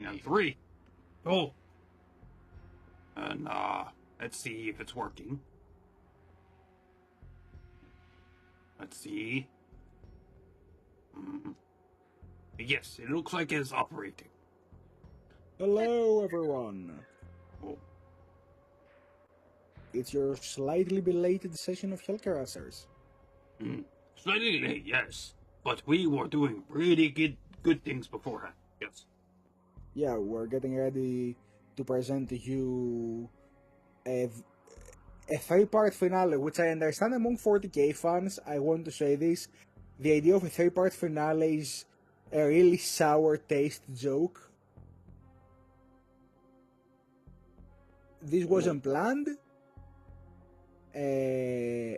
And 3. Oh. And, let's see if it's working. Let's see. Yes, it looks like it's operating. Hello, everyone. Oh. It's your slightly belated session of HellCrashers. Slightly late, yes. But we were doing really good things beforehand, yes. Yeah, we're getting ready to present to you a 3-part finale, which I understand among 40k fans. I want to say this. The idea of a 3-part finale is a really sour taste joke. This wasn't planned. This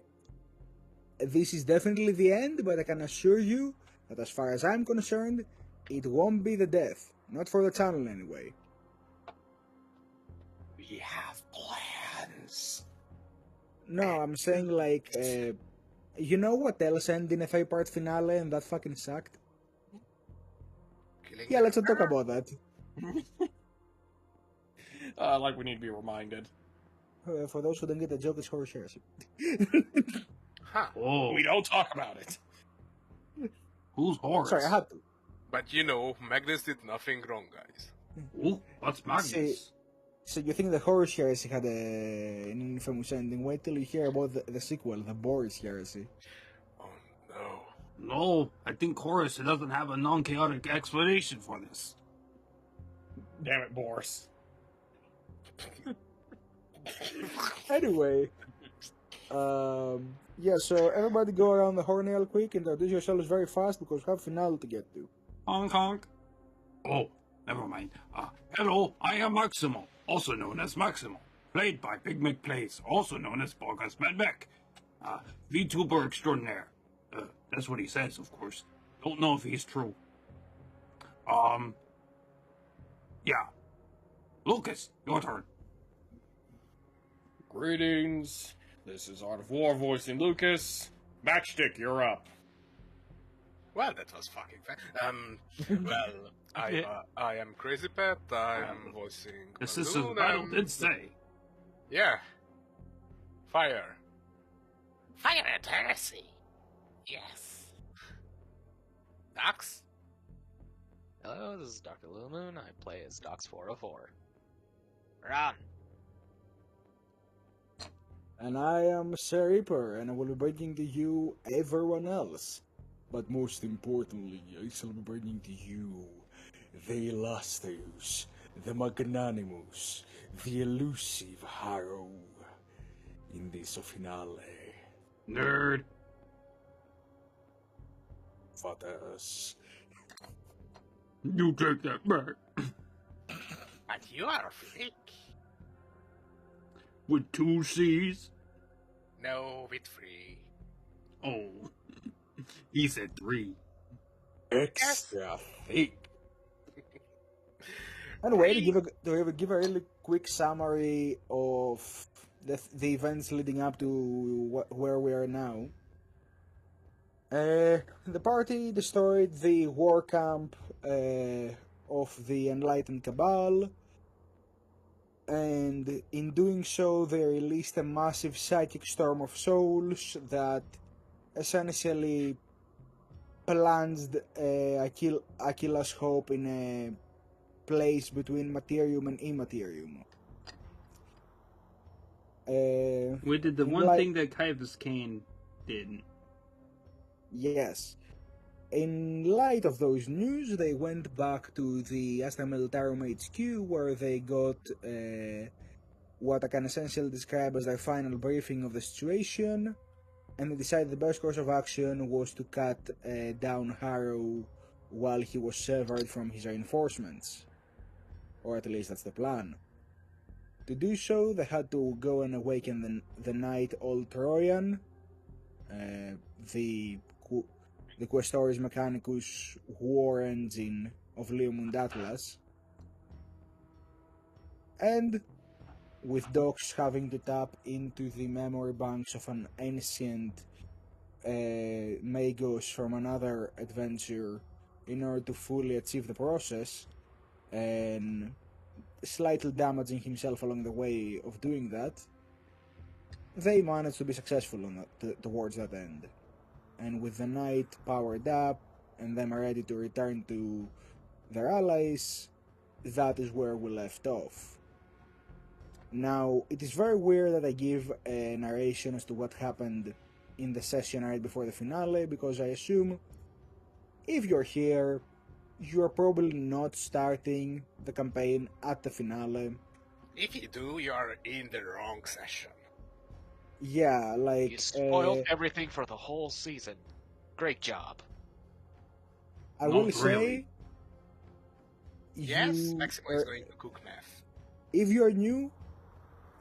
is definitely the end, but I can assure you that as far as I'm concerned, it won't be the death. Not for the channel anyway. We have plans. No, I'm saying like, you know what else ended in a 3-part finale and that fucking sucked? Killing Yeah, let's not talk about that. Like we need to be reminded. For those who don't get the joke, it's HellCrashers. Huh. Oh, We don't talk about it. who's Horus? Sorry, I had to. But you know, Magnus did nothing wrong, guys. Oh, what's Magnus? So you think the Horus Heresy had an infamous ending? Wait till you hear about the sequel, the Boris Heresy. Oh no. No, I think Horus doesn't have a non-chaotic explanation for this. Damn it, Boris. Anyway, yeah, so everybody go around the horn real quick, introduce yourselves very fast because we have finale to get to. Honk honk. Oh, never mind. Hello, I am Maximo, also known as Maximo, played by Mek Plays, also known as Bogus Mad Mek. VTuber extraordinaire. That's what he says, of course. Don't know if he's true. Yeah. Lucas, your turn. Greetings. This is Art of War voicing Lucas. Matchstick, you're up. Well, that was fucking fun. Well, I am Crazy Pet. I am voicing. This is Balloon, a battle did say. Yeah. Fire. Fire at heresy. Yes. Dax. Hello, this is Dr. Lumoon. I play as Dox404. Run. And I am Sir Reaper, and I will be bringing to you everyone else. But most importantly, I shall be bringing to you the illustrious, the magnanimous, the elusive Harrow in this finale. Nerd. Fathers. You take that back. But you are a freak. With 2 C's? No, with 3. Oh. He said 3. Extra thick. Anyway, to give a really quick summary of the events leading up to where we are now. The party destroyed the war camp of the Enlightened Cabal, and in doing so they released a massive psychic storm of souls that essentially plunged Aquila's hope in a place between materium and immaterium. We did the one thing that Caiaphas Cain didn't. Yes. In light of those news, they went back to the Astra Militarum HQ, where they got what I can essentially describe as their final briefing of the situation, and they decided the best course of action was to cut down Harrow while he was severed from his reinforcements. Or at least that's the plan. To do so, they had to go and awaken the Knight Old Troyan, the Questoris Mechanicus war engine of Leomund Atlas, and with Dox having to tap into the memory banks of an ancient Magos from another adventure in order to fully achieve the process, and slightly damaging himself along the way of doing that, they managed to be successful on towards that end. And with the knight powered up and them ready to return to their allies, that is where we left off. Now, it is very weird that I give a narration as to what happened in the session right before the finale, because I assume if you're here, you're probably not starting the campaign at the finale. If you do, you are in the wrong session. Yeah, like... You spoiled everything for the whole season. Great job. I Not will say... really. Yes, Maximo is going to cook meth. If you're new,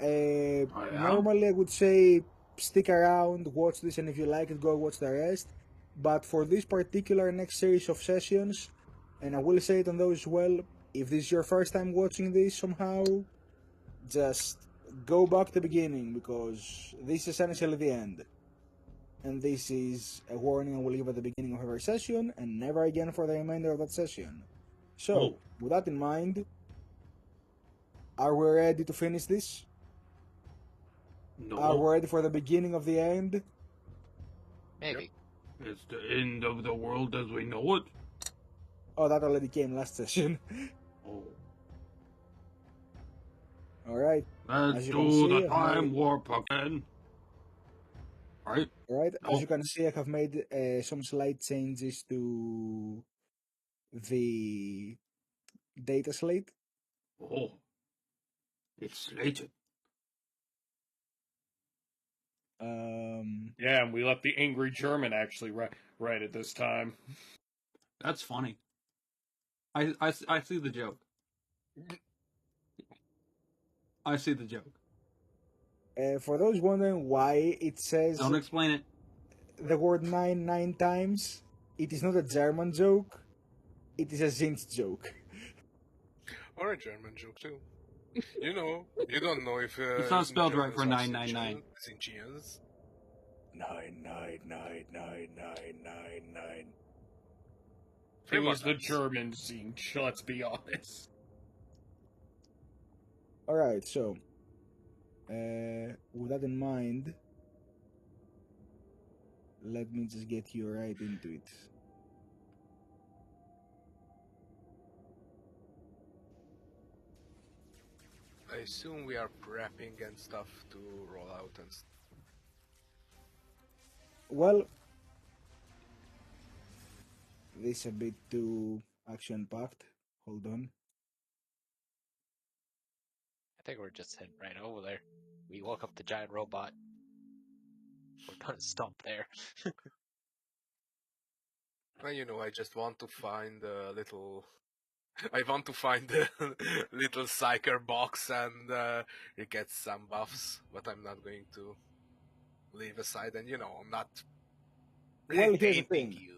am? normally I would say stick around, watch this, and if you like it, go watch the rest. But for this particular next series of sessions, and I will say it on those as well, if this is your first time watching this somehow, just go back to the beginning, because this is essentially the end. And this is a warning I will give at the beginning of every session, and never again for the remainder of that session. So, Oh. with that in mind, are we ready to finish this? No. Are we ready for the beginning of the end? Maybe. It's the end of the world as we know it. Oh, that already came last session. Oh. Alright, Let's As you can do see, the I've time made- warp again. Right? right. Oh. As you can see, I have made some slight changes to the data slate. Oh. It's slated. Yeah, and we let the angry German actually write it this time. That's funny. I see the joke. I see the joke. For those wondering why it says Don't explain it. the word 9 times, it is not a German joke, it is a Zinz joke. Or a German joke too. You know, you don't know if It's not spelled right for Germans are 999. Zinchians. 9999999. It was the German Zinch, let's be honest. Alright, so, with that in mind, let me just get you right into it. I assume we are prepping and stuff to roll out and Well, this a bit too action-packed. Hold on. I think we're just heading right over there. We woke up the giant robot. We're gonna stomp there. well, you know, I just want to find a little. I want to find the little psyker box and it gets some buffs, but I'm not going to leave aside. And you know, I'm not. Well, here's the painting thing. you.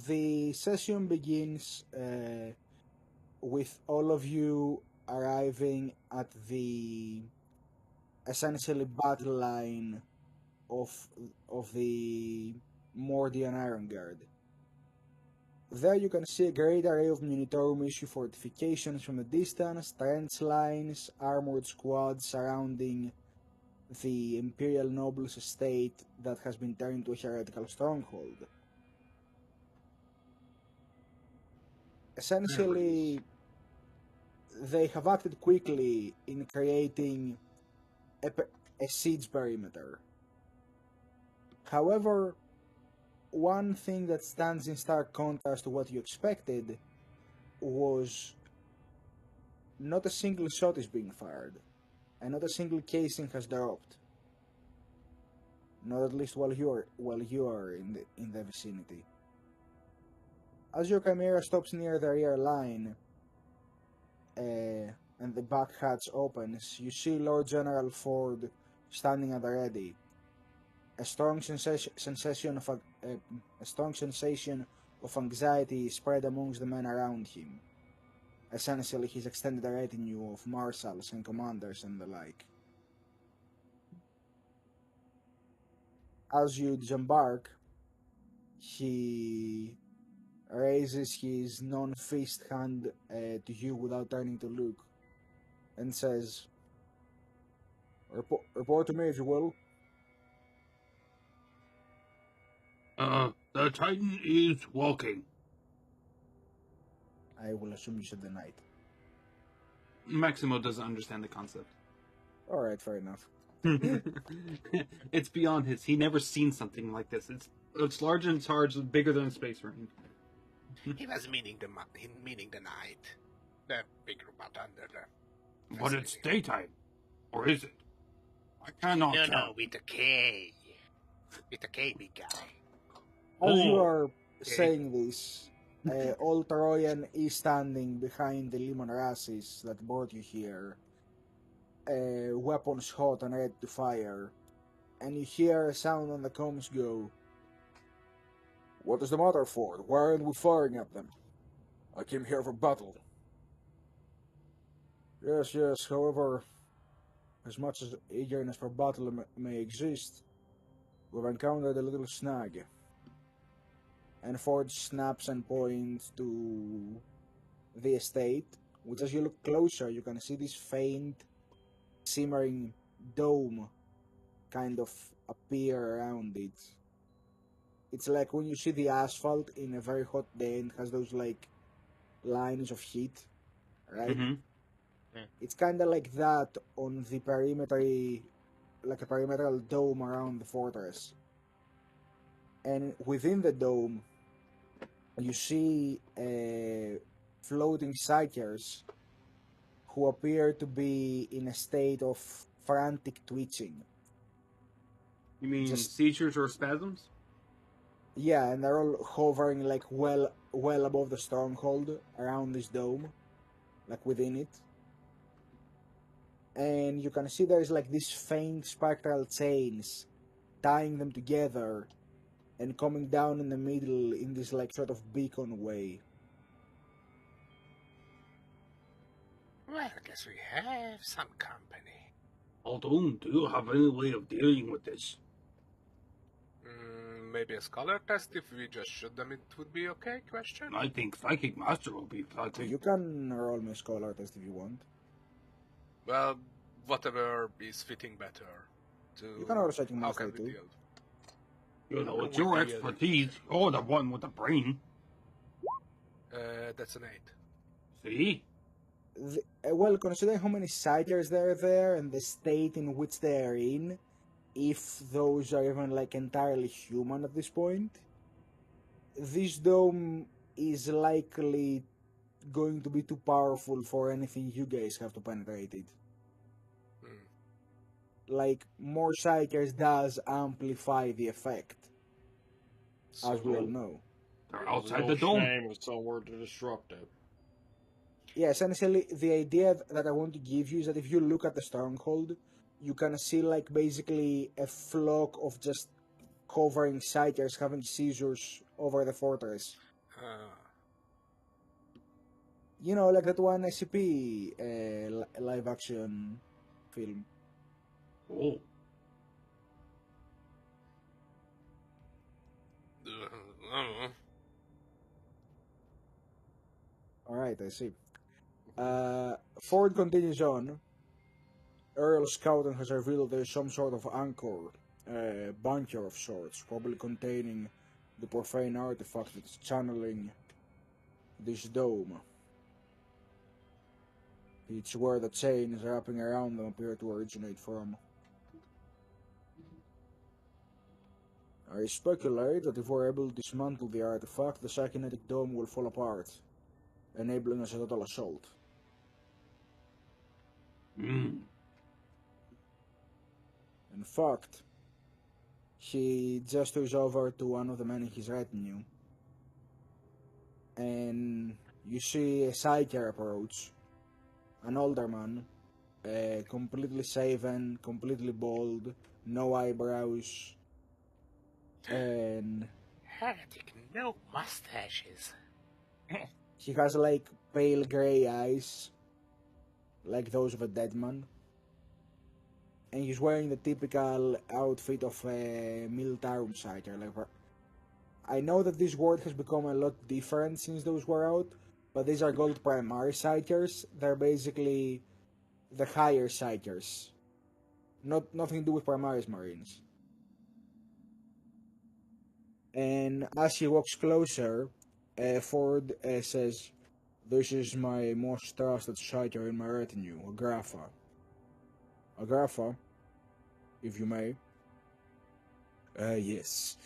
The session begins with all of you arriving at the essentially battle line of the Mordian Iron Guard. There you can see a great array of Munitorium issue fortifications from a distance, trench lines, armored squads surrounding the Imperial Nobles estate that has been turned into a heretical stronghold. Essentially, they have acted quickly in creating a siege perimeter. However, one thing that stands in stark contrast to what you expected was not a single shot is being fired, and not a single casing has dropped. Not at least while you are in the vicinity. As your chimera stops near the rear line, and the back hatch opens, you see Lord General Ford standing at the ready. A strong sensation of anxiety spread amongst the men around him. Essentially, his extended retinue of marshals and commanders and the like. As you disembark, he raises his non-fist hand to you without turning to look, and says, report to me if you will. The Titan is walking. I will assume you said the knight. Maximo doesn't understand the concept. Alright, fair enough. It's beyond his. He never seen something like this. It's large and it's hard, it's bigger than a space marine. He was meaning the night. The big robot under the... But it's daytime. Or is it? I cannot No, tell. with the K. With the K, big guy. As you Oh, are saying this, Old Troyan is standing behind the Lemon Rassis that brought you here, weapons hot and ready to fire, and you hear a sound on the comms go, "What is the matter, Ford? Why aren't we firing at them? I came here for battle." Yes, however, as much as eagerness for battle may exist, we've encountered a little snag. And Ford snaps and points to the estate, which as you look closer, you can see this faint, simmering dome kind of appear around it. It's like when you see the asphalt in a very hot day and has those like lines of heat, right? Mm-hmm. It's kind of like that on the perimeter, like a perimeteral dome around the fortress. And within the dome, you see floating psychers who appear to be in a state of frantic twitching. You mean Just- seizures or spasms? Yeah, and they're all hovering like well above the stronghold around this dome, like within it. And you can see there's like these faint spectral chains tying them together and coming down in the middle in this like sort of beacon way. Well, I guess we have some company. Aldoon, do you have any way of dealing with this? Maybe a scholar test if we just shoot them, it would be okay? Question. I think Psychic Master will be plenty. You can roll me a scholar test if you want. Well, whatever is fitting better. You can roll a psychic How master can we too. deal? You know, it's How your can we deal? expertise. You're the one with the brain. That's an 8. See? Well, considering how many sighters there are there and the state in which they are in, if those are even like entirely human at this point, this dome is likely going to be too powerful for anything you guys have to penetrate it. Like, more psychers does amplify the effect, as we all know. They're outside the dome. Shame if someone were to disrupt it. Yeah, essentially, the idea that I want to give you is that if you look at the stronghold, you can see, like, basically a flock of just hovering psychers having seizures over the fortress. You know, like that one SCP live-action film. Oh. Alright, I see. Ford continues on. Aerial scouting has revealed there is some sort of anchor, bunker of sorts, probably containing the profane artifact that's channeling this dome. It's where the chains wrapping around them appear to originate from. I speculate that if we're able to dismantle the artifact, the psychokinetic dome will fall apart, enabling us a total assault. Mm. In fact, he gestures over to one of the men in his retinue, and you see a psyker approach, an older man, completely shaven, completely bald, no eyebrows, and Heretic, no mustaches. he has like pale grey eyes, like those of a dead man. And he's wearing the typical outfit of a Militarum psyker, like I know that this word has become a lot different since those were out, but these are called primary psychers. They're basically the higher psychers. Nothing to do with Primaris Marines. And as he walks closer, Ford says, "This is my most trusted psyker in my retinue, Agrafa. Agrafa, if you may." Yes.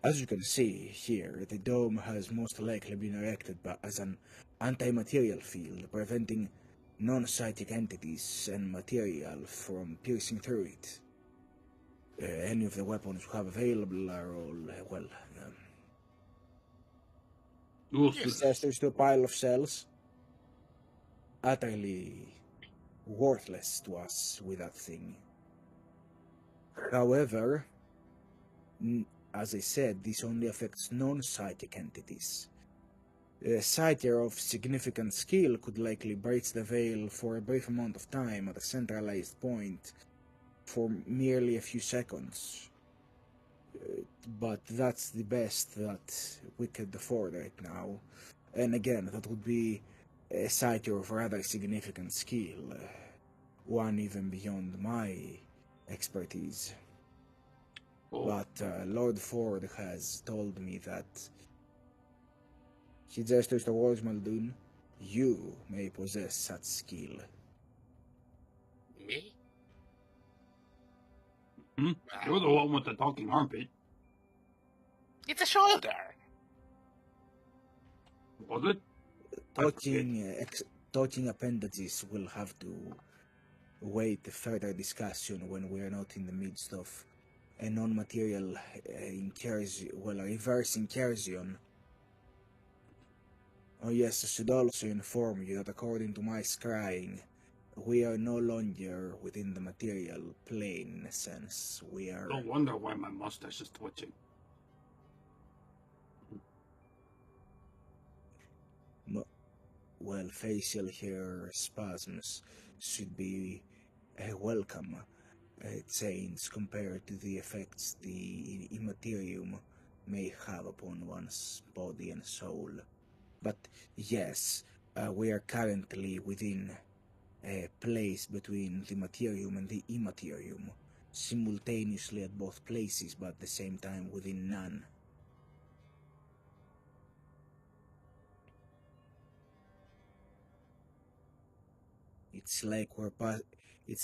As you can see here, the dome has most likely been erected as an anti-material field, preventing non-psychic entities and material from piercing through it. Any of the weapons we have available are all, he gestures to a pile of cells. Utterly worthless to us with that thing. However, as I said, this only affects non-psychic entities. A psyker of significant skill could likely breach the veil for a brief amount of time at a centralized point for merely a few seconds. But that's the best that we could afford right now. And again, that would be a psyker of rather significant skill, one even beyond my expertise. Oh, But Lord Ford has told me that he gestures towards Muldoon. You may possess such skill. Me? you're the one with the talking armpit. It's a shoulder. Was it? Touching appendages will have to wait further discussion when we are not in the midst of a non-material reverse incursion. Oh yes, I should also inform you that according to my scrying, we are no longer within the material plane in a sense. We are... No wonder why my mustache is twitching. Well, facial hair spasms should be welcome change compared to the effects the immaterium may have upon one's body and soul. But yes, we are currently within a place between the materium and the immaterium, simultaneously at both places, but at the same time within none. It's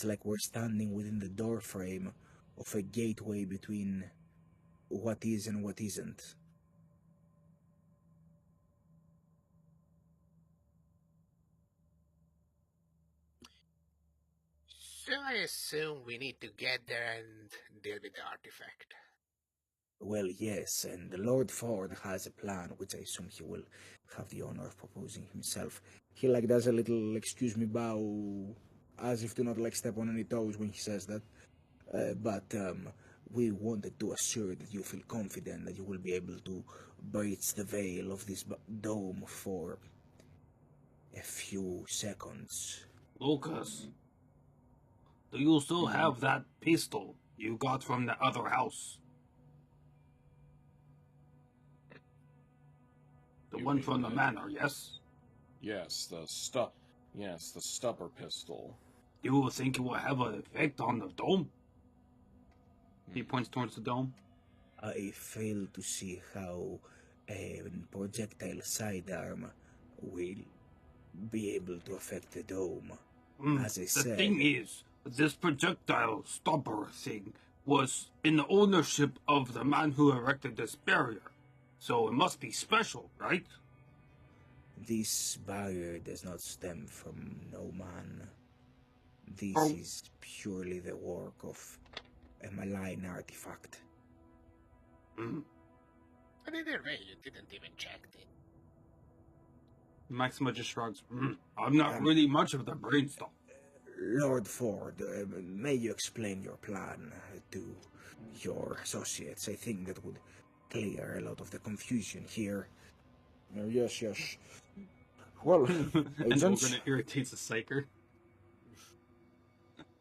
like we're standing within the doorframe of a gateway between what is and what isn't. So I assume we need to get there and deal with the artifact. Well, yes, and the Lord Ford has a plan, which I assume he will have the honor of proposing himself. He does a little excuse me bow, as if to not step on any toes when he says that. But we wanted to assure that you feel confident that you will be able to breach the veil of this dome for a few seconds. Lucas, do you still have that pistol you got from the other house? The You one mean from the that? manor, yes? Yes, the stubber pistol. Do you think it will have an effect on the dome? He points towards the dome. I fail to see how a projectile sidearm will be able to affect the dome. As I The said, thing is, this projectile stopper thing was in the ownership of the man who erected this barrier. So it must be special, right? this barrier does not stem from no man. This Oh. is purely the work of a malign artifact. But either way, you didn't even check it. Maxima just shrugs. I'm not really much of the brain stuff. Lord Ford, may you explain your plan to your associates? I think that would clear a lot of the confusion here. Yes. Well, And agents. Ogren irritates the psyker.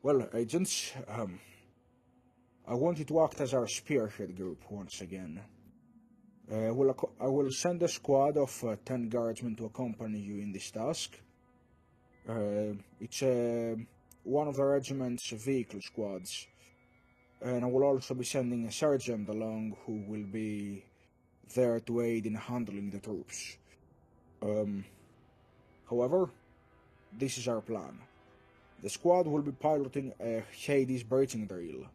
Well, agents. I want you to act as our spearhead group once again. I will send a squad of 10 guardsmen to accompany you in this task. It's one of the regiment's vehicle squads, and I will also be sending a sergeant along who will be there to aid in handling the troops. However, this is our plan. The squad will be piloting a Hades breaching drill,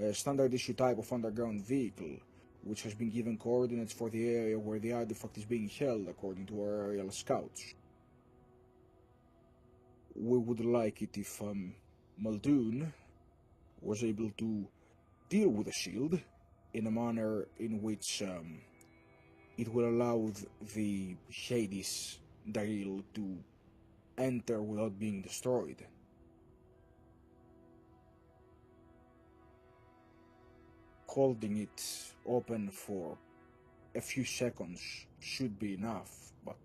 a standard issue type of underground vehicle, which has been given coordinates for the area where the artifact is being held according to our aerial scouts. We would like it if Muldoon was able to deal with the shield in a manner in which it will allow the Hades drill to enter without being destroyed. Holding it open for a few seconds should be enough, but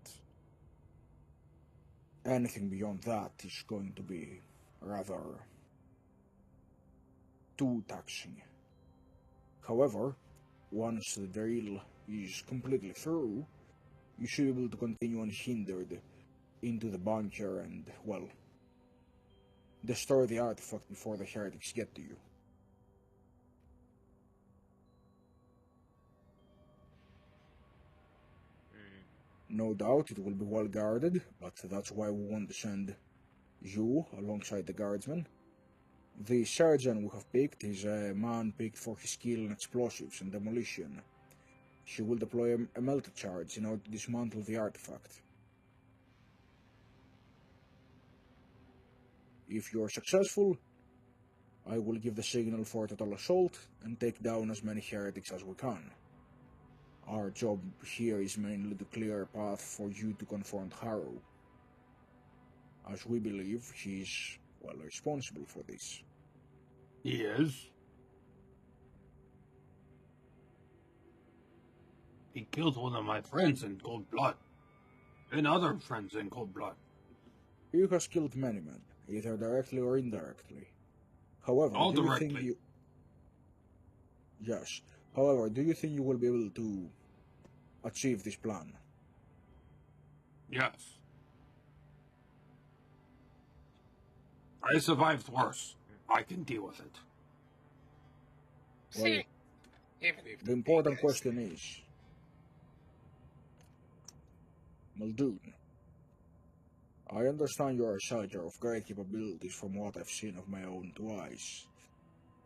anything beyond that is going to be rather too taxing. However, once the drill is completely through, you should be able to continue unhindered into the bunker and, well, destroy the artifact before the heretics get to you. No doubt it will be well guarded, but that's why we want to send you alongside the guardsmen. The sergeant we have picked is a man picked for his skill in explosives and demolition. He will deploy a melter charge in order to dismantle the artifact. If you are successful, I will give the signal for a total assault and take down as many heretics as we can. Our job here is mainly to clear a path for you to confront Harrow, as we believe he is, well, responsible for this. He is. He killed one of my friends in cold blood. And other friends in cold blood. He has killed many men, either directly or indirectly. However, All do you directly. think you... Yes. However, do you think you will be able to achieve this plan? Yes. I survived worse. I can deal with it. Well, See, even if the important big guys- question is, Muldoon, I understand you are a soldier of great capabilities from what I've seen of my own two eyes,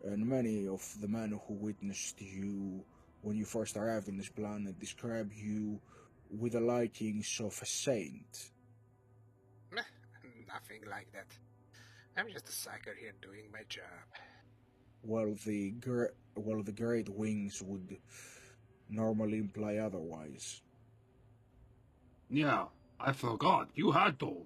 and many of the men who witnessed you when you first arrived on this planet describe you with the likings of a saint. Meh, nothing like that. I'm just a psyker here doing my job. Well, the great wings would normally imply otherwise. Yeah, I forgot. You had those.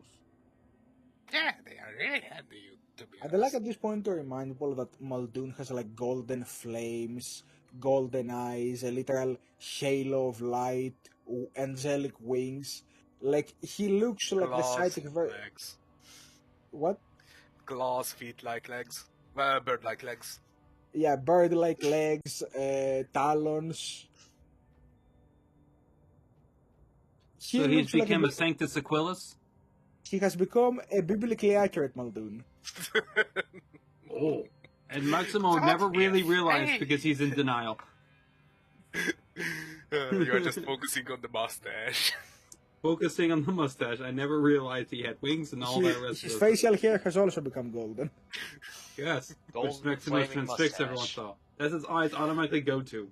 Yeah, they are really handy, to be I'd honest. like at this point to remind people that Muldoon has like golden flames, golden eyes, a literal halo of light, angelic wings. Like, he looks like the Claws, sidekick very... legs. What? Claws, feet-like legs. Bird-like legs. Yeah, bird-like legs, talons. He So he's looks like become a Sanctus Aquilus? he has become a biblically accurate Muldoon. Oh. And Maximo Don't never be really realized afraid. because he's in denial. You're just focusing on the mustache. Focusing on the mustache, I never realized he had wings and all that rest His of it. facial hair has also become golden. Yes, which Golden Maximus flaming transfixed everyone mustache. saw. That's his eyes automatically go to.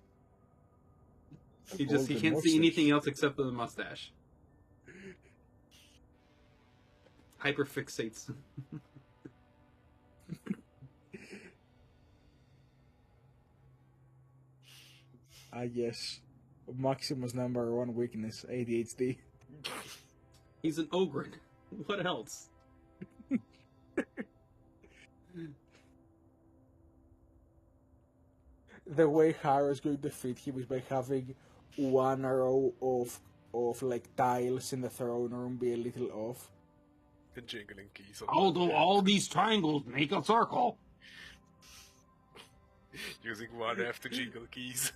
He Golden can't see mustache. anything else except for the mustache. Hyperfixates. I guess Maximus' number one weakness, ADHD. He's an ogre. What else? The way Harrow is going to defeat him is by having one row of like tiles in the throne room be a little off. The jingling keys. On Although all these triangles make a circle. Using one F to jiggle keys.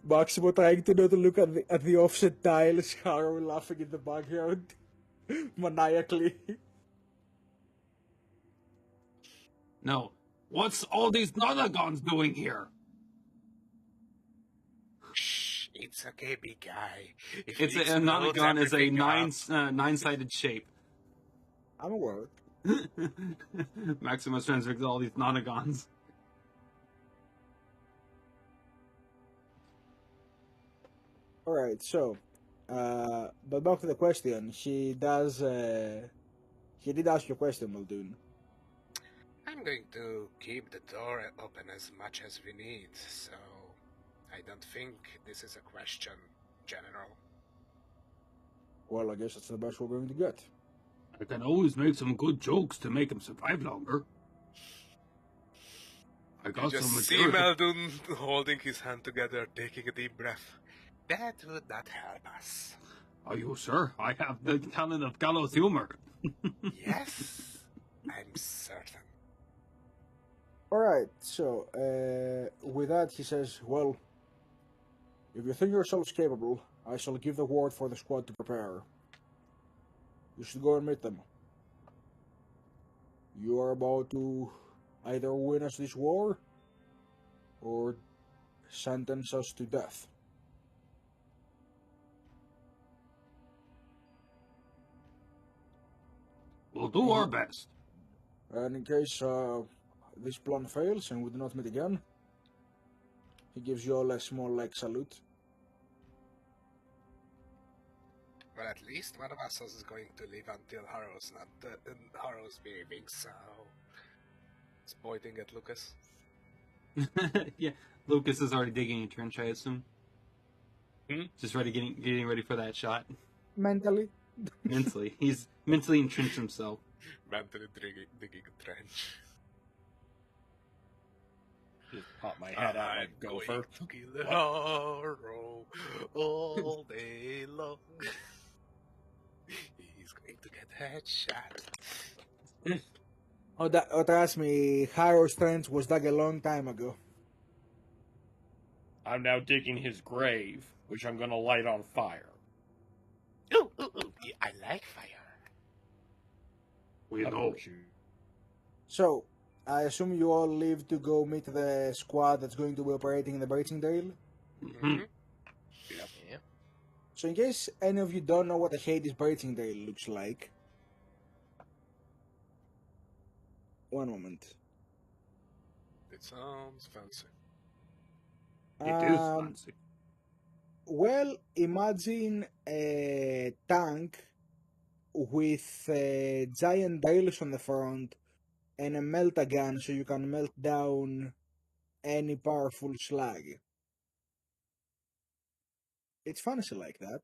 Maximo trying to not look at the offset tiles, Harrow laughing in the background. Maniacally. No. What's all these nonagons doing here? Shh, it's okay, big guy. If It's it a explodes nonagon is a everything up- nine-sided shape. I'm aware. Maximus transfixes all these nonagons. Alright, so, but back to the question. He did ask you a question, Muldoon. I'm going to keep the door open as much as we need, so I don't think this is a question, General. Well, I guess that's the best we're going to get. I can always make some good jokes to make him survive longer. I You got just some see material. Meldon holding his hand together, taking a deep breath. That would not help us. Are you sure? I have the talent of gallows humor. Yes, I'm certain. Alright, so, with that he says, well, if you think yourselves capable, I shall give the word for the squad to prepare. You should go and meet them. You are about to either win us this war, or sentence us to death. We'll do our best. And in case this plan fails and we do not meet again, he gives you all a small salute. Well, at least one of us is going to live until Harrow's behaving, so... He's pointing at Lucas. Yeah, Lucas is already digging a trench, I assume. Just getting ready for that shot. Mentally. Mentally. He's mentally entrenched himself. Mentally digging a trench. Just pop my head out like a gopher. Going to kill Harrow all day long. He's going to get headshot. Oh, trust me, Harrow's trench was dug a long time ago. I'm now digging his grave, which I'm gonna light on fire. Ooh, yeah, I like fire. We Of know. course you- So, I assume you all leave to go meet the squad that's going to be operating in the Breaching Dale? Mhm. Yeah. So in case any of you don't know what the Hades Breaching Dale looks like, one moment. It sounds fancy. It is Um, fancy. Well, imagine a tank with giant rails on the front and a melt-a-gun so you can melt down any powerful slag. It's fancy like that.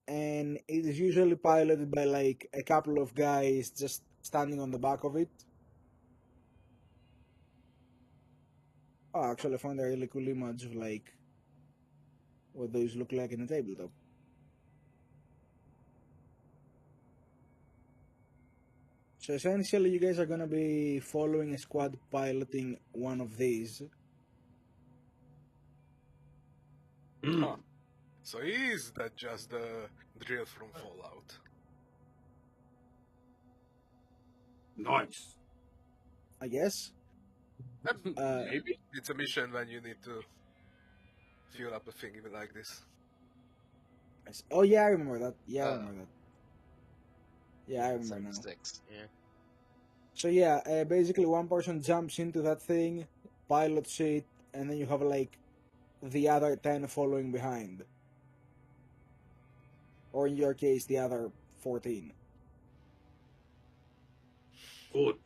And it is usually piloted by a couple of guys just standing on the back of it. Oh, actually I found a really cool image of what those look like in a tabletop. So essentially you guys are gonna be following a squad piloting one of these. Huh. So is that just the drill from Fallout? Nice. I guess. Maybe? It's a mission when you need to fuel up a thing even like this. Oh yeah, I remember that. Yeah, I Oh. remember that. Yeah, I remember now. 76. Yeah. So yeah, basically one person jumps into that thing, pilots it, and then you have the other 10 following behind. Or in your case, the other 14. Good.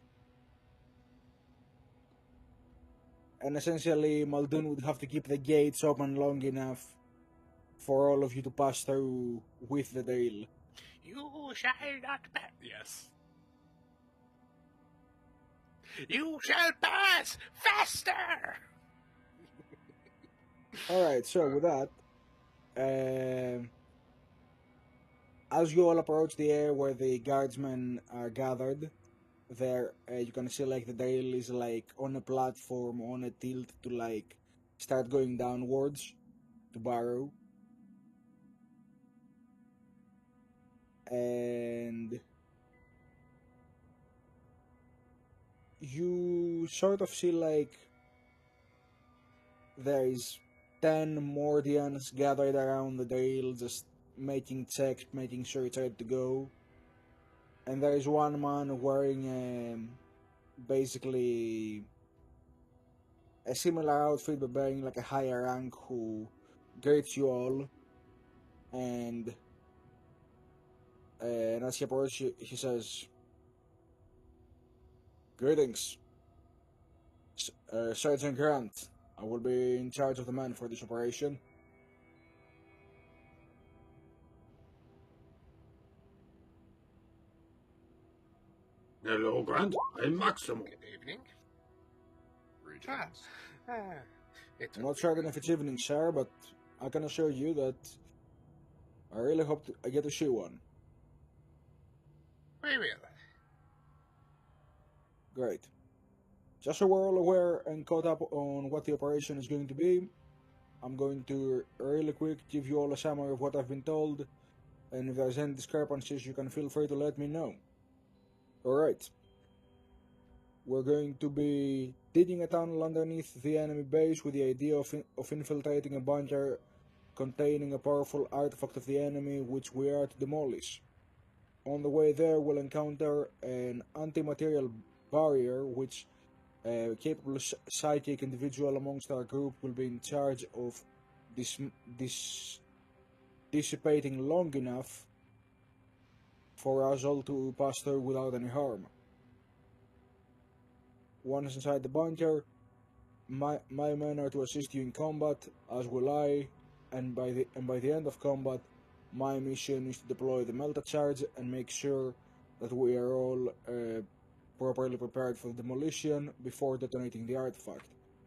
And essentially, Muldoon would have to keep the gates open long enough for all of you to pass through with the drill. You shall not pass. Yes. You shall pass faster. Alright, so with that, as you all approach the area where the guardsmen are gathered, there you can see like the drill is like on a platform on a tilt to like start going downwards to burrow. And you sort of see like there is 10 Mordians gathered around the drill, just making checks, making sure it's ready to go. And there is one man wearing basically a similar outfit but bearing like a higher rank who greets you all. And as he approaches, he says, "Greetings, Sergeant Grant. I will be in charge of the men for this operation." Hello, Grant. I'm Maximo. Good evening. Greetings. It I'm will not be certain if it's evening, sir, but I can assure you that I really hope I get to see one. We will. Great. Just so we're all aware and caught up on what the operation is going to be, I'm going to really quick give you all a summary of what I've been told, and if there's any discrepancies, you can feel free to let me know. Alright. We're going to be digging a tunnel underneath the enemy base with the idea of infiltrating a bunker containing a powerful artifact of the enemy which we are to demolish. On the way there, we'll encounter an anti-material barrier which a capable psychic individual amongst our group will be in charge of dissipating long enough for us all to pass through without any harm. Once inside the bunker, my men are to assist you in combat, as will I, and by the end of combat, my mission is to deploy the Melta charge and make sure that we are all properly prepared for demolition before detonating the artifact.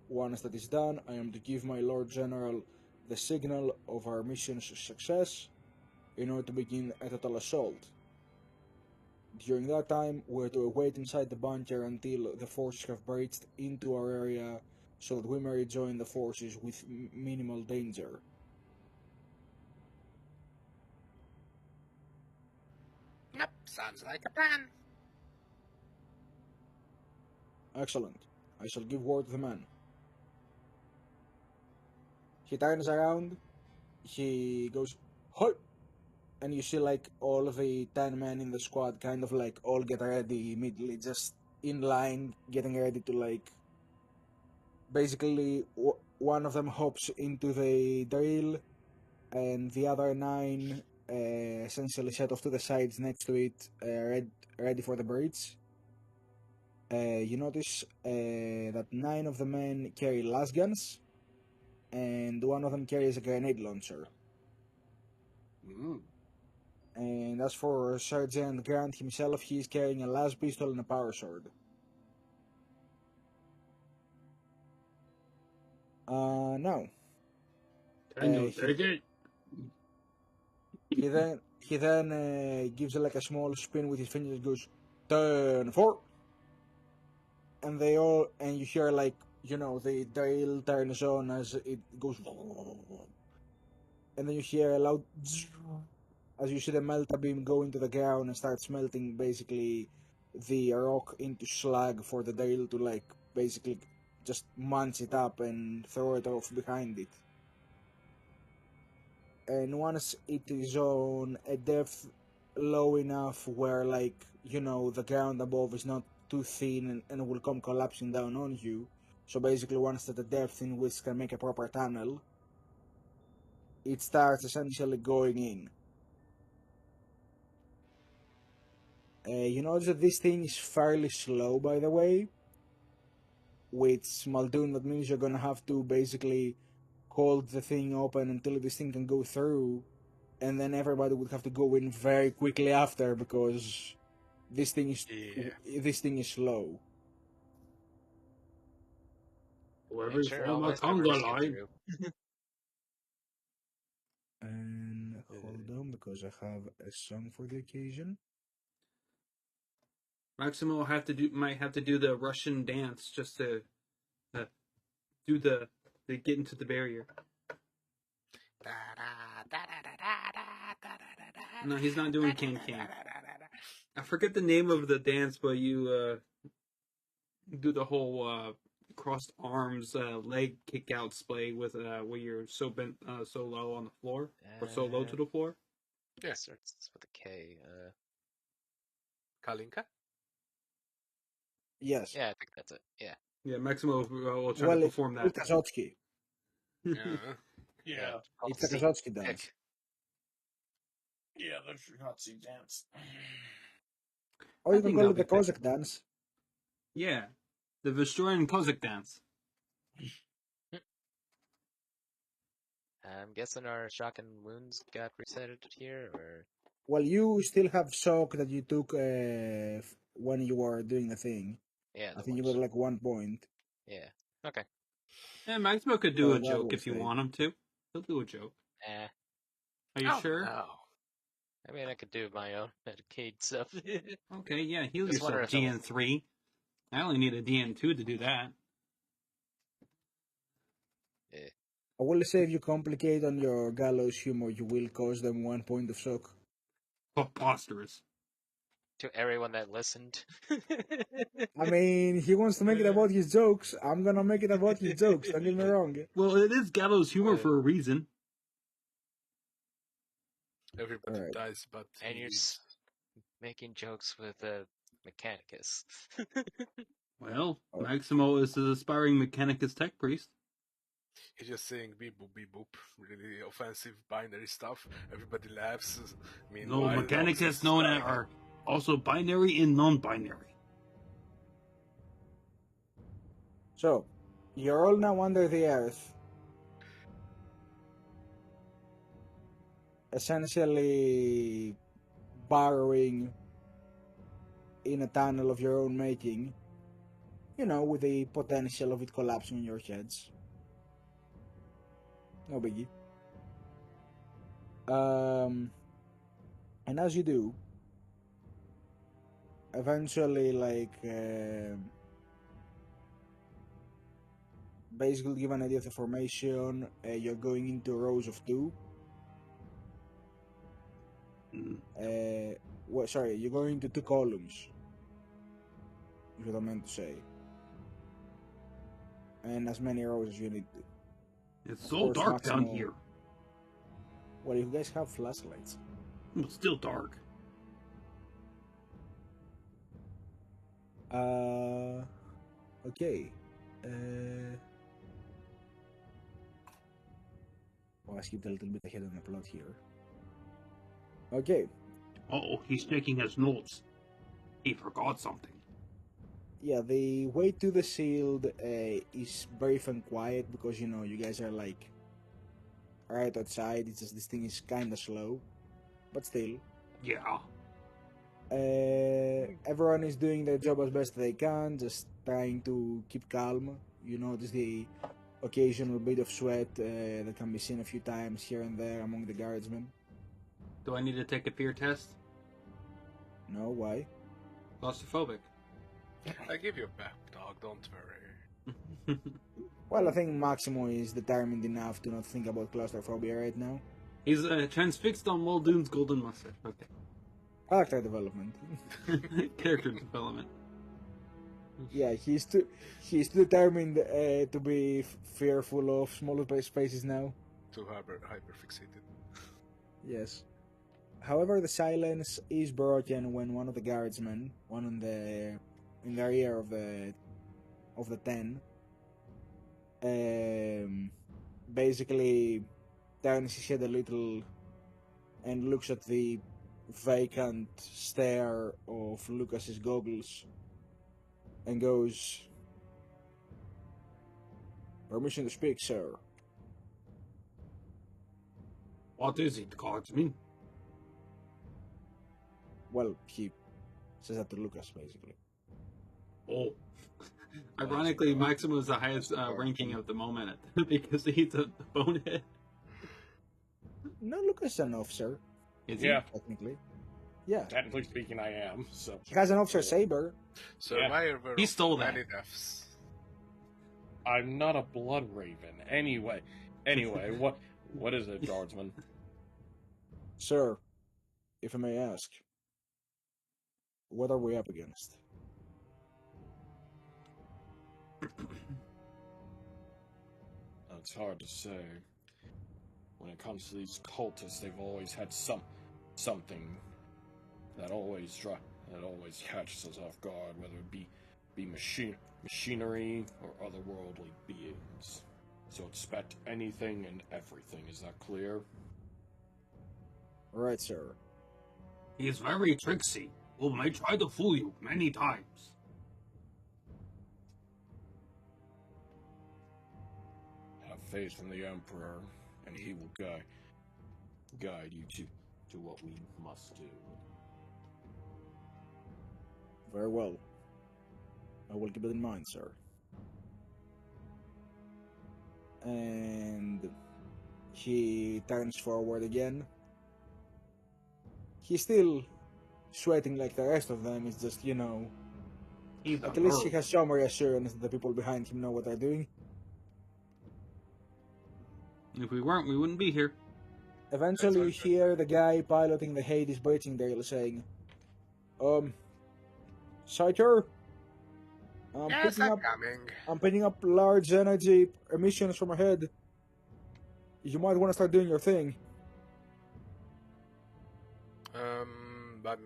Once that is done, I am to give my Lord General the signal of our mission's success in order to begin a total assault. During that time, we are to wait inside the bunker until the forces have breached into our area so that we may rejoin the forces with minimal danger. Yep, sounds like a plan. Excellent. I shall give word to the man. He turns around, he goes, "Halt!" And you see like all the 10 men in the squad kind of like all get ready immediately, just in line, getting ready to like basically one of them hops into the drill and the other 9 essentially set off to the sides next to it, ready for the breach. You notice that 9 of the men carry las guns and one of them carries a grenade launcher. And as for Sergeant Grant himself, he is carrying a las pistol and a power sword. Now, Can you he- take it? he then gives like a small spin with his fingers, goes 10-4, and they all, and you hear like, you know, the drill turns on as it goes, and then you hear a loud as you see the melta beam go into the ground and start smelting basically the rock into slag for the drill to like basically just munch it up and throw it off behind it. And once it is on a depth low enough where like, you know, the ground above is not too thin and will come collapsing down on you, so basically once at the depth in which can make a proper tunnel, it starts essentially going in. You notice that this thing is fairly slow, by the way, which Muldoon, that means you're gonna have to basically hold the thing open until this thing can go through, and then everybody would have to go in very quickly after because this thing is slow. Whoever Make sure all form a my servers conga get line. through. And hold on, because I have a song for the occasion. Maximo might have to do the Russian dance just to do to get into the barrier. No, he's not doing can. I forget the name of the dance, but you do the whole crossed arms leg kick out splay with where you're so bent so low on the floor or so low to the floor. Yeah. Starts with a K. Kalinka? Yes. Yeah, I think that's it. Yeah. Yeah, Maximo will try Well, to perform it's that. Kazotsky. Yeah. Yeah. Called It's a Z Kazotsky dance. kick. Yeah, the Nazi dance. Or I you can think call that'll it the be better. Cossack dance. Yeah, the Vistorian Cossack dance. I'm guessing our shock and wounds got resetted here, or Well, you still have shock that you took when you were doing the thing. yeah, I the think you one got like 1 point. yeah. Okay. And Maximo could do So a that joke will if you stay. want him to. He'll do a joke. Are you Oh, sure? no. I mean, I could do my own Medicaid stuff. Okay, yeah, heal Just wonder yourself, if it'll- DN3. I only need a DN2 to do that. I will say if you complicate on your gallows humor, you will cause them 1 point of shock. Preposterous. To everyone that listened. I mean, he wants to make it about his jokes. I'm gonna make it about his jokes. Don't get me wrong. Well, it is gallows humor Yeah. for a reason. Everybody Alright. dies, but And he you're lives. making jokes with a Mechanicus. Well, Oh. Maximo is the aspiring Mechanicus tech priest. He's just saying beep boop, really offensive binary stuff. Everybody laughs. No, Meanwhile, Mechanicus Oxus known is are also binary and non-binary. So, you're all now under the earth. Essentially burrowing in a tunnel of your own making. You know, with the potential of it collapsing on your heads. No biggie. And as you do, eventually, basically give an idea of the formation, you're going into rows of 2. Sorry, you're going into 2 columns. Is what I meant to say. And as many rows as you need to. It's so course, dark down Maximo. here. Well, you guys have flashlights. It's still dark. Okay. Oh, I skipped a little bit ahead on the plot here. Okay. Oh, he's taking his notes. He forgot something. Yeah, the way to the shield is very fun quiet because, you know, you guys are like right outside. It's just this thing is kinda slow. But still. Yeah. Everyone is doing their job as best they can, just trying to keep calm. You notice the occasional bit of sweat that can be seen a few times here and there among the guardsmen. Do I need to take a fear test? No, why? Claustrophobic. I give you a pep dog, don't worry. Well, I think Maximo is determined enough to not think about claustrophobia right now. He's transfixed on Muldoon's golden mustache. Okay. Character development. Character development. Yeah, he's too determined to be fearful of smaller spaces now. Too hyper fixated. Yes. However, the silence is broken when one of the guardsmen, one in the rear of the 10, basically turns his head a little and looks at the vacant stare of Lucas's goggles and goes, "Permission to speak, sir." What is it, guardsman? Well, he says that to Lucas, basically. Oh. Ironically, Maximo is the highest ranking at the moment because he's a bonehead. No, Lucas is an officer, Is he? Yeah. technically. Yeah. Technically speaking, I am. So He has an officer saber. Survivor He of stole that. many deaths. I'm not a blood raven. Anyway, what is it, guardsman? Sir, if I may ask, what are we up against? It's hard to say. When it comes to these cultists, they've always had something that always catches us off guard, whether it be machinery or otherworldly beings. So expect anything and everything. Is that clear? Right, sir. He is very tricksy. Who may try to fool you many times. Have faith in the Emperor, and he will guide you to what we must do. Very well. I will keep it in mind, sir. And he turns forward again. He's still sweating like the rest of them. It's just, He's at least he has some reassurance that the people behind him know what they're doing. If we weren't, we wouldn't be here. Eventually, you That's okay. hear the guy piloting the Hades breaching rail saying, Sighter, Yes, I'm coming. I'm picking up large energy emissions from ahead. You might want to start doing your thing. But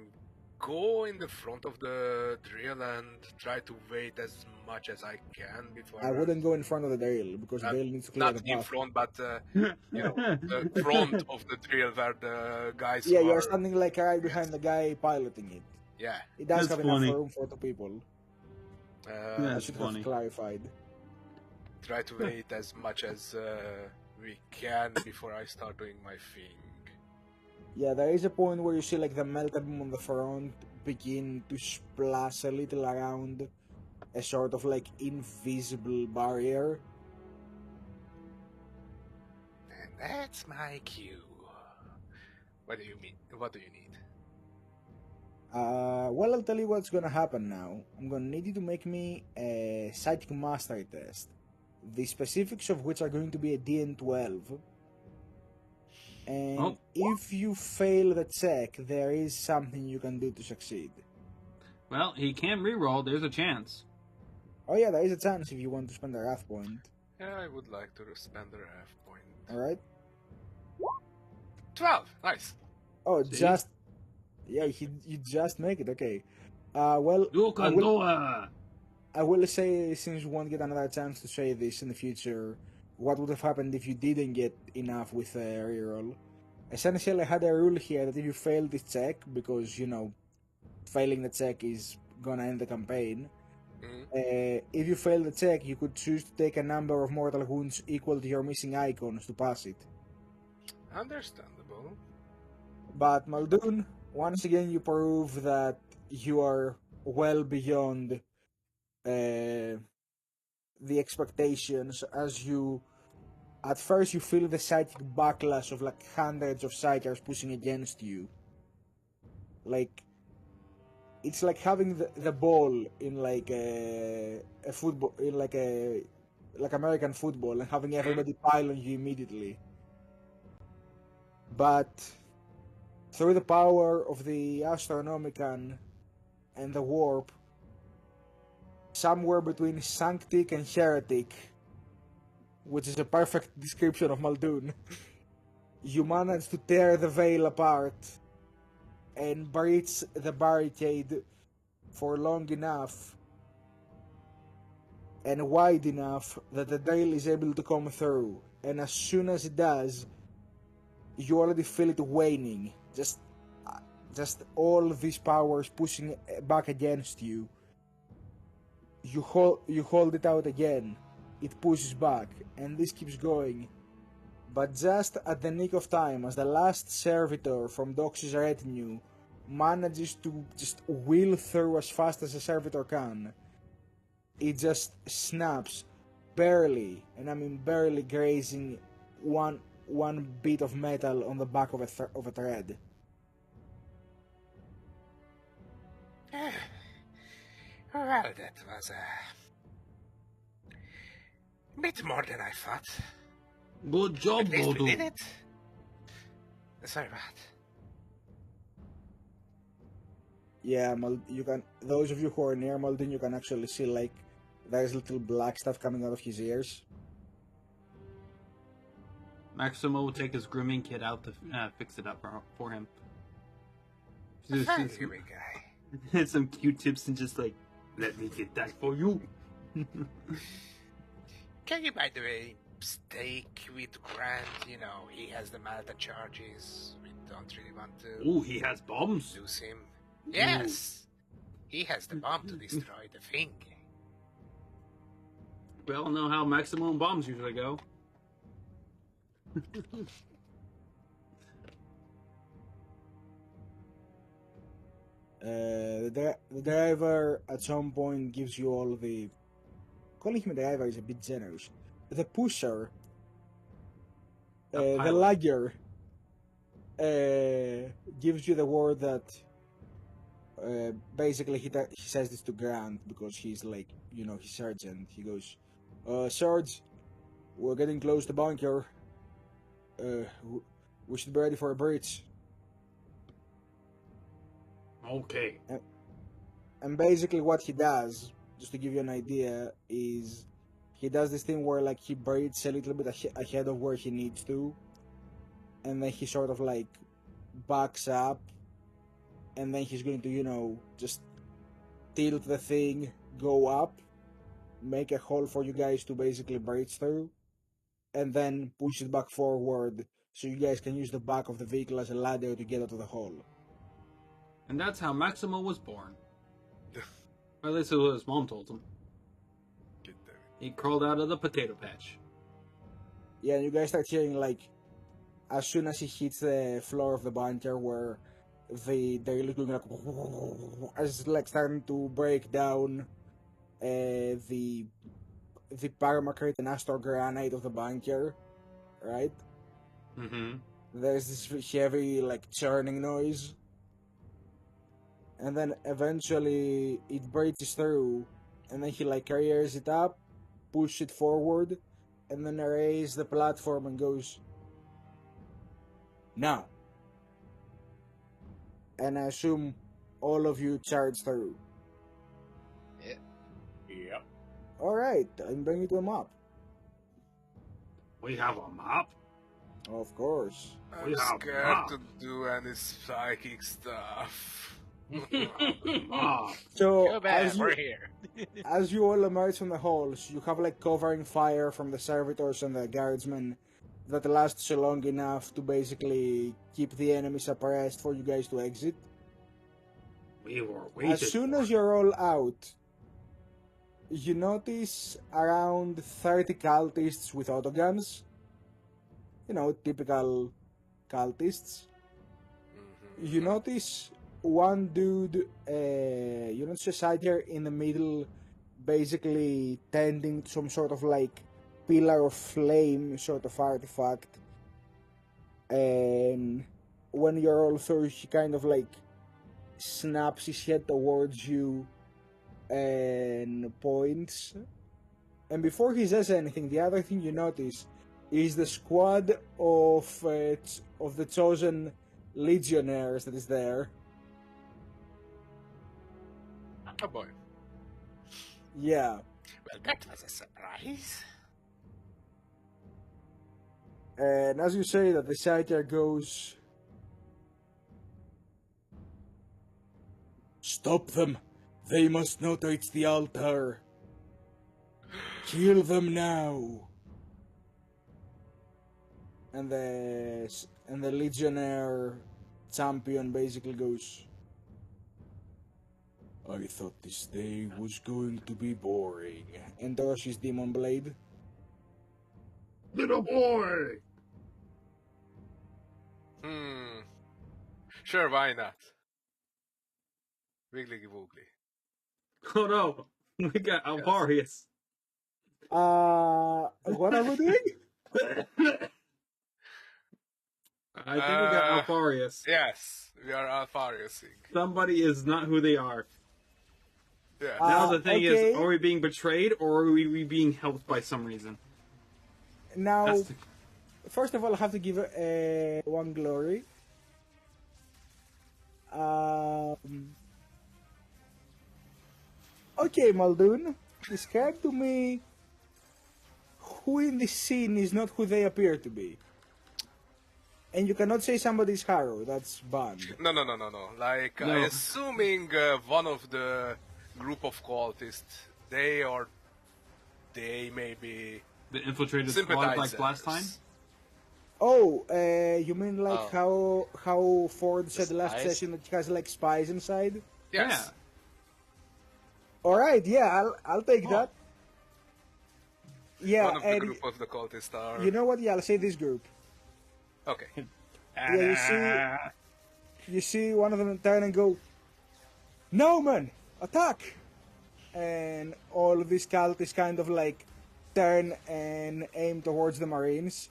go in the front of the drill and try to wait as much as I can before. I wouldn't go in front of the drill because the drill needs to clear Not the in path. front, but the front of the drill where the guys Yeah, are. you're standing like right behind the guy piloting it. Yeah. It does That's have funny. enough room for two people. I That's should funny. have clarified. Try to wait as much as we can before I start doing my thing. Yeah, there is a point where you see like the melta beam on the front begin to splash a little around a sort of like invisible barrier. And that's my cue. What do you mean? What do you need? Well, I'll tell you what's gonna happen now. I'm gonna need you to make me a psychic mastery test, the specifics of which are going to be a DN12. And if you fail the check, there is something you can do to succeed. Well, he can reroll. There's a chance. Oh yeah, there is a chance if you want to spend a wrath point. Yeah, I would like to spend a half point. Alright? 12! Nice! Oh, See? just... Yeah, you just make it, okay. Well, You can do it. I will say, since you won't get another chance to say this in the future, what would have happened if you didn't get enough with a reroll. Essentially, I had a rule here that if you fail this check, because, failing the check is gonna end the campaign, if you fail the check, you could choose to take a number of mortal wounds equal to your missing icons to pass it. Understandable. But Muldoon, once again you prove that you are well beyond the expectations, as you at first you feel the psychic backlash of like hundreds of psychers pushing against you. Like it's like having the ball in like a football, in like American football, and having everybody pile on you immediately. But through the power of the Astronomicon and the warp, somewhere between Sanctic and Heretic, which is a perfect description of Muldoon, you manage to tear the veil apart and breach the barricade for long enough and wide enough that the drill is able to come through. And as soon as it does, you already feel it waning. Just all these powers pushing back against you. You hold it out again. It pushes back, and this keeps going. But just at the nick of time, as the last servitor from Dox's retinue manages to just wheel through as fast as a servitor can, it just snaps, barely, and I mean barely, grazing one bit of metal on the back of a thread. Well, that was a bit more than I thought. Good job, At least we Dodo. did it. Sorry about. Yeah, you can. Those of you who are near Maldin, you can actually see like there's little black stuff coming out of his ears. Maximo will take his grooming kit out to fix it up for him. Thank you, big guy. Some Q-tips and just like, let me get that for you. Can you, by the way, stake with Grant? You know, he has the Malta charges. We don't really want to Oh, he has bombs. lose him. Yes! He has the bomb to destroy the thing. We all know how maximum bombs usually go. The driver at some point gives you all the. Calling him a driver is a bit generous. The pusher, the pilot. lagger, gives you the word that basically he says this to Grant because he's like, you know, his sergeant. He goes, Sarge, we're getting close to bunker. We should be ready for a breach. Okay. And basically what he does, just to give you an idea, is he does this thing where like he breathes a little bit ahead of where he needs to, and then he sort of like backs up, and then he's going to, you know, just tilt the thing, go up, make a hole for you guys to basically breach through, and then push it back forward so you guys can use the back of the vehicle as a ladder to get out of the hole. And that's how Maximo was born. Or at least it was what his mom told him. He crawled out of the potato patch. Yeah, and you guys start hearing like, as soon as he hits the floor of the bunker where they're looking like, as like starting to break down the paramacrate and astor granite of the bunker, right? Mm-hmm. There's this heavy like churning noise. And then eventually it breaches through, and then he like carries it up, push it forward, and then raise the platform and goes, now. And I assume all of you charge through. Yep. Alright, I'm bringing you to a map. We have a map? Of course. I'm We have scared map. to do any psychic stuff. Ah, So, Go back, we're here. as you all emerge from the halls, you have like covering fire from the servitors and the guardsmen that lasts long enough to basically keep the enemy suppressed for you guys to exit. we were waiting. As soon as you're all out, you notice around 30 cultists with autoguns. You know, typical cultists. You notice one dude, you notice a side here in the middle, basically tending to some sort of like pillar of flame sort of artifact. And when you're all through, he kind of like snaps his head towards you and points. And before he says anything, the other thing you notice is the squad of the chosen legionnaires that is there. Oh boy. Yeah. Well, that was a surprise. And as you say that, the Scyther goes, stop them! They must not reach the altar! Kill them now! And the Legionnaire champion basically goes, I thought this day was going to be boring. And throws his demon blade. Little boy! Sure, why not? Wiggly woogly. Oh no, we got Alvarius. What are we doing? I think we got Alvarius. Yes, we are Alfariusing. Somebody is not who they are. Yeah. Now the thing okay. is, are we being betrayed or are we being helped by some reason? Now, That's the... first of all, I have to give one glory. Okay, Muldoon, describe to me who in this scene is not who they appear to be. And you cannot say somebody's Harrow, that's banned. No. Like, No. I assuming one of the group of cultists, they may be The infiltrated squad like last time? sympathizers. Oh, you mean like Oh. how Ford said last spies? session that he has like spies inside? Yes. All right, yeah, I'll take that. Yeah, One of the and group of the cultists are. you know what? Yeah, I'll say this group. Okay. Yeah, you see one of them turn and go, "No, man, attack!" And all of these cultists kind of like turn and aim towards the Marines.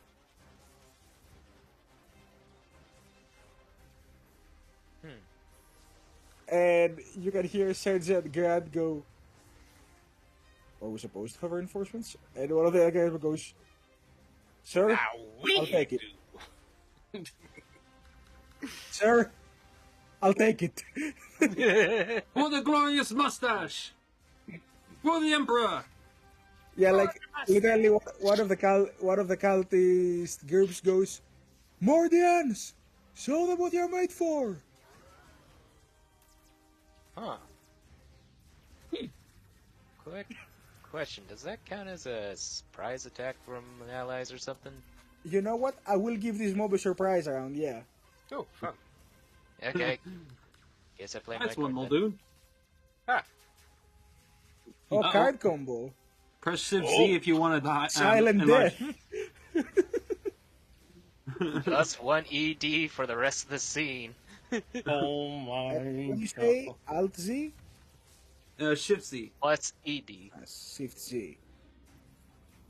And you can hear Sergeant Grant go, "Are we supposed to have reinforcements?" And one of the other guys goes, "Sir, Now we I'll take it. do. Sir, I'll take it." For the glorious mustache! For the Emperor! Yeah, like literally, one of the cultist groups goes, "Mordians, show them what you're made for." Huh. Quick question, does that count as a surprise attack from allies or something? You know what? I will give this mob a surprise round. Yeah. Oh, fun. Okay. Guess I play That's my one, card then. Muldoon. Ah, Oh, Uh-oh. card combo. Press Shift Z if you want to Silent death. Plus 1 ED for the rest of the scene. Oh my What do you say? Alt Z? Shift Z. Plus ED. Shift Z.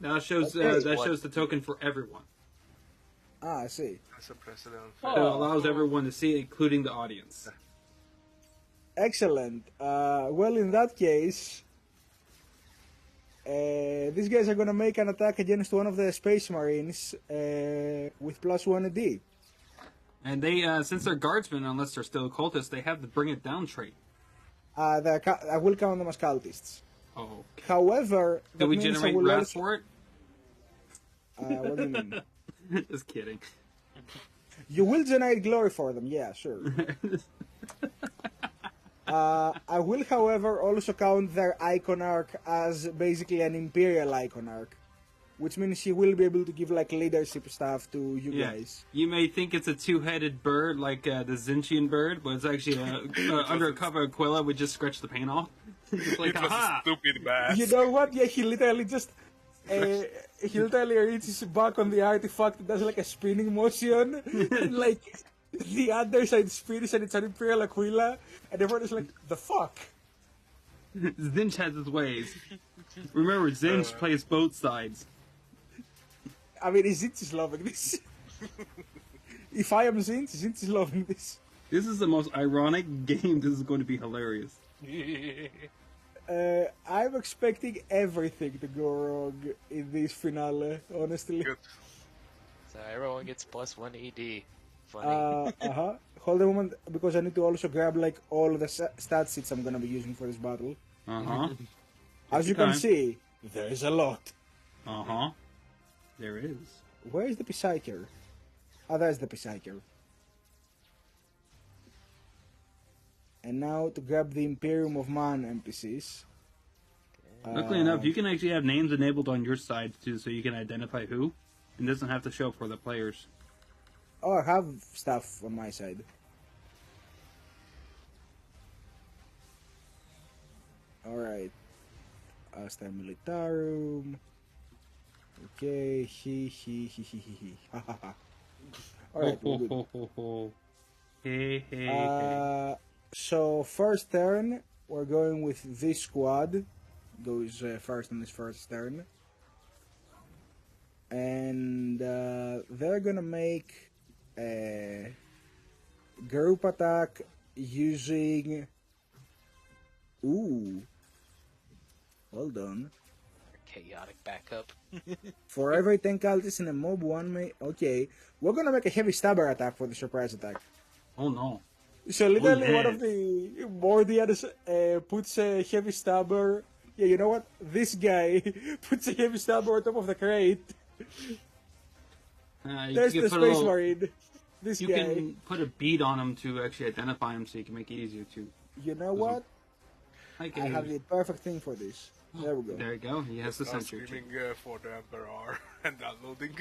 That shows Okay. that shows the token for everyone. Ah, I see. that's a precedent. So it allows everyone to see it, including the audience. Excellent. Well, in that case, these guys are gonna make an attack against one of the Space Marines with plus 1 AD. And they, since they're guardsmen, unless they're still cultists, they have the bring it down trait. I will count them as cultists. Oh. However, Do that we means I generate will wrath also- for it? What do you mean? Just kidding. You will generate glory for them, yeah, sure. I will, however, also count their icon arc as basically an imperial icon arc, which means he will be able to give like leadership stuff to you Yeah. guys. You may think it's a two-headed bird like the Zinchian bird, but it's actually under a cover of Aquila would just scratch the paint off. Just like, It was a aha! stupid bass. You know what? Yeah, he literally just he literally reaches back on the artifact and does like a spinning motion, and like the underside spins and it's an imperial Aquila, and everyone is like, "The fuck." Zinch has his ways. Remember, Zinch plays both sides. I mean, Zinch is loving this. If I am Zinch, Zinch is loving this. This is the most ironic game. This is going to be hilarious. I'm expecting everything to go wrong in this finale, honestly. Good. So everyone gets plus 1 ED. Funny. Hold a moment, because I need to also grab like all the stat sheets I'm gonna be using for this battle. Uh-huh. As you can see, there's a lot. Uh-huh. There is. Where is the Psyker? Ah, there's the Psyker. And now to grab the Imperium of Man NPCs. Luckily enough, you can actually have names enabled on your side too, so you can identify who. It doesn't have to show up for the players. Oh, I have stuff on my side. Alright. Asta Militarum. Okay, he. Ha ha ha. Alright, we're good. Hey. So first turn, we're going with this squad. Goes first on his first turn. And they're gonna make a group attack using... Ooh. Hold on. Chaotic backup. For every 10 cultists in a mob, one may... Okay, we're gonna make a heavy stabber attack for the surprise attack. Oh no. So literally one yeah. of the Mordians puts a heavy stabber... Yeah, you know what? This guy puts a heavy stabber on top of the crate. There's You the can put a Space little- Marine. This You guy. can put a bead on him to actually identify him, so you can make it easier to. You know what? Like, I have the perfect thing for this. There we go. There you go. He has the Now sentry. screaming for the Emperor and downloading.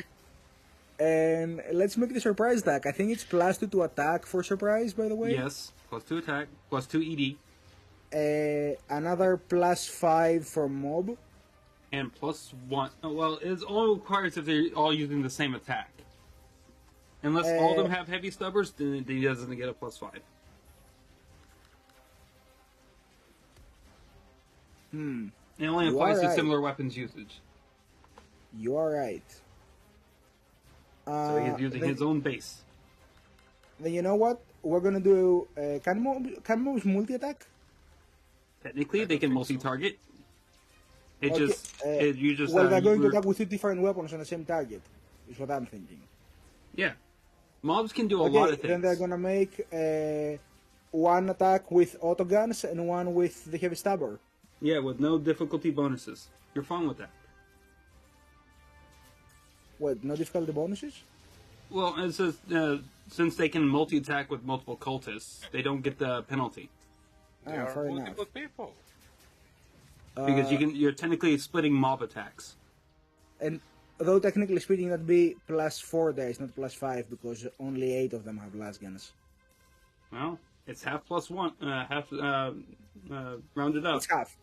And let's make the surprise attack. I think it's +2 to attack for surprise, by the way. Yes, +2 attack, +2 ED, Another +5 for mob. and +1. Oh, well, it's all requires if they're all using the same attack. Unless all of them have heavy stubbers, then he doesn't get a +5. It only You applies are to right. similar weapons usage. You are right. So he's using then, his own base. then you know what? We're gonna do. Can mobs multi-attack? Technically, they can multi-target. It Okay, just, you just. Well, they're going to you're- attack with 2 different weapons on the same target. Is what I'm thinking. Yeah, mobs can do a lot of things. Then they're gonna make one attack with autoguns and one with the heavy stabber. Yeah, with no difficulty bonuses. You're fine with that. What? No difficulty bonuses? Well, it says since they can multi-attack with multiple cultists, they don't get the penalty They Ah, are fair enough. multiple people. because you're technically splitting mob attacks. And though technically speaking, that'd be +4 dice, not +5, because only 8 of them have las guns. Well, it's half +1, half rounded up. It's half.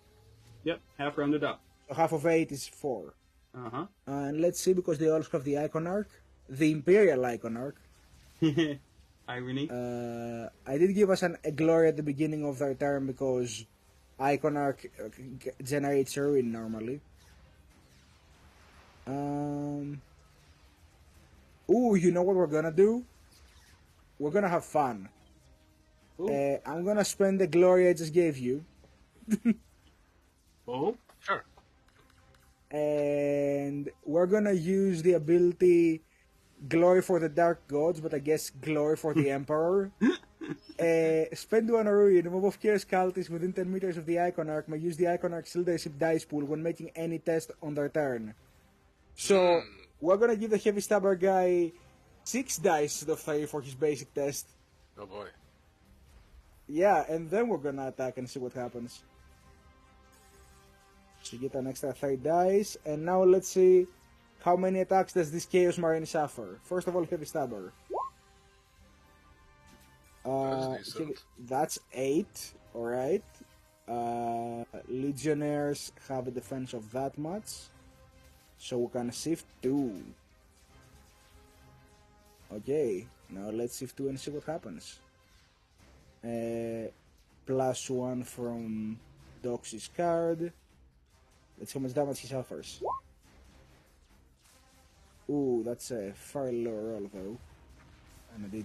Yep, half rounded up. So half of 8 is 4. Uh And let's see, because they also have the Icon Arc, the Imperial Icon Arc. huh. Irony. I did give us a glory at the beginning of their turn because Icon Arc generates a ruin normally. Ooh, you know what we're gonna do? We're gonna have fun. I'm gonna spend the glory I just gave you, Oh, Sure. and we're gonna use the ability Glory for the Dark Gods, but I guess Glory for the Emperor. Spend 1 ruin. A mob of Chaos cultists within 10 meters of the Icon Arc may use the Icon Arc Shield dice pool when making any test on their turn. So, we're gonna give the Heavy Stabber guy 6 dice instead of 3 for his basic test. Oh boy. Yeah, and then we're gonna attack and see what happens. So you get an extra 3 dice, and now let's see how many attacks does this Chaos Marine suffer. First of all, Heavy Stabber. That's decent. That's 8, alright. Legionnaires have a defense of that much. So we can shift 2. Okay, now let's shift 2 and see what happens. +1 from Doxy's card. Let's see how much damage he suffers. Ooh, that's a very low roll though. And I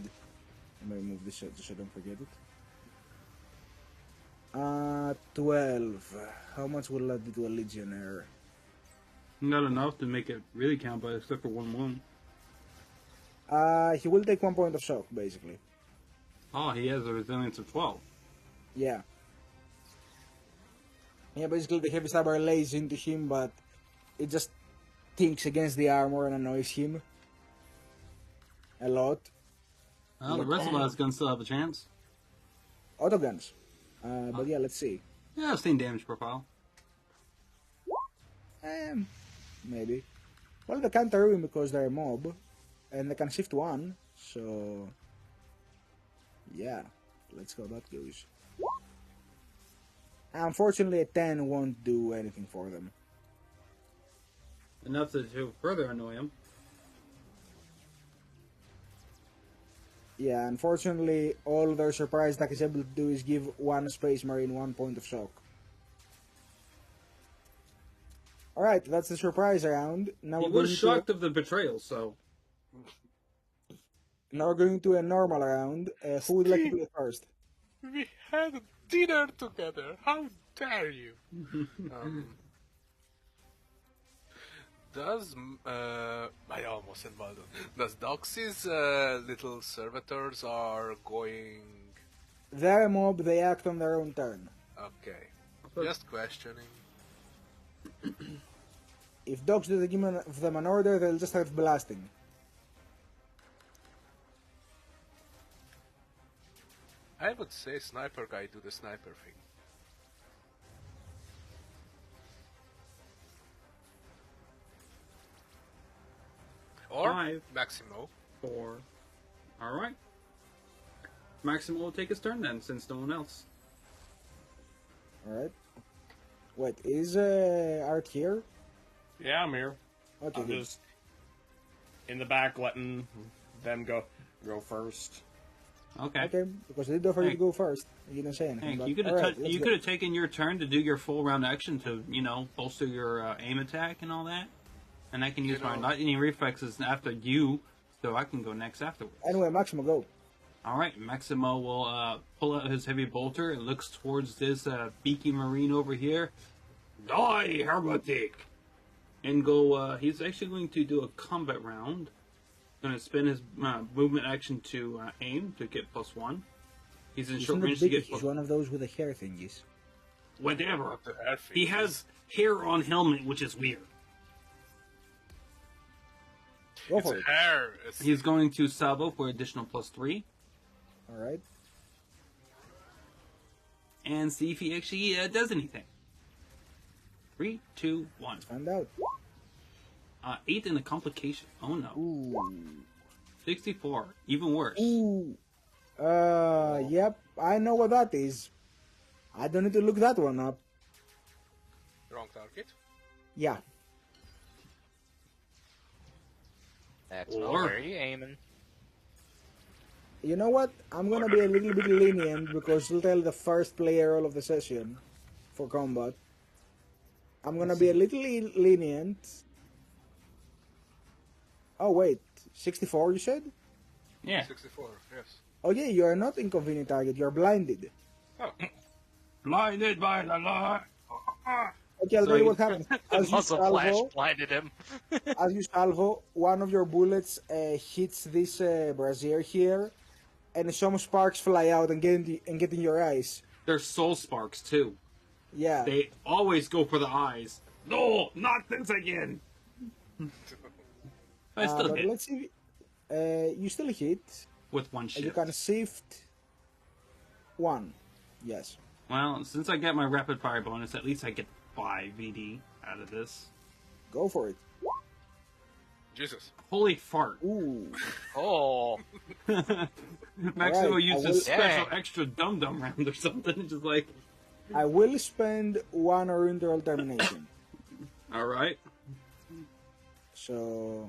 may move this so I don't forget it. 12. How much will that be to a Legionnaire? not enough to make it really count, but except for 1 wound. He will take 1 point of shock, basically. Oh, he has a resilience of 12. Yeah. Yeah, basically the Heavy Stabber lays into him, but it just thinks against the armor and annoys him a lot. Well, the rest of us can still have a chance. Autoguns. But yeah, let's see. Yeah, same damage profile. Maybe. Well, they can't ruin because they're a mob, and they can shift 1, so yeah, let's see how that goes. Unfortunately, a 10 won't do anything for them. Enough to further annoy him. Yeah, unfortunately, all their surprise attack is able to do is give 1 Space Marine 1 point of shock. Alright, that's the surprise round. Now He we're was going shocked of the betrayal, so... now we're going to a normal round. Who would like to play first? We had dinner together. How dare you? I almost said Baldwin. Does Doxy's little servitors are going? They're a mob, they act on their own turn. Okay, just questioning. If dogs do give them an order, they'll just start blasting. I would say sniper guy do the sniper thing. Or 5, Maximo. 4. All right. Maximo will take his turn then, since no one else. Alright. Wait, is Art here? Yeah, I'm here. Okay, I'm good. just in the back letting them go first. Okay. Okay, because they did offer you to Hank. go first. You didn't say anything. Hank, but you could alright, have let's you go. could have taken your turn to do your full round action to bolster your aim attack and all that, and I can use my lightning reflexes after you, so I can go next afterwards. Anyway, Maximo, go. All right, Maximo will pull out his heavy bolter and looks towards this beaky marine over here. Die, heretic! And go. He's actually going to do a combat round. Going to spend his movement action to aim to get +1. He's in He's short not range to big, get he's one of those with the hair thingies. whatever. The air He thing. has hair on helmet, which is weird. Go It's for it. hair. He's going to salvo for additional +3 Alright. and see if he actually does anything. 3, 2, 1. Find out. 8 in a complication. Oh no. Ooh. 64. Even worse. Ooh. Yep, I know what that is. I don't need to look that one up. Wrong target. Yeah. That's Or- not where you aiming. You know what? I'm gonna be a little bit lenient because it'll tell the first player roll of the session for combat. I'm gonna be a little lenient. Oh wait, 64 you said? Yeah. 64. Yes. Oh yeah, you are not inconvenient target, you're blinded. Oh. Blinded by the light. Okay, I'll So tell you you- what happens. As you Muzzle flash salvo, blinded him. as you salvo, one of your bullets hits this brazier here, and some sparks fly out and get in your eyes. They're soul sparks too. Yeah. They always go for the eyes. No, not this again. I still but hit let's see. You still hit. with one You shift. can shift 1. Yes. Well, since I get my rapid fire bonus, at least I get 5 VD out of this. Go for it. Jesus. Holy fart. Ooh. Oh, Maximo Alright, used I a will- special Dang. extra dum-dum round or something. Just like, I will spend 1 oriental termination. alright. So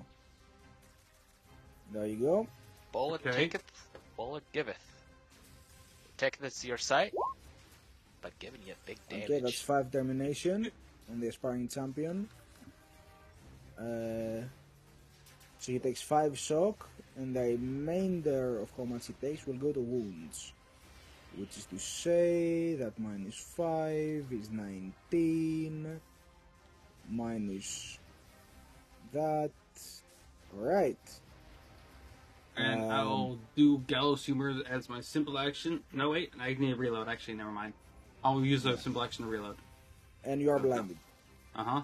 there you go. bullet Okay. taketh, bullet giveth. Taketh your sight, but giving you big damage. Okay, that's 5 termination on the aspiring champion. So he takes 5 shock, and the remainder of combats he takes will go to wounds. Which is to say that -5 is 19. Minus that. Alright. And Um, I'll do Gallows Humor as my simple action. No, wait, I need to reload. Actually, never mind. I'll use a simple action to reload. And you are blinded. Uh-huh.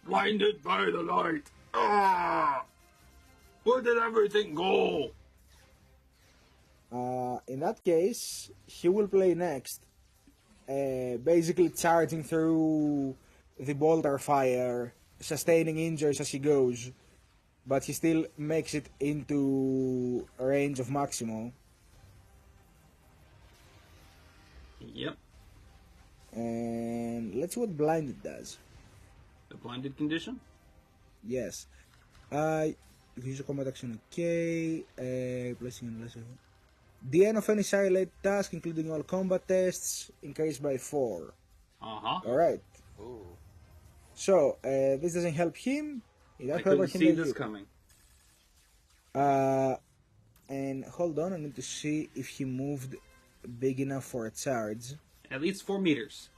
Blinded by the light. Ah! Where did everything go? In that case, he will play next. Basically charging through the bolter fire, sustaining injuries as he goes. But he still makes it into range of Maximo. Yep. And let's see what blinded does. The blinded condition? Yes. Use a combat action, okay. Placing in lesser. The end of any silent task, including all combat tests, increased by 4. Uh-huh. Alright. Ooh. So, this doesn't help him. It does I help couldn't him see and this you. coming. And hold on, I need to see if he moved big enough for a charge. At least 4 meters.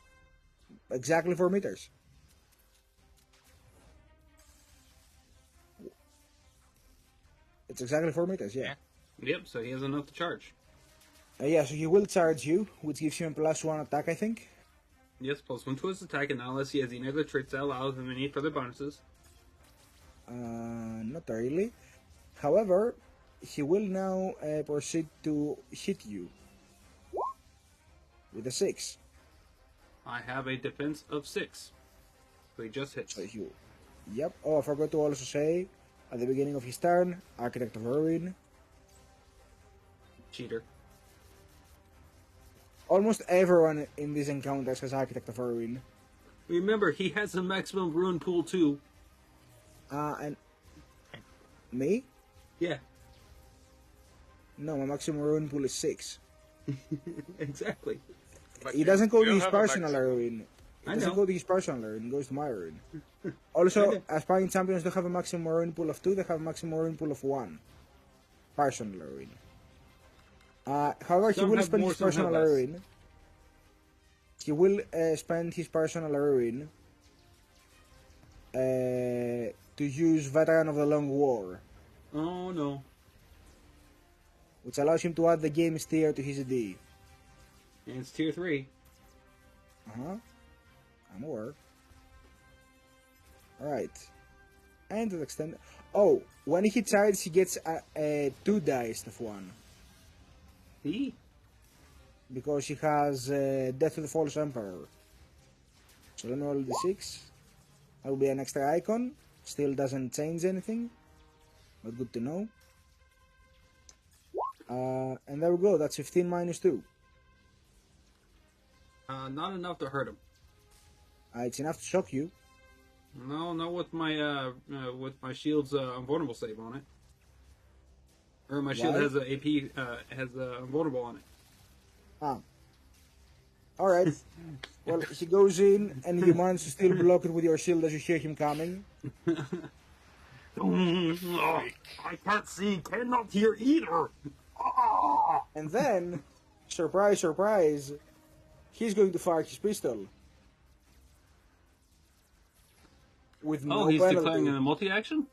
Exactly 4 meters. It's exactly 4 meters, yeah. Yep, so he has enough to charge. Yeah, so he will charge you, which gives him a +1 attack, I think. Yes, +1 to his attack, and unless he has any other traits that allow him any further bonuses. Not really. However, he will now proceed to hit you with a 6. I have a defense of 6. So he just hits. So you, yep. Oh, I forgot to also say at the beginning of his turn, Architect of Ruin. Cheater. Almost everyone in these encounters has Architect of Ruin. Remember, he has a maximum ruin pool too. And me? Yeah, No, my maximum ruin pool is 6. exactly. But He doesn't go you to his have a personal maximum. ruin. He I doesn't know. go to his personal ruin. It goes to my ruin. Also, aspiring champions don't have a maximum ruin pool of 2. They have a maximum ruin pool of 1. Personal ruin. However, he Some will have spend more, his some have personal less. ruin. He will spend his personal ruin to use Veteran of the Long War, Oh no. which allows him to add the game's tier to his D. And it's tier 3. I'm aware. Alright. And to the extent... Oh, when he charges, he gets a 2 dice of 1. He? Because he has Death to the False Emperor. So let me roll the 6. That will be an extra icon. Still doesn't change anything. But good to know. And there we go. That's 15 minus 2. Not enough to hurt him. It's enough to shock you. No, not with my shield's invulnerable save on it. Or my shield Why? has a AP has invulnerable on it. Alright. Well, he goes in and you manage to still block it with your shield as you hear him coming. I can't see, cannot hear either. And then, surprise, surprise, he's going to fire his pistol. With no He's penalty. declaring a multi-action?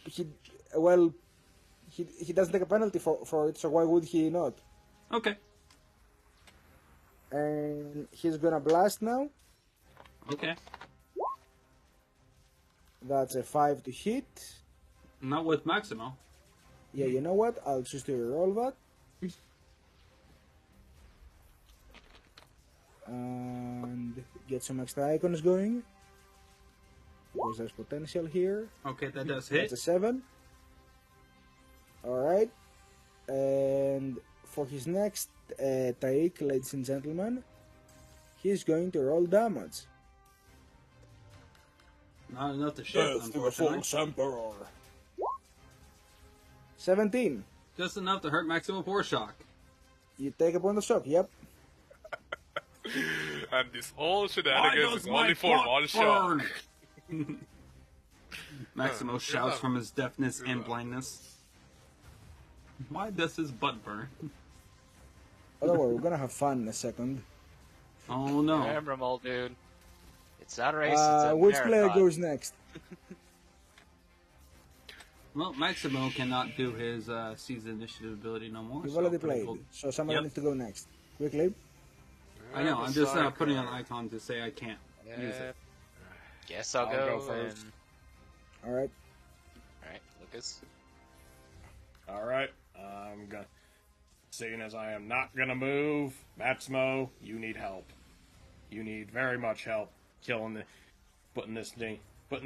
He doesn't take a penalty for it, so why would he not? Okay. And he's gonna blast now. Okay. That's a 5 to hit. Not with Maximo. Yeah, you know what? I'll choose to reroll that. And get some extra icons going. Because there's potential here. Okay, that does That's hit. a 7. Alright. And for his next take, ladies and gentlemen, he's going to roll damage. Not enough to shoot, unfortunately. Emperor. 17. Just enough to hurt Maximo Shock. You take a point of shock, yep. And this whole Why shenanigans does is my only for plot one shot. burn? Maximo shouts from his deafness and blindness. Why does his butt burn? Oh, don't worry, we're gonna have fun in a second. Oh no. Remember, them all, dude. It's not a race, it's a Which marathon. player goes next? Well, Maximo cannot do his seize initiative ability no more. You've so already pretty played, cool. so somebody Yep. needs to go next. Quickly. I know, I'm just Sorry, putting an Carl. icon to say I can't use it. Guess I'll I'll go, go first. Alright. Alright, Lucas. Alright, I'm gonna. Seeing as I am not gonna move, Maximo, you need help. You need very much help putting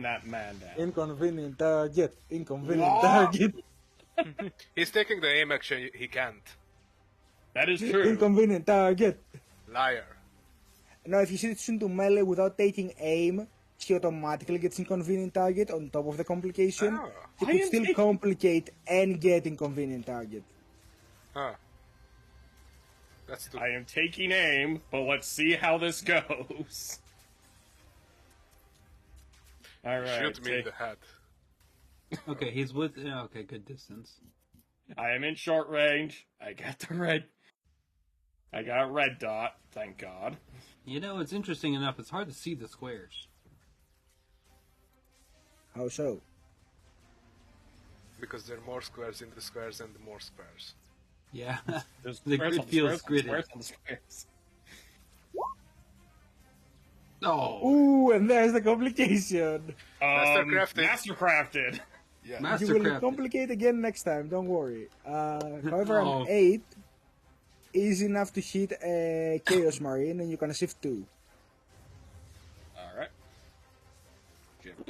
that man down. Inconvenient target. Inconvenient target. He's taking the aim action he can't. That is true. Inconvenient target. Liar. Now, if he shoots into melee without taking aim, he automatically gets inconvenient target on top of the complication. Oh. He I could am still taking- complicate and get inconvenient target. Huh. That's too... I am taking aim, but let's see how this goes. Alright. Shoot me in the head. Okay, he's with. Yeah, okay, good distance. I am in short range. I got a red dot, thank God. You know, it's interesting enough. It's hard to see the squares. How so? Because there are more squares in the squares and more squares. Yeah, There's the squares grid on the feels squares on the gridded. squares on the squares. Oh, Ooh, and there's the complication. Mastercrafted. Mastercrafted. Yeah. You will Mastercraft. complicate again next time, don't worry. However, Oh. an 8 is enough to hit a Chaos Marine, and you can shift 2. Alright.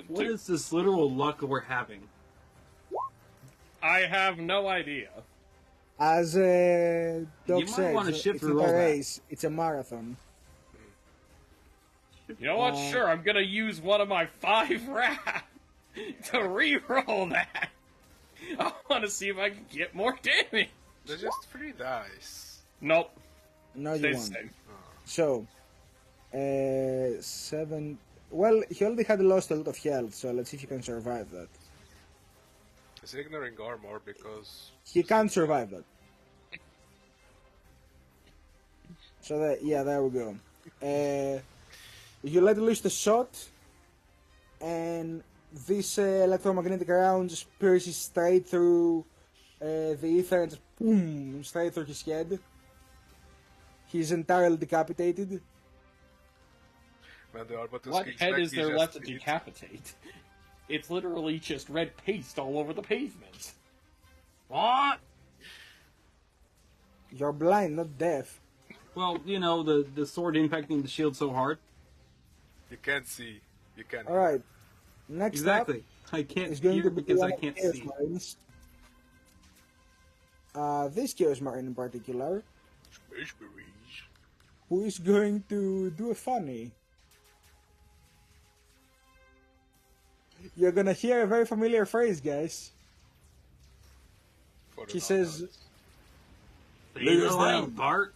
What is this literal luck we're having? I have no idea. As Doc You might said, wanna shift it's through not all a that. race, it's a marathon. You know what? Sure, I'm gonna use one of my 5 wrath to re-roll that. I want to see if I can get more damage. They're just 3 dice. Nope. No, you Stays won't. the same. So, 7... Well, he already had lost a lot of health, so let's see if he can survive that. He's ignoring armor because... He can't survive that. So, yeah, there we go. You let loose the shot, and this electromagnetic round just pierces straight through the ether and just boom, straight through his head. He's entirely decapitated. When the Arbatus What kicks head back, is he there just left to hits. decapitate? It's literally just red paste all over the pavement. What? You're blind, not deaf. Well, you know, the sword impacting the shield so hard. You can't see. You can't. Alright, next Exactly. I up can't is going hear to be because one I of can't Chaos see. Marines. This Chaos Marine in particular, Space Marines. who is going to do a funny. You're gonna hear a very familiar phrase, guys. For the He says, non-artists. Leave Leaders the line, down. Bart.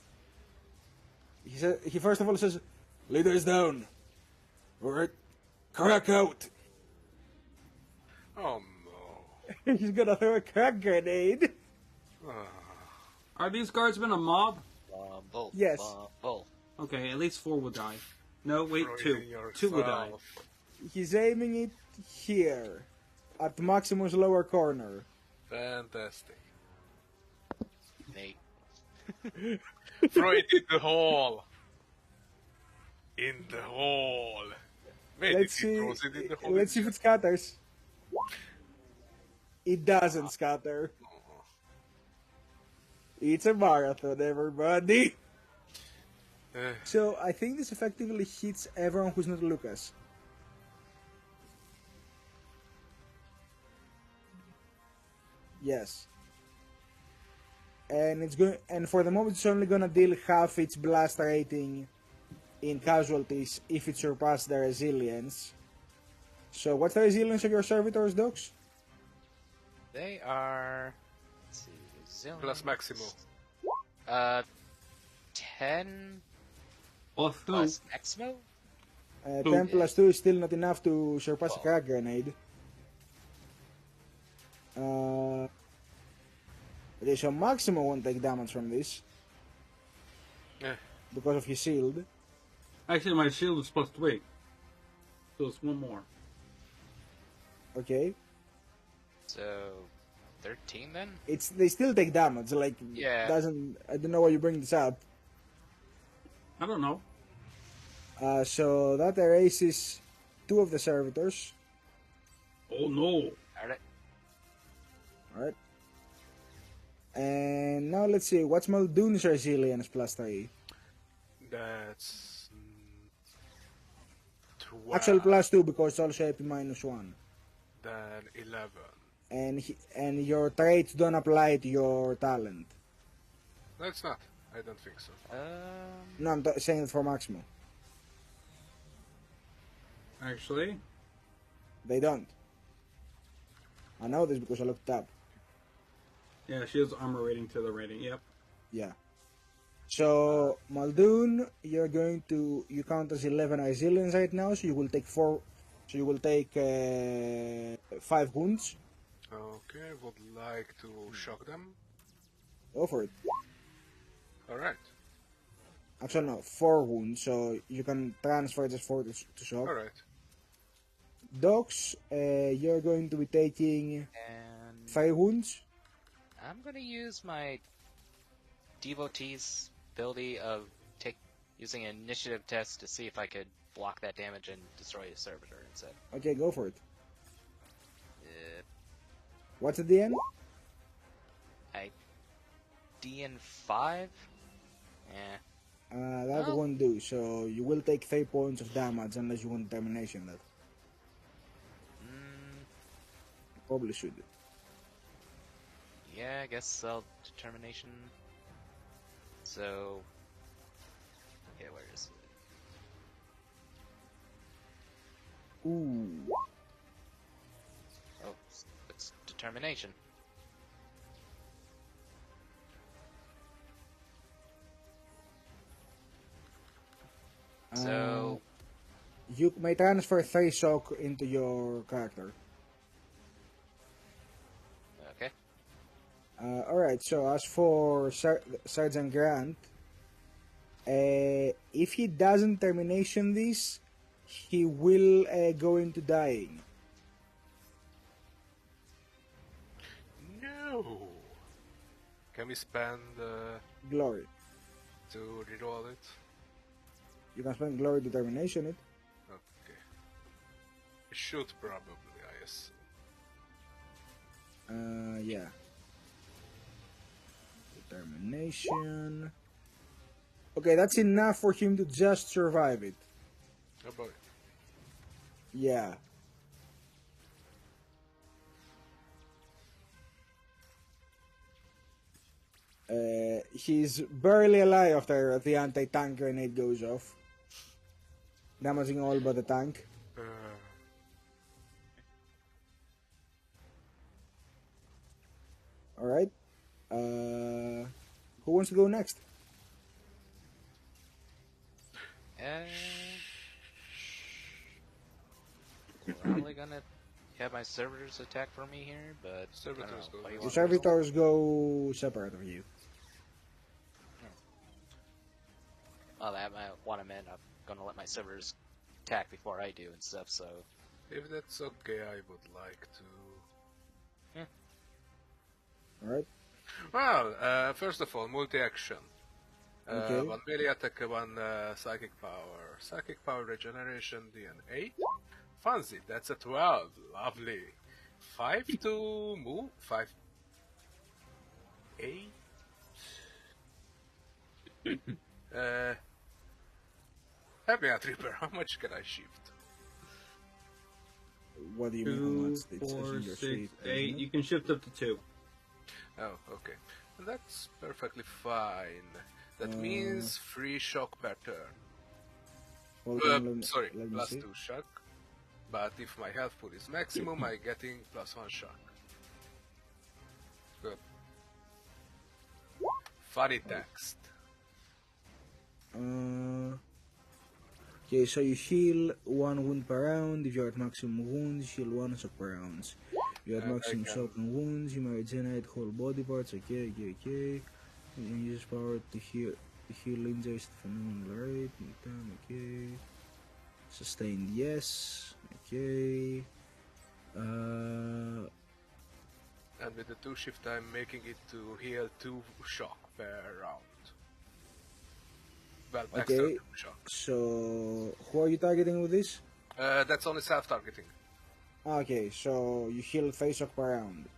he first of all says, leaders down. Alright, crack out. Oh no. He's gonna throw a crack grenade. Are these guardsmen a mob? Bull. Yes. Bull. Okay, at least 4 will die. No, wait, Throw 2. it in 2 will die. yourself. He's aiming it here, at Maximus' lower corner. Fantastic. Nate. Throw it in the hole. In the hole. Wait, Let's if he see. throws it in the hole, Let's see if it scatters. It doesn't scatter. It's a marathon, everybody. Eh, So I think this effectively hits everyone who's not Lucas. Yes. And it's going. And for the moment, it's only gonna deal half its blast rating in casualties if it surpasses the resilience. So what's the resilience of your servitors, Docs? They are. Let's see. Resilience. plus Maximo. 10 Plus 2. plus Maximo? 10 plus 2 is still not enough to surpass a Oh. crack grenade. Okay, so Maximo won't take damage from this Eh, because of his shield. Actually, my shield is plus 3. So it's 1 more. Okay, So 13 then? they still take damage. Like Yeah. doesn't I don't know why you bring this up. I don't know. So that erases 2 of the servitors. Oh no. Alright. Alright. And now let's see, what's Muldoon's resilience plus 3? that's 12. Actual plus 2 because it's also AP minus 1. Then 11. And your traits don't apply to your talent. That's not. I don't think so. No, I'm saying it for Maximo. Actually, They don't. I know this because I looked it up. yeah, she has armor rating to the rating. Yep. Yeah. So Muldoon, you count as 11 resilience right now, so you will take 4. So you will take 5 wounds. Okay, would like to shock them. Go for it. Alright. Actually, no, 4 wounds, so you can transfer just 4 to shock. Alright. Dogs, you're going to be taking And Fire wounds. I'm gonna use my devotee's ability of using an initiative test to see if I could block that damage and destroy a servitor instead. Okay, go for it. Uh, What's at the end? DN 5? Yeah. That Oh. won't do. So you will take 3 points of damage unless you want determination. That probably should. Yeah, I guess I'll determination. So, okay, where is it? Ooh. Oh, it's determination. So You may transfer 3 shock into your character. okay. Alright, so as for Sergeant Grant, if he doesn't termination this, he will go into dying. No. Can we spend Glory. to reroll it? You can spend glory to termination it. Okay. I should probably, I assume. Yeah. Determination. Okay, that's enough for him to just survive it. Oh boy. Yeah. He's barely alive after the anti-tank grenade goes off, damaging all but the tank. Alright. Who wants to go next? Probably gonna have my servitors attack for me here, but Servitors I don't know. go What do you next. The want me to roll? servitors go separate of you. Well, that might want to mean I'm gonna let my servitors attack before I do and stuff. So If that's okay, I would like to. Alright. Well, first of all, multi-action. Okay. 1 melee attack, 1 psychic power. Psychic power regeneration, DN8. Fancy, that's a 12. Lovely. 5 to move. 5. 8. Help me out, Reaper. How much can I shift? What do you mean? How 2, much? It says 4, in your 6, sheet, 8. isn't it? You can shift up to 2. Oh, okay. That's perfectly fine. That means 3 shock per turn. Hold on, let me Plus see. 2 shock. But if my health pool is maximum, I'm getting plus 1 shock. Good. Funny text. Okay, so you heal 1 wound per round. If you're at maximum wounds, heal 1 shock per round. If you're at I maximum can- shock and wounds, you may regenerate whole body parts. Okay. You can use power to heal injuries at phenomenal rate. Okay. Sustained, yes. Okay. And with the 2 shift, I'm making it to heal 2 shock per round. Well, extra Okay. 2 shock. So, who are you targeting with this? That's only self-targeting. Okay, so you heal 3 shock per round.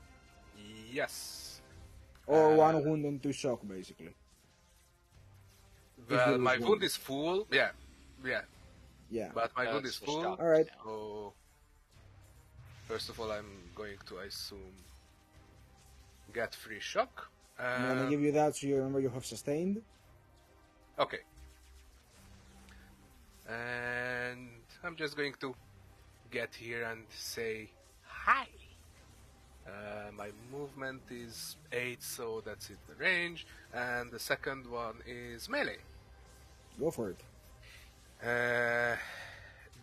Yes. Or 1 wound and 2 shock, basically. Well, you my lose wound one. is full. Yeah. Yeah. But my wound is switched full. off Alright. now. So, first of all, I'm going to, I assume, get 3 shock. I'm gonna give you that so you remember you have sustained. Okay. And I'm just going to get here and say hi. My movement is 8, so that's in the range. And the second one is melee. Go for it.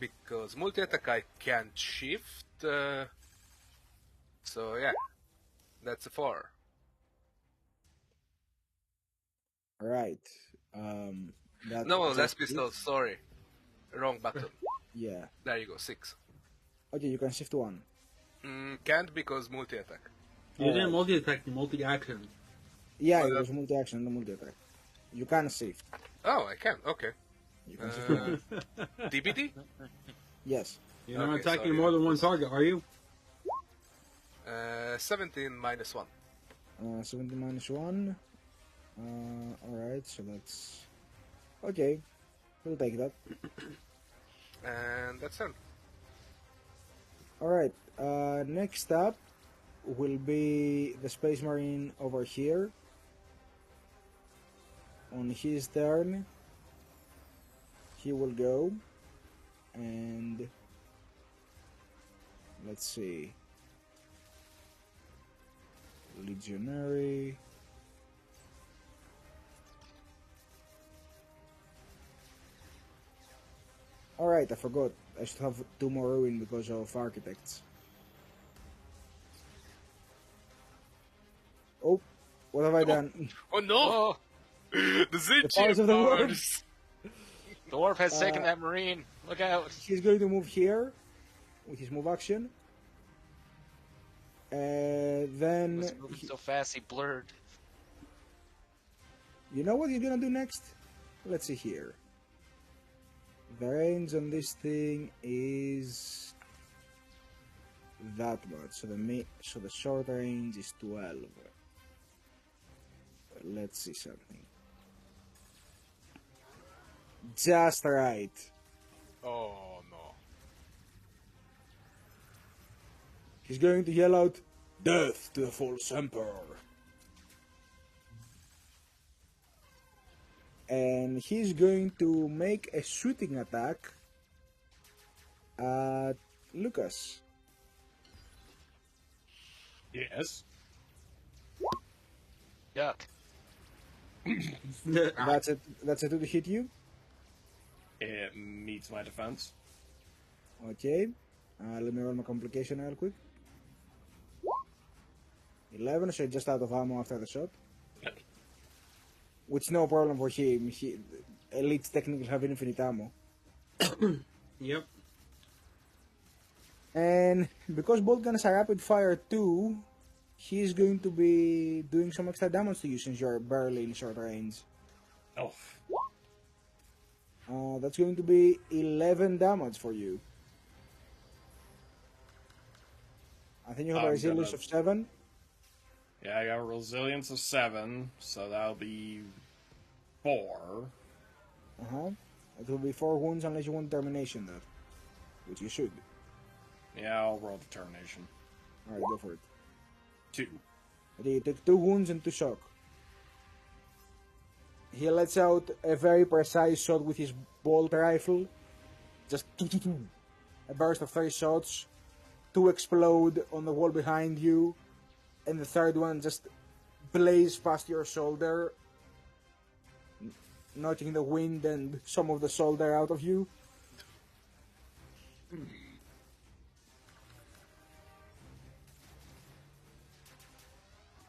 Because multi-attack I can't shift. So yeah, that's a 4. Alright. No, just less it. pistol, sorry. Wrong button. Yeah. There you go, 6. Okay, you can shift 1. Can't because multi-attack. You didn't Alright. multi-attack, you multi-action. Yeah, it was multi-action, not multi-attack. You can shift. Oh, I can. Okay. You can shift around. DBD? Yes. You're not Okay, attacking sorry, more than I one was- target, are you? 17 minus 1. 70 minus 1. Alright, so that's... Okay. We'll take that. And that's it. Alright, next up will be the Space Marine over here. On his turn, he will go and let's see. Legionary. Alright, I forgot. I should have 2 more ruin because of architects. Oh, what have I done? Oh no! Oh, The powers of the world. powers! the dwarf has taken that marine. Look out! He's going to move here with his move action. He Then, was moving so fast he blurred. you know what he's gonna do next? Let's see here. The range on this thing is that much. So the short range is 12. Let's see something. Just right. Oh no. He's going to yell out, "Death to the false emperor!" And he's going to make a shooting attack at Lucas. Yes. Yuck. That's a 2 to hit you. It meets my defense. Okay. Let me roll my complication real quick. 11, so just out of ammo after the shot. Which no problem for him. Elites technically have infinite ammo. Yep. And because bolt guns are rapid fire too, he's going to be doing some extra damage to you since you're barely in short range. Oh. That's going to be 11 damage for you. I think you have a I'm resilience gonna- of 7. Yeah, I got a resilience of 7, so that'll be 4. Uh-huh. It will be 4 wounds unless you want termination that. Which you should. Yeah, I'll roll determination. Alright, go for it. 2. Okay, you take 2 wounds and 2 shock. He lets out a very precise shot with his bolt rifle. Just a burst of 3 shots. 2 explode on the wall behind you. And the third one just blazes past your shoulder, knocking the wind and some of the solder out of you.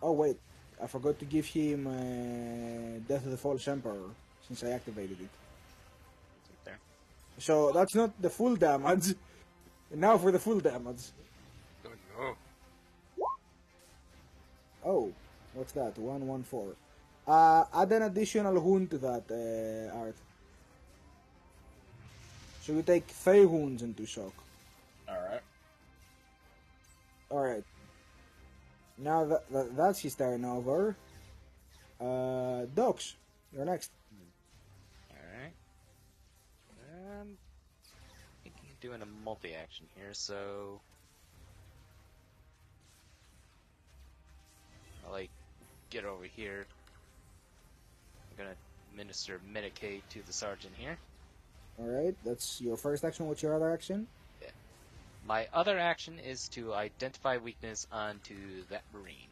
Oh wait, I forgot to give him Death of the False Emperor since I activated it. There. So that's not the full damage. Now for the full damage. Oh no. Oh, what's that? 114. Add an additional wound to that, Art. So you take 3 wounds and 2 shock. Alright. Alright. Now that's his turn over. Docs, you're next. Alright. Thinking of doing a multi-action here, so... I'll, like, get over here. I'm gonna administer Medicaid to the sergeant here. Alright, that's your first action. What's your other action? My other action is to identify weakness onto that marine.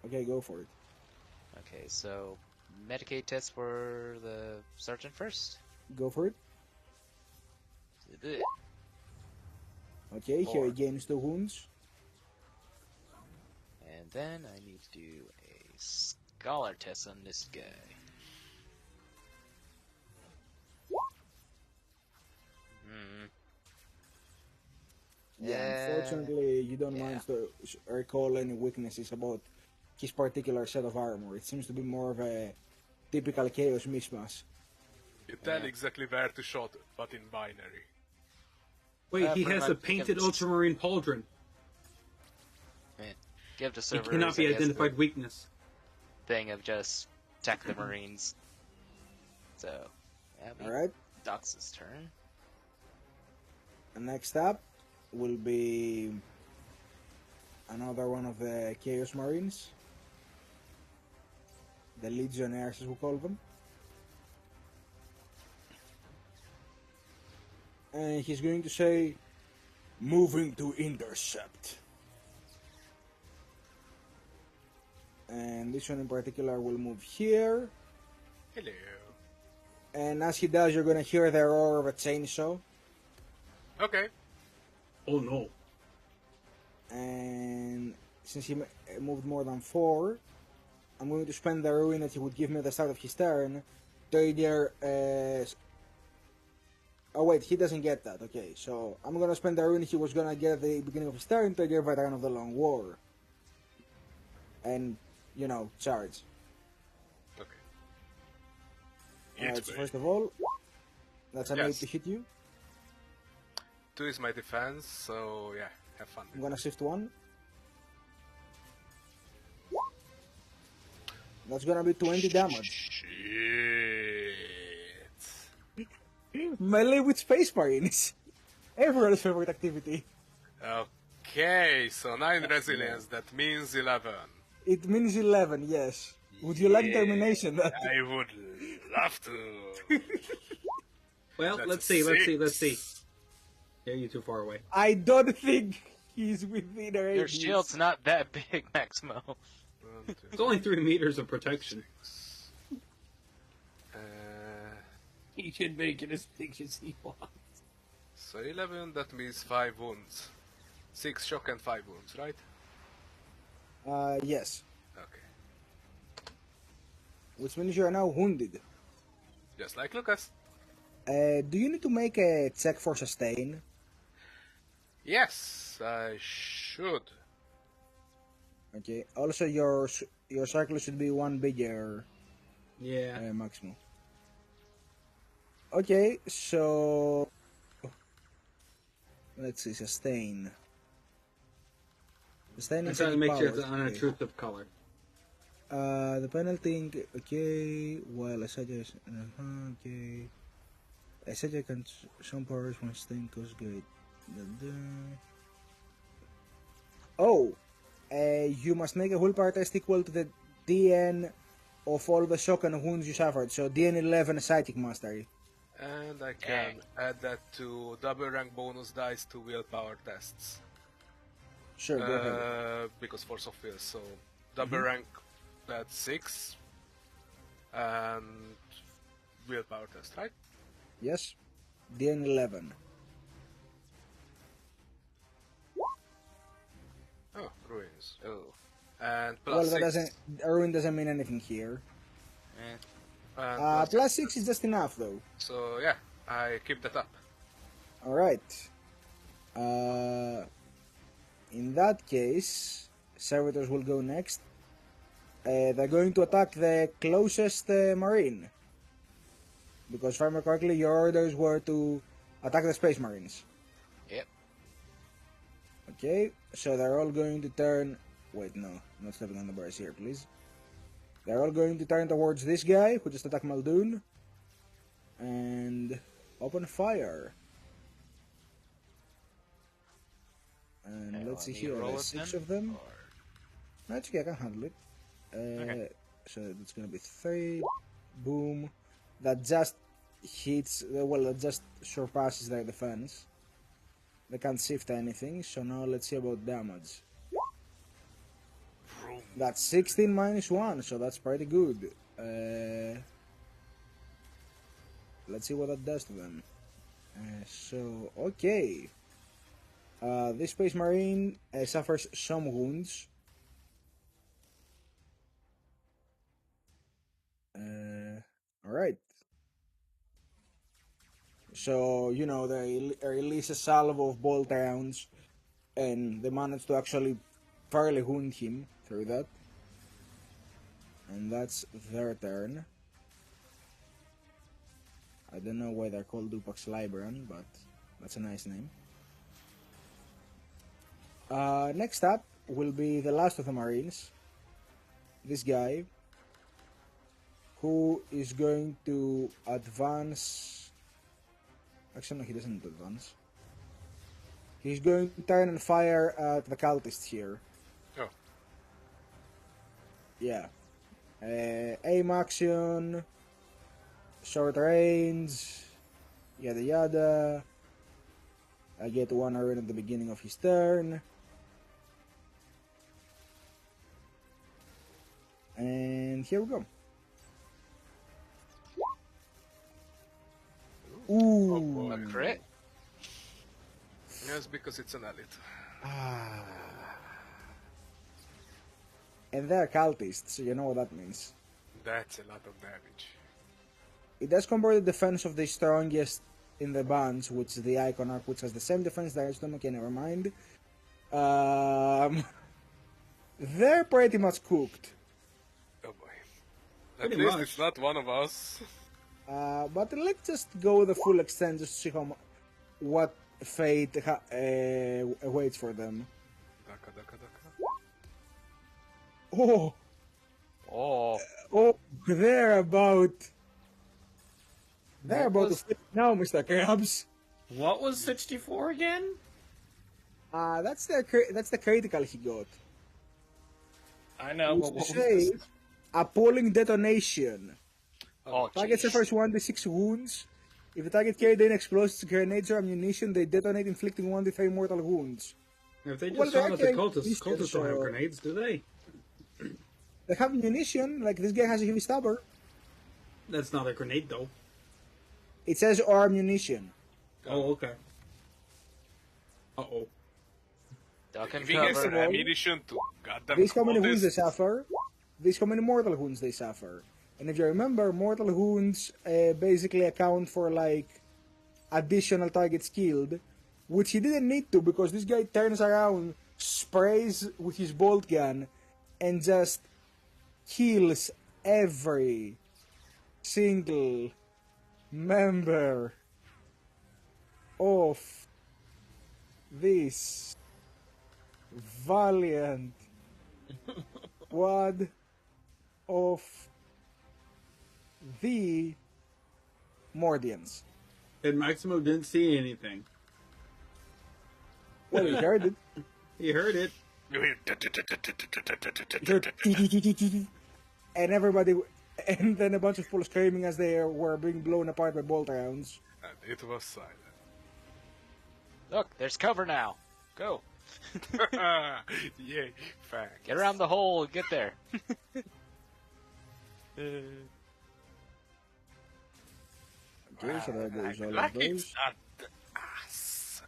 Okay, go for it. Okay, so Medicaid test for the sergeant first. Go for it. Ugh. Okay, here 4. he gains 2 wounds. And then I need to do a scholar test on this guy. Yeah, Unfortunately, you don't yeah. manage to recall any weaknesses about his particular set of armor. It seems to be more of a typical chaos mishmash. You tell Yeah. exactly where to shot, but in binary. Wait, he pretty has a much painted give- ultramarine pauldron. Man, give the It servers cannot be I guess, identified the weakness. thing of just attack the Marines. So, yeah, Alright, Dox's turn. and next up will be another one of the Chaos Marines. The Legionnaires, as we call them. And he's going to say, moving to intercept. And this one in particular will move here. Hello. And as he does, you're gonna hear the roar of a chainsaw. Okay. Oh no. And since he moved more than 4, I'm going to spend the ruin that he would give me at the start of his turn to either... Oh wait, he doesn't get that. Okay, so I'm gonna spend the ruin he was gonna get at the beginning of his turn to either Veteran of the Long War. And, you know, charge. Okay. Alright, It's so great. first of all, that's an 8 Yes. to hit you. 2 is my defense, so yeah, have fun. I'm gonna shift 1. That's gonna be 20 damage. Shit. Melee with Space Marines. Everyone's favorite activity. Okay, so 9 resilience, that means 11. It means 11, yes. Would you like Yeah, termination? That I would love to. Well, That's let's a see. 6. Yeah, you're too far away. I don't think he's within our Your radius. shield's not that big, Maximo. 1, 2, It's only 3 meters of protection. 6. He should make it as big as he wants. So 11, that means 5 wounds. 6 shock and 5 wounds, right? Yes. Okay. Which means you are now wounded. Just like Lucas. Do you need to make a check for sustain? Yes, I should. Okay. Also, your circle should be 1 bigger, Yeah. maximum. Okay, so let's see, sustain. Sustain I'm and trying to make sure it's powers, an okay. unobtrusive color. The penalty, okay, while I suggest, okay. I said I can some powers when sustain cause great. Oh, you must make a willpower test equal to the DN of all the shock and wounds you suffered. So DN 11 psychic mastery. And I can add that to double rank bonus dice to willpower tests. Sure, go ahead. Because force of will, so double rank that's 6 and willpower test, right? Yes, DN 11. Oh, ruins. Oh. And Well, plus that 6. doesn't. Ruin doesn't mean anything here. Eh. And Plus 6 is just enough, though. So yeah, I keep that up. All right. In that case, servitors will go next. They're going to attack the closest marine. Because if I remember correctly, your orders were to attack the space marines. Yep. Okay, so they're all going to turn... Wait, no, not stepping on the bars here, please. They're all going to turn towards this guy, who just attacked Muldoon. And open fire. And Okay, let's see let me here, roll there's it 6 then, of them. or- No, it's okay, I can handle it. Okay. So that's gonna be 3. Boom. That just hits, well, that just surpasses their defense. They can't shift anything, so now let's see about damage. That's 16 minus 1, so that's pretty good. Let's see what that does to them. So, okay. This Space Marine suffers some wounds. Alright. So, you know, they release a salvo of bolt rounds and they managed to actually fairly wound him through that. And that's their turn. I don't know why they're called Dupax Libran, but that's a nice name. Next up will be the last of the Marines. This guy, who is going to advance. Actually, no, he doesn't advance. He's going to turn and fire at the cultists here. Oh. Yeah. Aim action, short range, yada yada. I get 1 iron at the beginning of his turn. And here we go. Ooh. Oh, A crit? Yes, because it's an elite. Ah. And they're cultists, so you know what that means. That's a lot of damage. It does convert the defense of the strongest in the bunch, which is the Icon Arc, which has the same defense that Iceland. Okay, never mind. They're pretty much cooked. Oh boy. At Pretty least much. it's not one of us. But let's just go the full extent just to see what fate awaits for them. Daka, daka, daka. Oh, Oh, they're about What to was- flip now, Mr. Krabs. What was 64 again? That's the critical he got. I know, Which but to what was say, this? appalling detonation. oh, Target jeez. suffers 1d6 wounds. If the target carried any explosives, grenades, or ammunition, they detonate, inflicting 1d3 mortal wounds. If they Well, just they're shot at the carrying cultists, pistols, cultists don't have so- grenades, do they? They have ammunition, like this guy has a heavy stabber. That's not a grenade, though. It says or ammunition. Oh, okay. If Uh-oh. Duck and he gets cover. an ammunition to goddamn This how many wounds they cultists, suffer. This how many mortal wounds they suffer. And if you remember, mortal wounds basically account for like additional targets killed, which he didn't need to because this guy turns around, sprays with his bolt gun, and just kills every single member of this valiant squad of the Mordians. And Maximo didn't see anything. Well, you heard it. He heard it. you hear You heard and everybody, and then a bunch of people screaming as they were being blown apart by bolt rounds. and it was silent. Look, there's cover now. Go. Yay, fact. Get around the hole and get there. Okay, so there goes all of Like those. it's not the ass.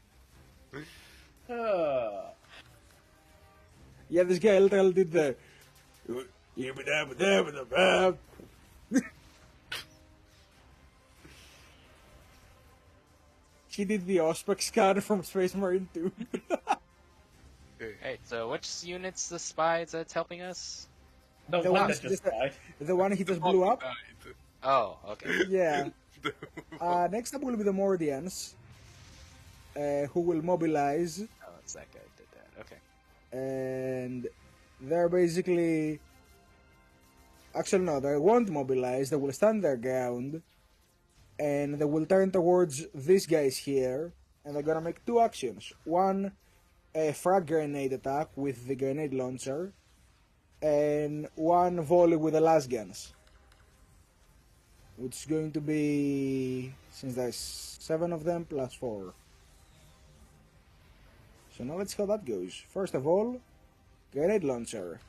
Yeah, this guy literally did the. He did the Auspex scan from Space Marine 2. Hey, so which unit's the spy that's helping us? The one that just died. The one he just blew up? Died. Oh, okay. Yeah. Next up will be the Mordians, who will mobilize, Oh, it's that guy who did that. Okay. and they're basically. Actually, no, they won't mobilize, they will stand their ground, and they will turn towards these guys here, and they're gonna make two actions. One, a frag grenade attack with the grenade launcher, and one volley with the las guns. Which is going to be, since there's 7 of them, plus 4. So now let's see how that goes. First of all, grenade launcher.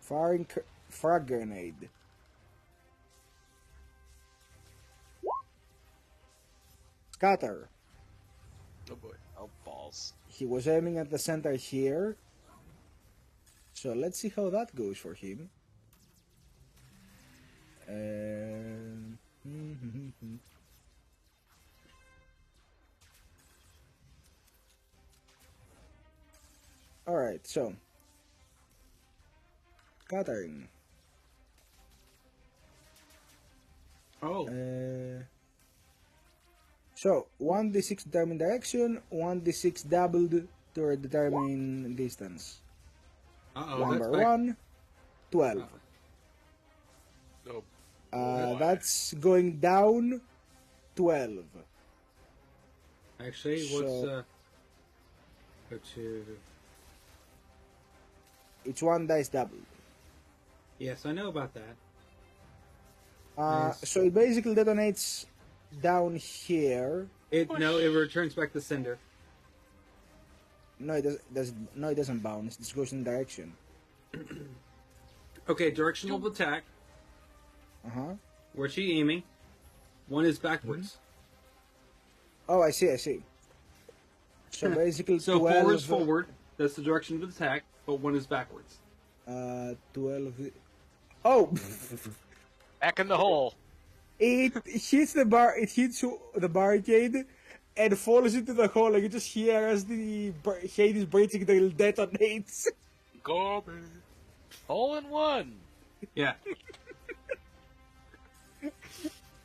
Firing frag grenade. Scatter. Oh boy. Oh, balls. He was aiming at the center here. So let's see how that goes for him. Alright, so. Catherine. Oh, So, 1d6 determine direction, 1d6 doubled to determine distance. uh-oh, Number that's back. 1, 12. No. That's going down 12. Actually, what's So- go to? It's 1 dice doubled. Yes, I know about that. Nice. So it basically detonates down here. It returns back to sender. No, it doesn't bounce. It just goes in direction. Okay, directional of attack. Where's she aiming? One is backwards. Oh, I see. So basically, So 12, forward is forward. That's the direction of attack, but one is backwards. 12. Oh, Back in the hole. it hits the bar. It hits the barricade and falls into the hole. Like you just hear as the Hades breaching, the detonates. Garbage. Hole in one. Yeah.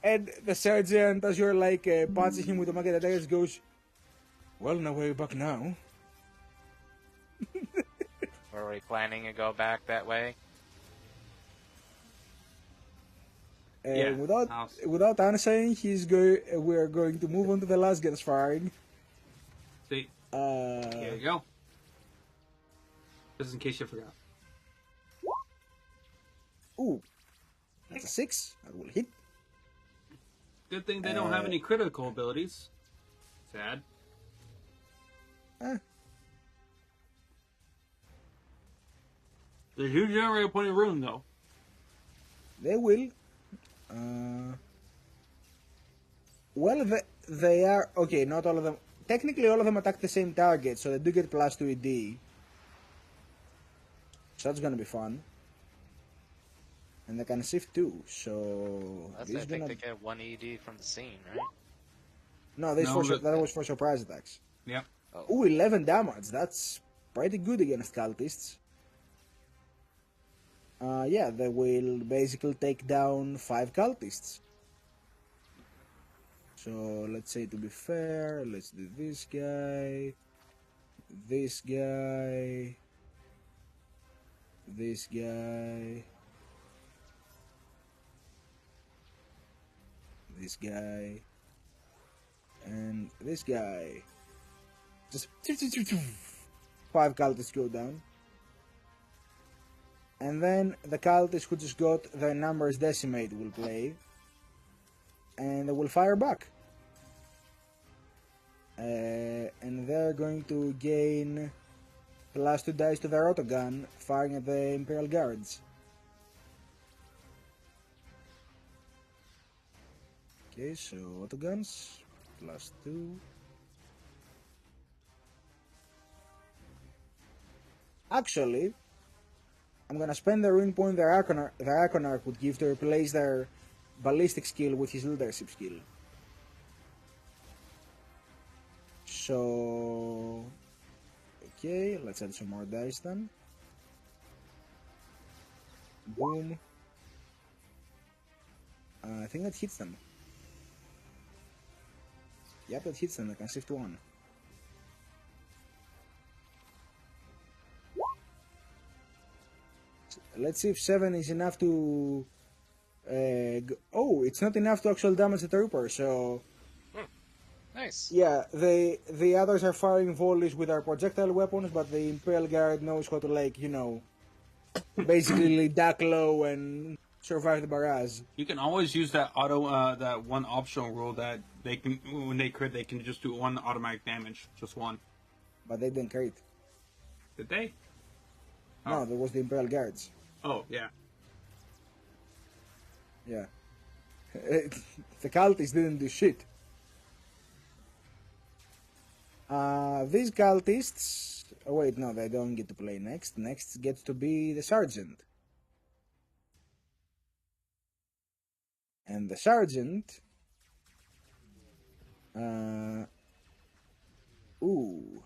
And the sergeant, as you're like punching him with the magnet daggers, goes, "Well, no way back now." Were we planning to go back that way? And Yeah, without answering, we're going to move on to the last guns firing. See, here you go. Just in case you forgot. Ooh, that's a 6. That will hit. Good thing they don't have any critical abilities. Sad. They do generate a point of ruin, though. They will. Well, they are okay. Not all of them. Technically, all of them attack the same target, so they do get +2 ED. So that's gonna be fun. And they can shift too. So That's, this I think gonna... they get 1 ED from the scene, right? No, that was for surprise attacks. Yep. Ooh, 11 damage. That's pretty good against cultists. Yeah, they will basically take down 5 cultists. So let's say, to be fair, let's do this guy, this guy, this guy, this guy, and this guy. Just 5 cultists go down. And then the cultists who just got their numbers decimated will play. And they will fire back. And they're going to gain +2 dice to their autogun, firing at the Imperial Guards. Okay, so autoguns, +2. Actually, I'm gonna spend the ruin point their Arcanarch would give to replace their ballistic skill with his leadership skill. So, okay, let's add some more dice then. Boom. I think that hits them. Yep, that hits them. I can shift 1. Let's see if 7 is enough to... oh, it's not enough to actually damage the trooper, so... Nice. Yeah, the others are firing volleys with our projectile weapons, but the Imperial Guard knows how to, like, you know, basically duck low and survive the barrage. You can always use that that one optional rule that they can, when they crit, they can just do 1 automatic damage, just 1. But they didn't crit. Did they? No, there was the Imperial Guards. Oh, yeah. Yeah. The cultists didn't do shit. These cultists... Oh, wait, no, they don't get to play next. Next gets to be the sergeant. And the sergeant... ooh.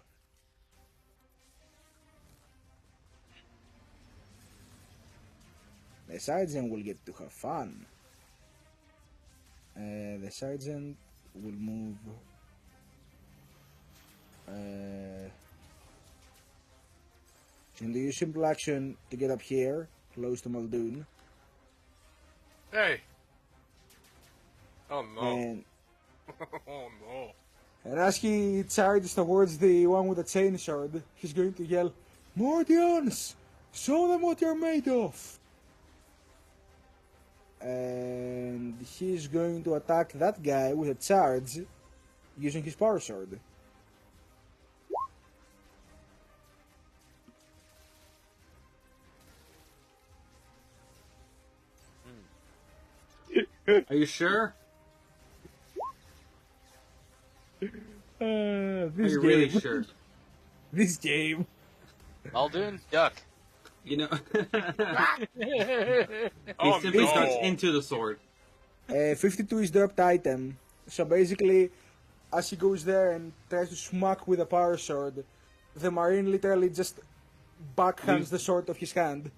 sergeant will get to have fun. The sergeant will move. He's going to use simple action to get up here, close to Muldoon. Hey! Oh no. And, Oh no. and as he charges towards the one with the chain sword, he's going to yell, Mordians! Show them what you're made of! And he's going to attack that guy with a charge using his power sword. Are you sure? Are This you game. really sure? This game. Muldoon, duck. You know, Oh he simply starts no. into the sword. 52 is dropped item. So basically, as he goes there and tries to smack with a power sword, the Marine literally just backhands the sword of his hand.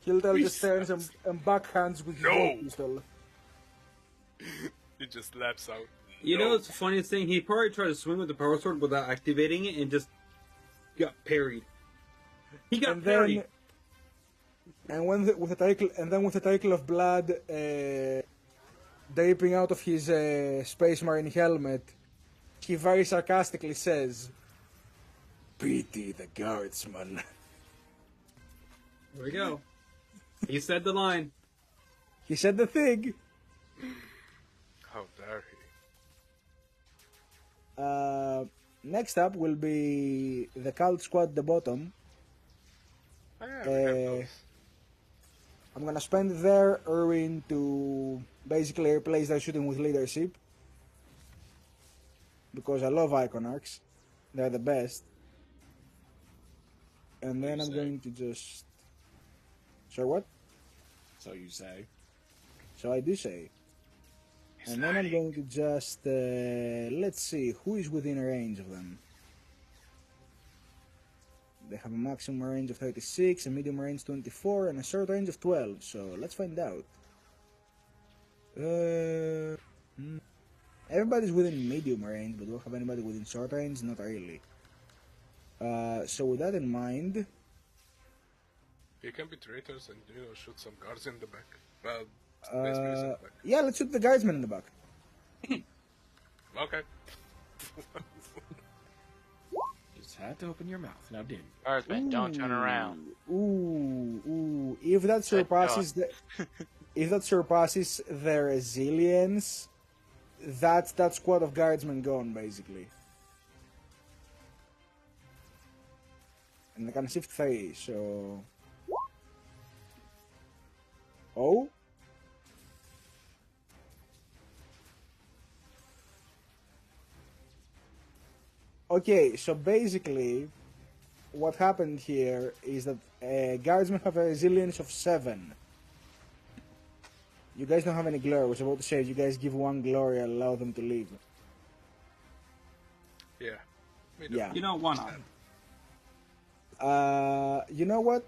He literally just turns and backhands with his No. bow pistol. He just laps out. You No. know what's the funniest thing? He probably tried to swing with the power sword without activating it and just got parried. He got And parried. then, and when with a trickle of blood draping out of his Space Marine helmet, he very sarcastically says, "Pity the guardsman." There we go. He said the line. He said the thing. How dare he? Next up will be the cult squad at the bottom. Oh, yeah, we have those. I'm gonna spend their Irwin to basically replace their shooting with leadership. Because I love Iconarchs. They're the best. And then You I'm say. going to just... Sorry, what? So you say. So I do say. And then I'm going to just... let's see, who is within range of them? They have a maximum range of 36, a medium range 24, and a short range of 12. So let's find out. Everybody's within medium range, but don't have anybody within short range? Not really. So with that in mind... You can be traitors and shoot some guards in the back. Well, basically in the back. yeah, let's shoot the guardsman in the back. Okay. Just had to open your mouth. Now didn't. Guardsman, don't turn around. Ooh. If that surpasses their resilience, that's that squad of guardsmen gone, basically. And they can shift 3, so... Oh? Okay, so basically, what happened here is that guardsmen have a resilience of 7. You guys don't have any glory. I was about to say, if you guys give 1 glory, I'll allow them to leave. Yeah. We do. Yeah. You know, why not? You know what?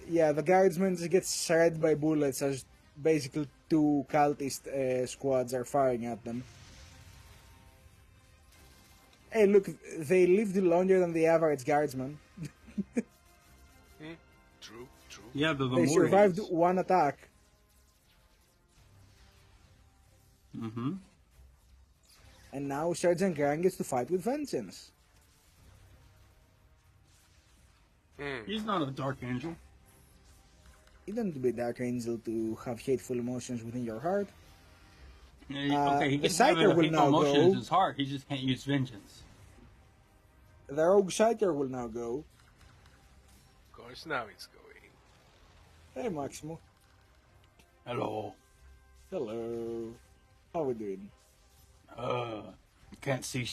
Yeah, the guardsmen just get shredded by bullets as basically 2 cultist squads are firing at them. Hey, look, they lived longer than the average guardsman. True. Yeah, the They survived Lemurians. 1 attack. Mm-hmm. And now Sergeant Grant gets to fight with vengeance. He's not a dark angel. You don't need to be a Dark Angel to have hateful emotions within your heart. Okay, he the can have Psyker a will hateful now emotion go. in his heart. He just can't use vengeance. The Rogue Psyker will now go. Of course, now it's going. Hey, Maximo. Hello. Hello. How we doing? Can't see.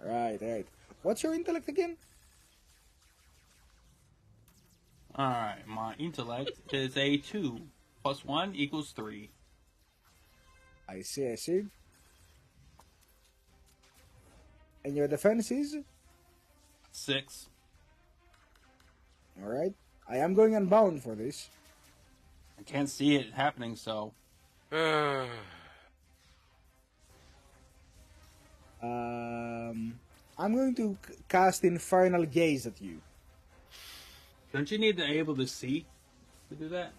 Right. What's your intellect again? Alright, my intellect is a 2. Plus 1 equals 3. I see. And your defense is? 6. Alright? I am going unbound for this. I can't see it happening, so... I'm going to cast Infernal Gaze at you. Don't you need to be able to see to do that?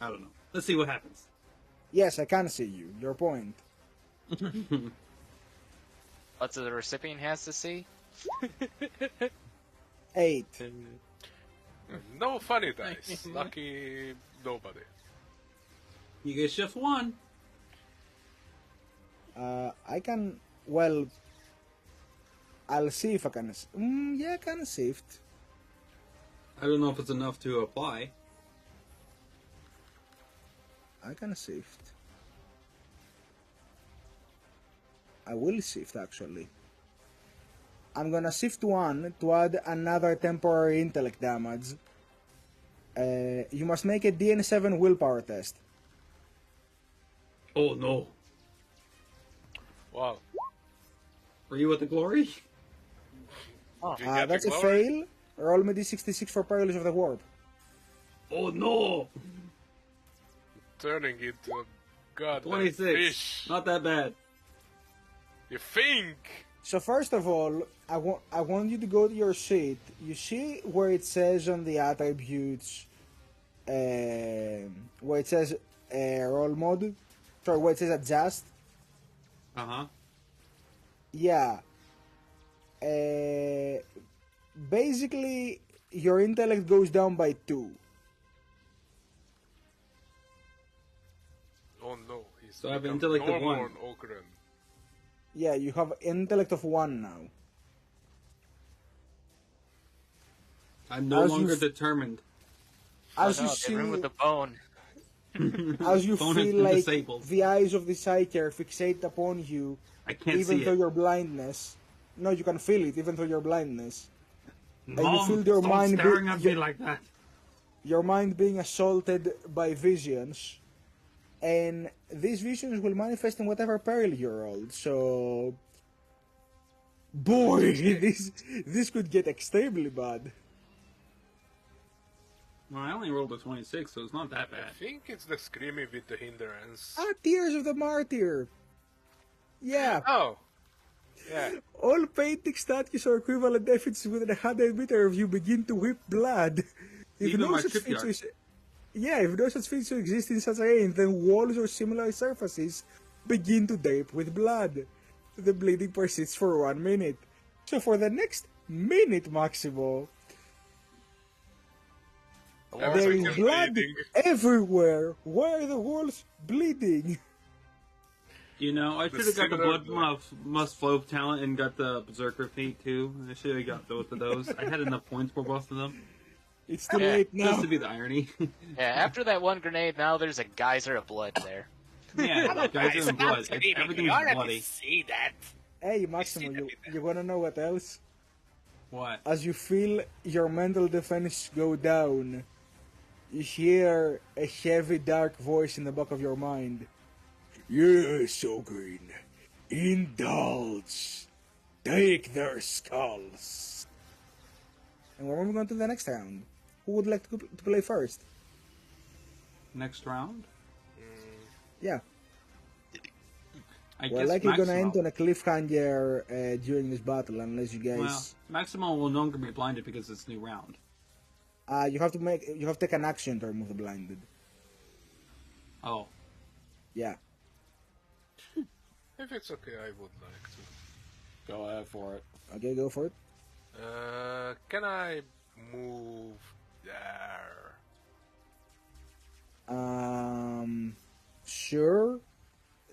I don't know. Let's see what happens. Yes, I can see you. Your point. What the recipient has to see? 8. No funny dice. Lucky nobody. You get shift 1. I can... Well... I'll see if I can... yeah, I can shift. I don't know if it's enough to apply. I can shift. I will shift, actually. I'm gonna shift 1 to add another temporary intellect damage. You must make a DN7 willpower test. Oh no. Wow. Were you at the glory? Did you get That's the a glory? fail. Roll me D66 for Perilous of the Warp. Oh no! Turning into a goddamn 26. fish. Not that bad. You think? So first of all, I want you to go to your sheet. You see where it says on the attributes, where it says roll mode? Sorry, where it says adjust? Uh-huh. Yeah. Basically, your intellect goes down by 2. Oh no, he's So I have become intellect of no more 1. an Ogren. Yeah, you have intellect of 1 now. I'm no As you longer f- determined. As Oh, you no, see, get rid with the bone. as you Phone has feel been like disabled. the eyes of the psyker fixate upon you, I can't even see though it. your blindness. No, you can feel it, even though your blindness. Mom, you feel your stop mind staring be- at me like that. Your mind being assaulted by visions, and these visions will manifest in whatever peril you rolled. So, boy, this could get extremely bad. Well, I only rolled a 26, so it's not that I bad. think it's the screaming with the hindrance. Tears of the Martyr. Yeah, Oh! Yeah. all painting statues or equivalent deficits within 100 meter of you begin to weep blood. If Even no my such shipyard. features, if no such features exist in such a range, then walls or similar surfaces begin to drip with blood. The bleeding persists for 1 minute. So for the next minute, Maximo, there Everything is is blood bleeding. everywhere. Why are the walls bleeding? You know, I should have got the Blood Must Flow talent and got the Berserker feat too. I should have got both of those. I had enough points for both of them. It's too Yeah, late now. Just to be the irony. Yeah, after that one grenade, now there's a geyser of blood there. Yeah, guys are in blood. Everything's bloody. See that? Hey, Maximo, you wanna know what else? What? As you feel your mental defense go down, you hear a heavy, dark voice in the back of your mind. Yes, Ogren, indulge. Take their skulls. And we're moving on to the next round. Who would like to play first? Next round? Yeah, I we're guess likely gonna end Maximo. on a cliffhanger during this battle, unless you Well, guys. Maximo will no longer be blinded because it's a new round. You have to take an action to remove the blinded. Oh. Yeah. If it's okay, I would like to. Go ahead for it. Okay, go for it. Can I move there? Sure.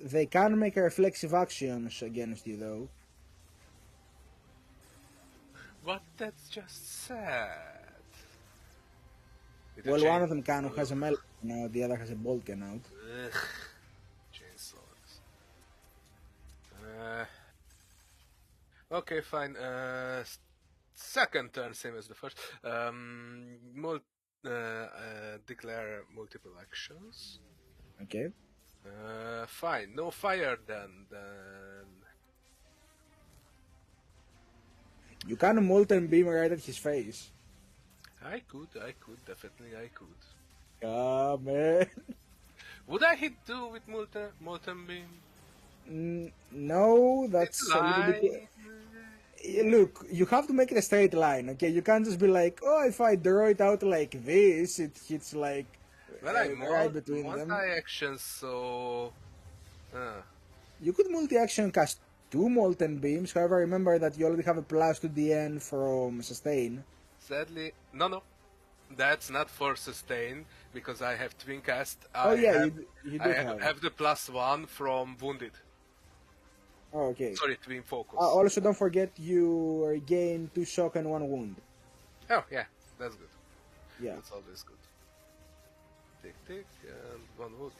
They can make reflexive actions against you, though. But that's just sad. With a Well, one of chain- them can who has a melee now, the other has a bolt gun out. Ugh. Chainsaws. Okay, fine. Second turn, same as the first. Declare multiple actions. Okay. Fine. No fire then. You can molten beam right at his face. I could, definitely I could. Ah, man. Would I hit 2 with molten beam? No, that's It's a little bit. lie. Look, you have to make it a straight line, okay? You can't just be like, oh, if I draw it out like this, it hits like Well, I right between them. multi-action, so... You could multi-action cast 2 molten beams. However, remember that you already have a plus to DN from sustain. Sadly, no. That's not for sustain, because I have twin cast. Oh yeah, you do I have. have the +1 from wounded. Oh, okay. Sorry, twin focus. Also, don't forget you regain 2 shock and 1 wound. Oh, yeah, that's good. Yeah. That's always good. Tick, and 1 wood.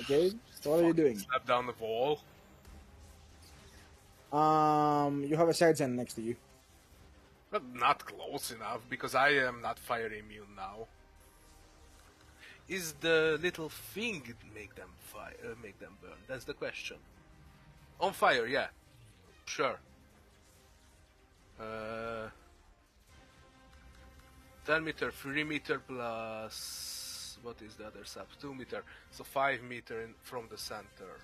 Okay, so what are you doing? Slap down the wall. You have a sergeant next to you. But not close enough, because I am not fire immune now. Is the little thing make them burn? That's the question. On fire, yeah. Sure. 10 meter, 3 meter plus... What is the other sub? 2 meter. So 5 meter from the center.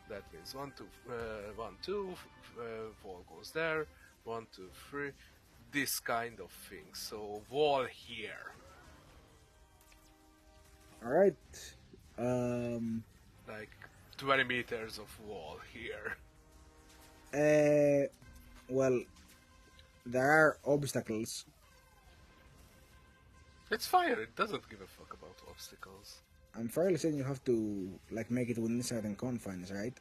That means 1, 2, wall goes there. 1, 2, 3. This kind of thing. So wall here. Alright. Like 20 meters of wall here. Well, there are obstacles. It's fire, it doesn't give a fuck about obstacles. I'm fairly certain you have to like make it within certain confines, right?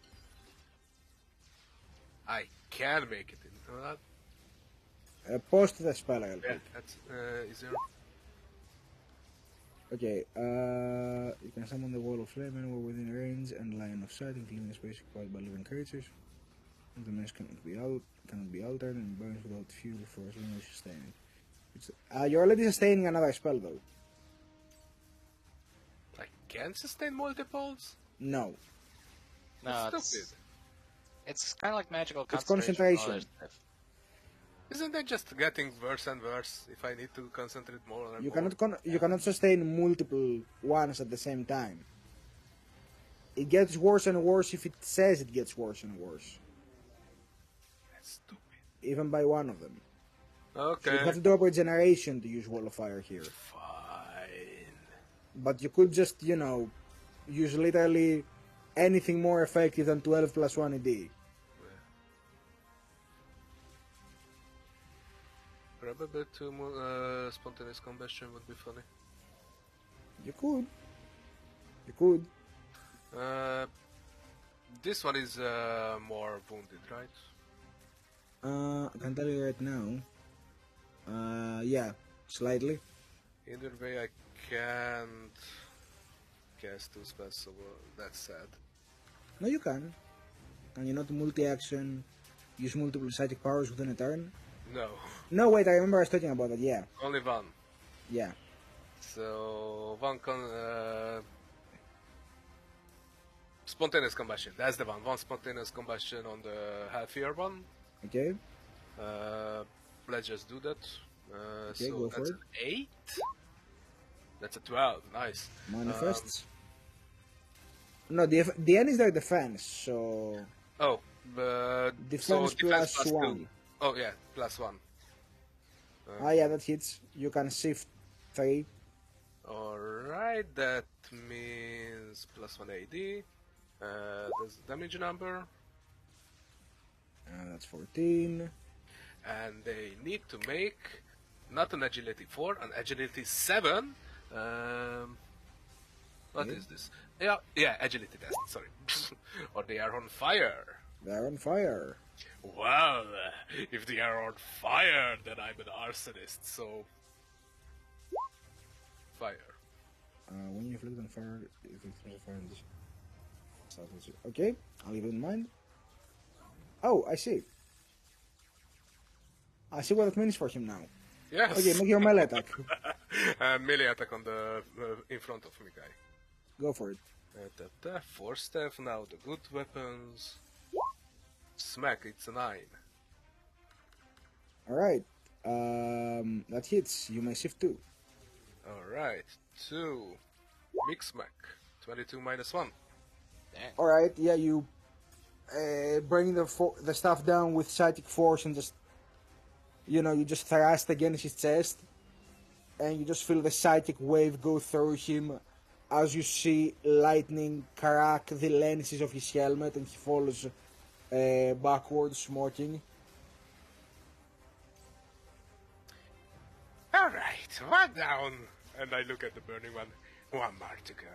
I can make it into that. Post the spell real Yeah, quick. that's, is there... Okay, you can summon the wall of flame anywhere within range and line of sight, including the space occupied by living creatures. The mesh cannot be altered and burns without fuel for as long as you sustain it. You're already sustaining another spell though. I can sustain multiples? No. No, That's stupid. it's kind of like magical It's concentration. and all concentration. that stuff. Isn't that just getting worse and worse if I need to concentrate more and You more? you cannot sustain multiple ones at the same time. It gets worse and worse if it says it gets worse and worse. That's stupid. Even by one of them. So Okay. you have to do a regeneration to use Wall of Fire here. Fine. But you could just, use literally anything more effective than 12 plus 1 ED. Probably 2 spontaneous combustion would be funny. You could. You could. This one is more wounded, right? I can tell you right now. Yeah, slightly. Either way, I can't cast 2 spells, so that's sad. No, you can. Can you not multi-action, use multiple psychic powers within a turn? No, No, wait, I remember I was talking about that, yeah. only 1. Yeah. So spontaneous combustion. That's the one. 1 spontaneous combustion on the healthier one. Okay, Let's just do that. Okay, so go for that's it. an 8. That's a 12. Nice. manifests. No, the end is their defense, so... Oh, Defense plus plus 1. 2. Oh yeah, +1. Yeah, that hits. You can shift 3. Alright, that means +1 AD. That's the damage number. That's 14. And they need to make not an agility 4, an agility 7. What is this? Yeah, agility test, sorry. Or they are on fire. They're on fire. Well, if they are on fire, then I'm an arsonist, so... Fire. When you inflict on fire, if it throws fire in this... Okay, I'll leave it in mind. Oh, I see. I see what it means for him now. Yes! Okay, make your melee attack. Melee attack on the in front of me guy. Go for it. 4 staff, now the good weapons. Smack, it's a 9. Alright. That hits. You may shift 2. Alright, 2. Big smack. 22 minus 1. Dang. Alright, yeah, you bring the stuff down with psychic force and just, you just thrust against his chest. And you just feel the psychic wave go through him as you see lightning crack the lenses of his helmet and he falls backwards, smoking. Alright, one down. And I look at the burning one. One more to go.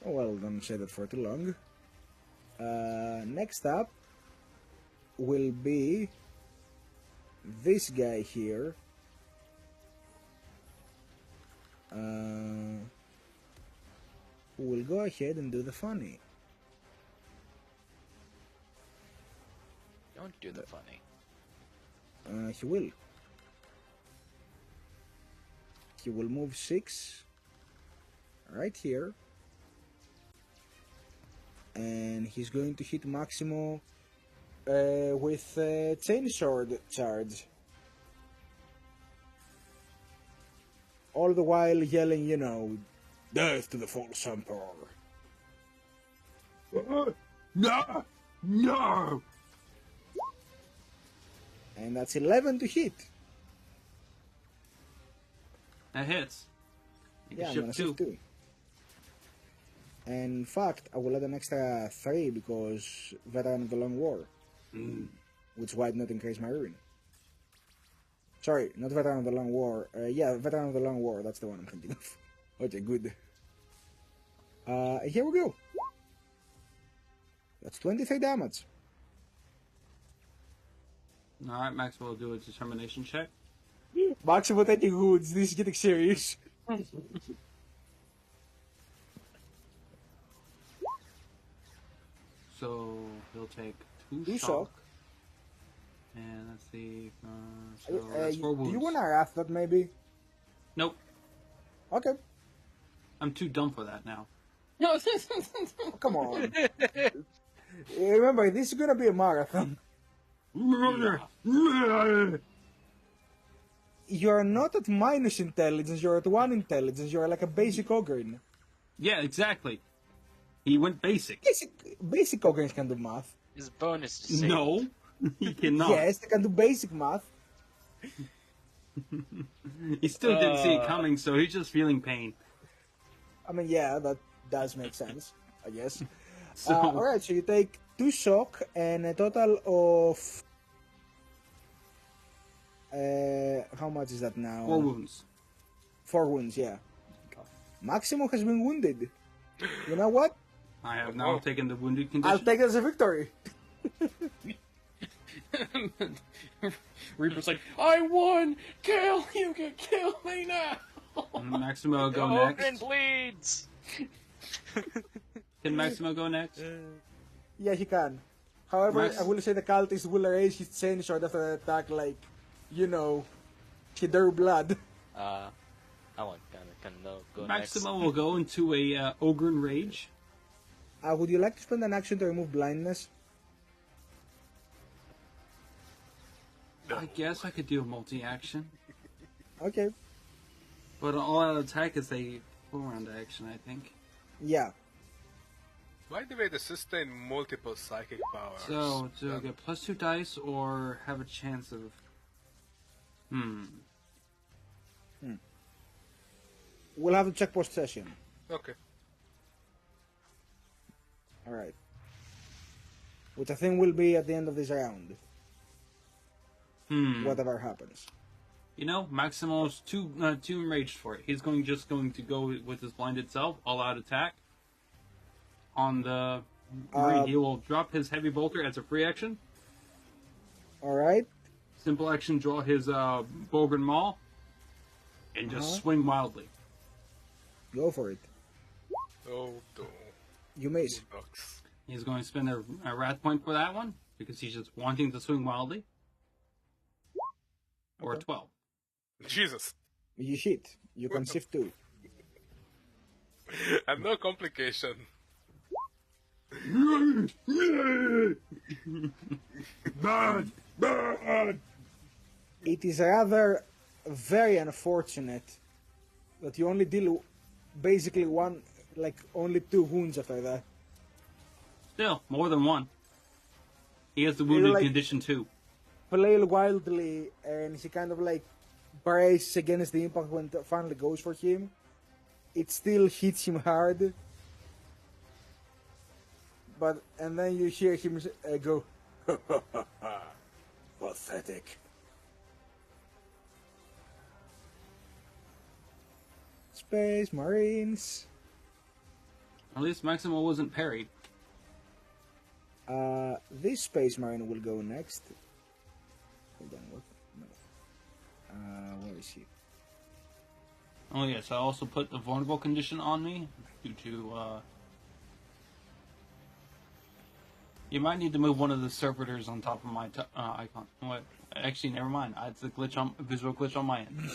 Well, don't say that for too long. Next up will be this guy here. Who will go ahead and do the funny. Don't do the funny. He will. He will move 6 right here. And he's going to hit Maximo with Chainsword charge. All the while yelling, death to the false emperor. No! No! And that's 11 to hit. That hits. You can Yeah, I'm shift gonna 2. shift 2. And in fact, I will add an extra 3 because Veteran of the Long War, which might not increase my ruin. Sorry, not Veteran of the Long War. Yeah, Veteran of the Long War, that's the one I'm thinking of. Okay, good. Here we go. That's 23 damage. Alright, Max will do a determination check. Maximo taking hoods, this is getting serious. So he'll take 2 2 shock. shock. And let's see. So that's 4 wounds. Do you want to wrath that maybe? Nope. Okay. I'm too dumb for that now. Come on. Remember, this is gonna be a marathon. You're not at minus intelligence, you're at 1 intelligence, you're like a basic ogre. Yeah, exactly. He went basic. Basic ogres can do math. His bonus is saved. No, he cannot. Yes, they can do basic math. He still didn't see it coming, so he's just feeling pain. I mean, yeah, that does make sense, I guess. So, Alright, so you take 2 shock and a total of... how much is that now? 4 wounds. 4 wounds, yeah. Maximo has been wounded. You know what? I have now taken the wounded I'll condition. take it as a victory. Reaper's like, I won! Kill! You can kill me now! Maximo will go Ogren next. bleeds! Can Maximo go next? Yeah, he can. However, Max- I will say the cultist will raise his chain sword after the attack, like, he drew blood. I want can go Maximo will go into a Ogren Rage. Would you like to spend an action to remove blindness? I guess I could do a multi-action. Okay. But an all-out attack is a 4-round action, I think. Yeah. By the way, they sustain multiple psychic powers. So, do I get +2 dice or have a chance of... We'll have to check post session. Okay. Alright. Which I think will be at the end of this round. Whatever happens. You know, Maximo's too enraged for it. He's just going to go with his blinded self, all-out attack. On the Marine, he will drop his heavy bolter as a free action. Alright. Simple action, draw his Bogren Maul. And just swing wildly. Go for it. Oh, no. You miss. Bucks. He's going to spend a wrath point for that one, because he's just wanting to swing wildly. Or a 12. Jesus. You hit. You can shift 2. And no complication. Bad, bad. It is rather very unfortunate that you only deal basically one, like only 2 wounds after that. Still, more than one. He has the wounded like- condition too. Flail wildly, and he kind of like braces against the impact when it finally goes for him. It still hits him hard. And then you hear him go, pathetic. Space Marines. At least Maximo wasn't parried. This Space Marine will go next. Hold on, what? No. Where is he? Oh yes, I also put the vulnerable condition on me due to you might need to move one of the servitors on top of my icon. What? Actually, never mind. It's a visual glitch on my end.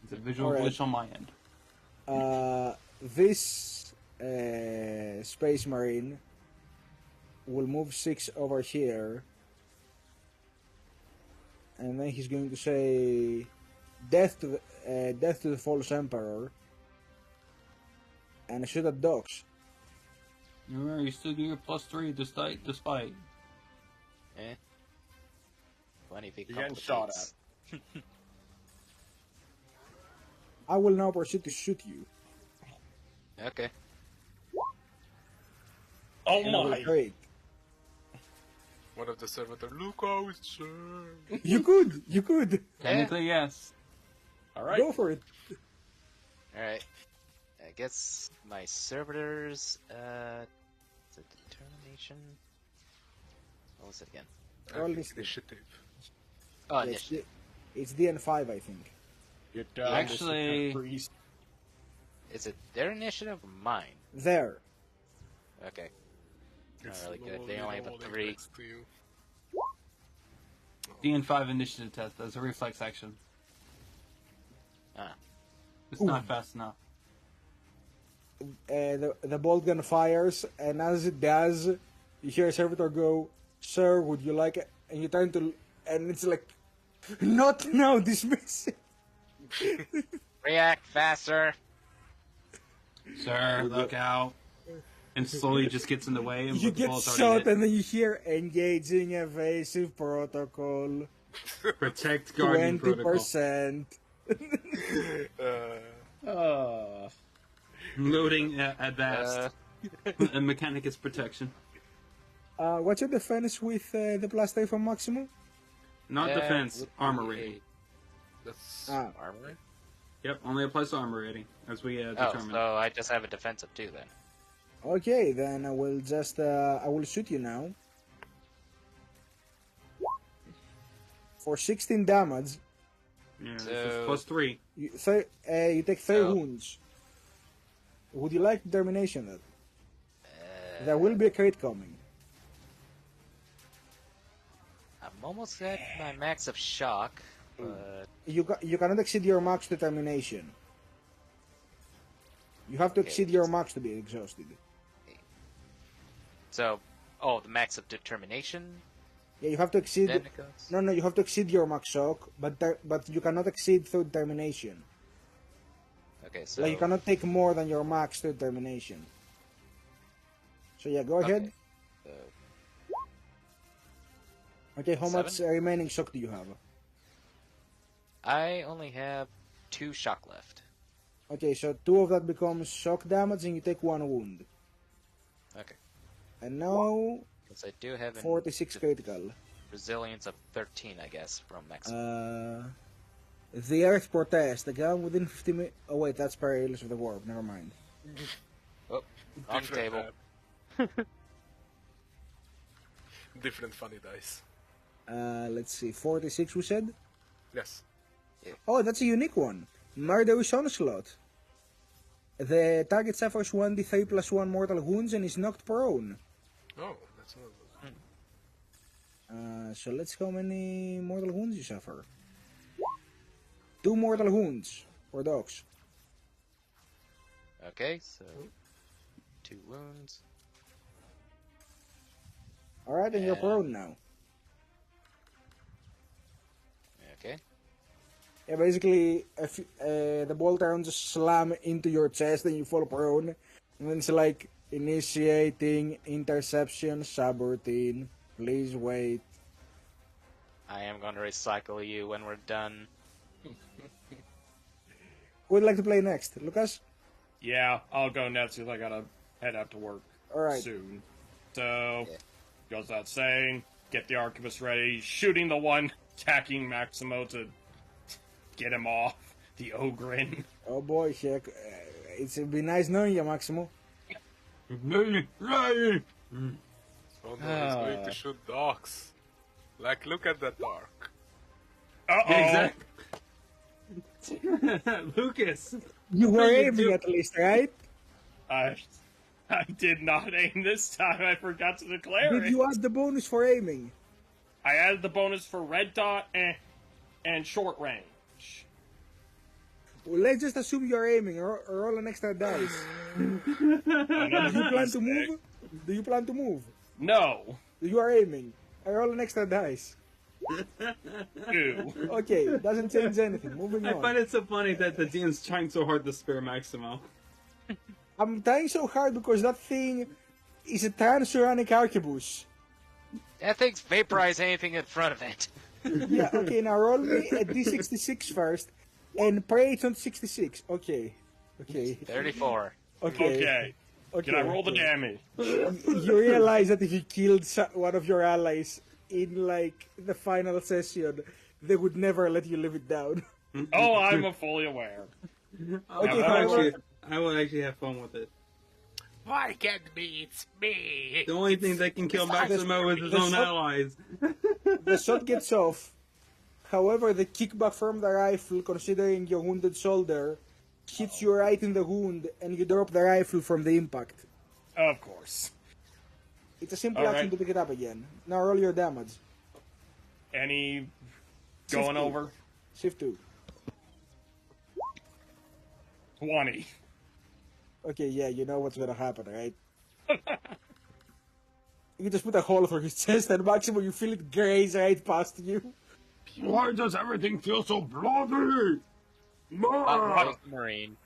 It's a visual glitch on my end. This Space Marine will move 6 over here, and then he's going to say, "Death to the false emperor," and shoot at dogs. Remember, you still get your +3 despite. Eh? Funny if he You're getting shot complicates. I will now proceed to shoot you. Okay. Oh And I will my! crit. One of the servitor, look how it's You could. Technically, yes. Alright. Go for it. Alright. I guess my servitors, it's a determination. What was it again? Roll this. initiative. Oh, Yes, initiative. it's DN5, I think. Get down, Actually- Mr. Priest. Is it their initiative or mine? There. Okay. It's really good. slowly They only have a rolling 3. next to you. DN5 initiative test as a reflex action. Ah. It's not fast enough. The bolt gun fires, and as it does, you hear a servitor go, "Sir, would you like it?" And you turn to, and it's like, "Not now, dismiss it." React faster! Sir, look out. And slowly just gets in the way. And You the get bullet's already shot, hit. and then you hear engaging evasive protocol, Protect Guardian protocol. 20%. Loading advanced. And mechanic is protection. What's your defense with the +3 from Maximum? Not That defense, would be armor a- rating. That's Armor? Yep, only applies to armor rating, as we Oh, determined. so I just have a defensive too then. Okay, then I will just I will shoot you now for 16 damage. Yeah, this So- is +3. You take 3 So- wounds. Would you like determination? That there will be a crit coming. I'm almost at my max of shock, but You cannot exceed your max determination. You have to Okay, exceed your max to be exhausted. so the max of determination. Yeah, you have to exceed. Then it goes. No, you have to exceed your max shock, but you cannot exceed through determination. Okay, so Like you cannot take more than your max to determination. So yeah, go ahead. So, Okay, how much 7? remaining shock do you have? I only have 2 shock left. Okay, so 2 of that becomes shock damage, and you take 1 wound. Okay, And now because I do have 46 critical. resilience of 13, I guess, from max. The Earth protest. The ground within 50 meters. Oh wait, that's perilous of the warp. Never mind. Oh, on the table. Different funny dice. Let's see. 46 we said? Yes. Oh, that's a unique one. Murderous Onslaught. The target suffers 1d3 plus 1 mortal wounds and is knocked prone. Oh, that's not good. So let's see how many mortal wounds you suffer. 2 mortal wounds for dogs. Okay, so 2 wounds. Alright, and you're prone now. Okay. Yeah, basically, if, the bolt round just slam into your chest and you fall prone. And then it's like, initiating interception subroutine. Please wait. I am going to recycle you when we're done. Who would like to play next? Lucas? Yeah, I'll go next because I gotta head out to work Alright. soon. So, Yeah. goes without saying, get the arquebus ready, shooting the one attacking Maximo to get him off the ogrin. Oh boy, Shek. It'd be nice knowing you, Maximo. Oh no, he's going to shoot dogs. Like, look at that arc. Uh-oh! Lucas! You were What are you aiming doing? at least, right? I did not aim this time. I forgot to declare Did it. you add the bonus for aiming? I added the bonus for red dot and short range. Well, let's just assume you're aiming. Roll an extra dice. Do you plan to move? Do you plan to move? No. You are aiming. I roll an extra dice. Ew. Okay, doesn't change anything. Moving I on. find it so funny that the DM's trying so hard to spare Maximo. I'm trying so hard because that thing is a transuranic arquebus. That thing's vaporize anything in front of it. Yeah, okay, now roll me a d66 first and pray it's on 66. Okay. Okay. 34. Okay. Okay. Can I roll the damage? You realize that if you killed one of your allies in, like, the final session, they would never let you live it down. Oh, I'm fully aware. Okay, I will actually have fun with it. Why can't be? It's me. The only thing that can kill Maximo is his the own shot- allies. The shot gets off. However, the kickback from the rifle, considering your wounded shoulder, hits you right in the wound, and you drop the rifle from the impact. Of course. It's a simple Alright. action to pick it up again. Now roll your damage. Any Shift going two. over? Shift 2. 20. Okay, yeah, you know what's gonna happen, right? You just put a hole through his chest, and maximum you feel it graze right past you. Why does everything feel so bloody? Like Marine.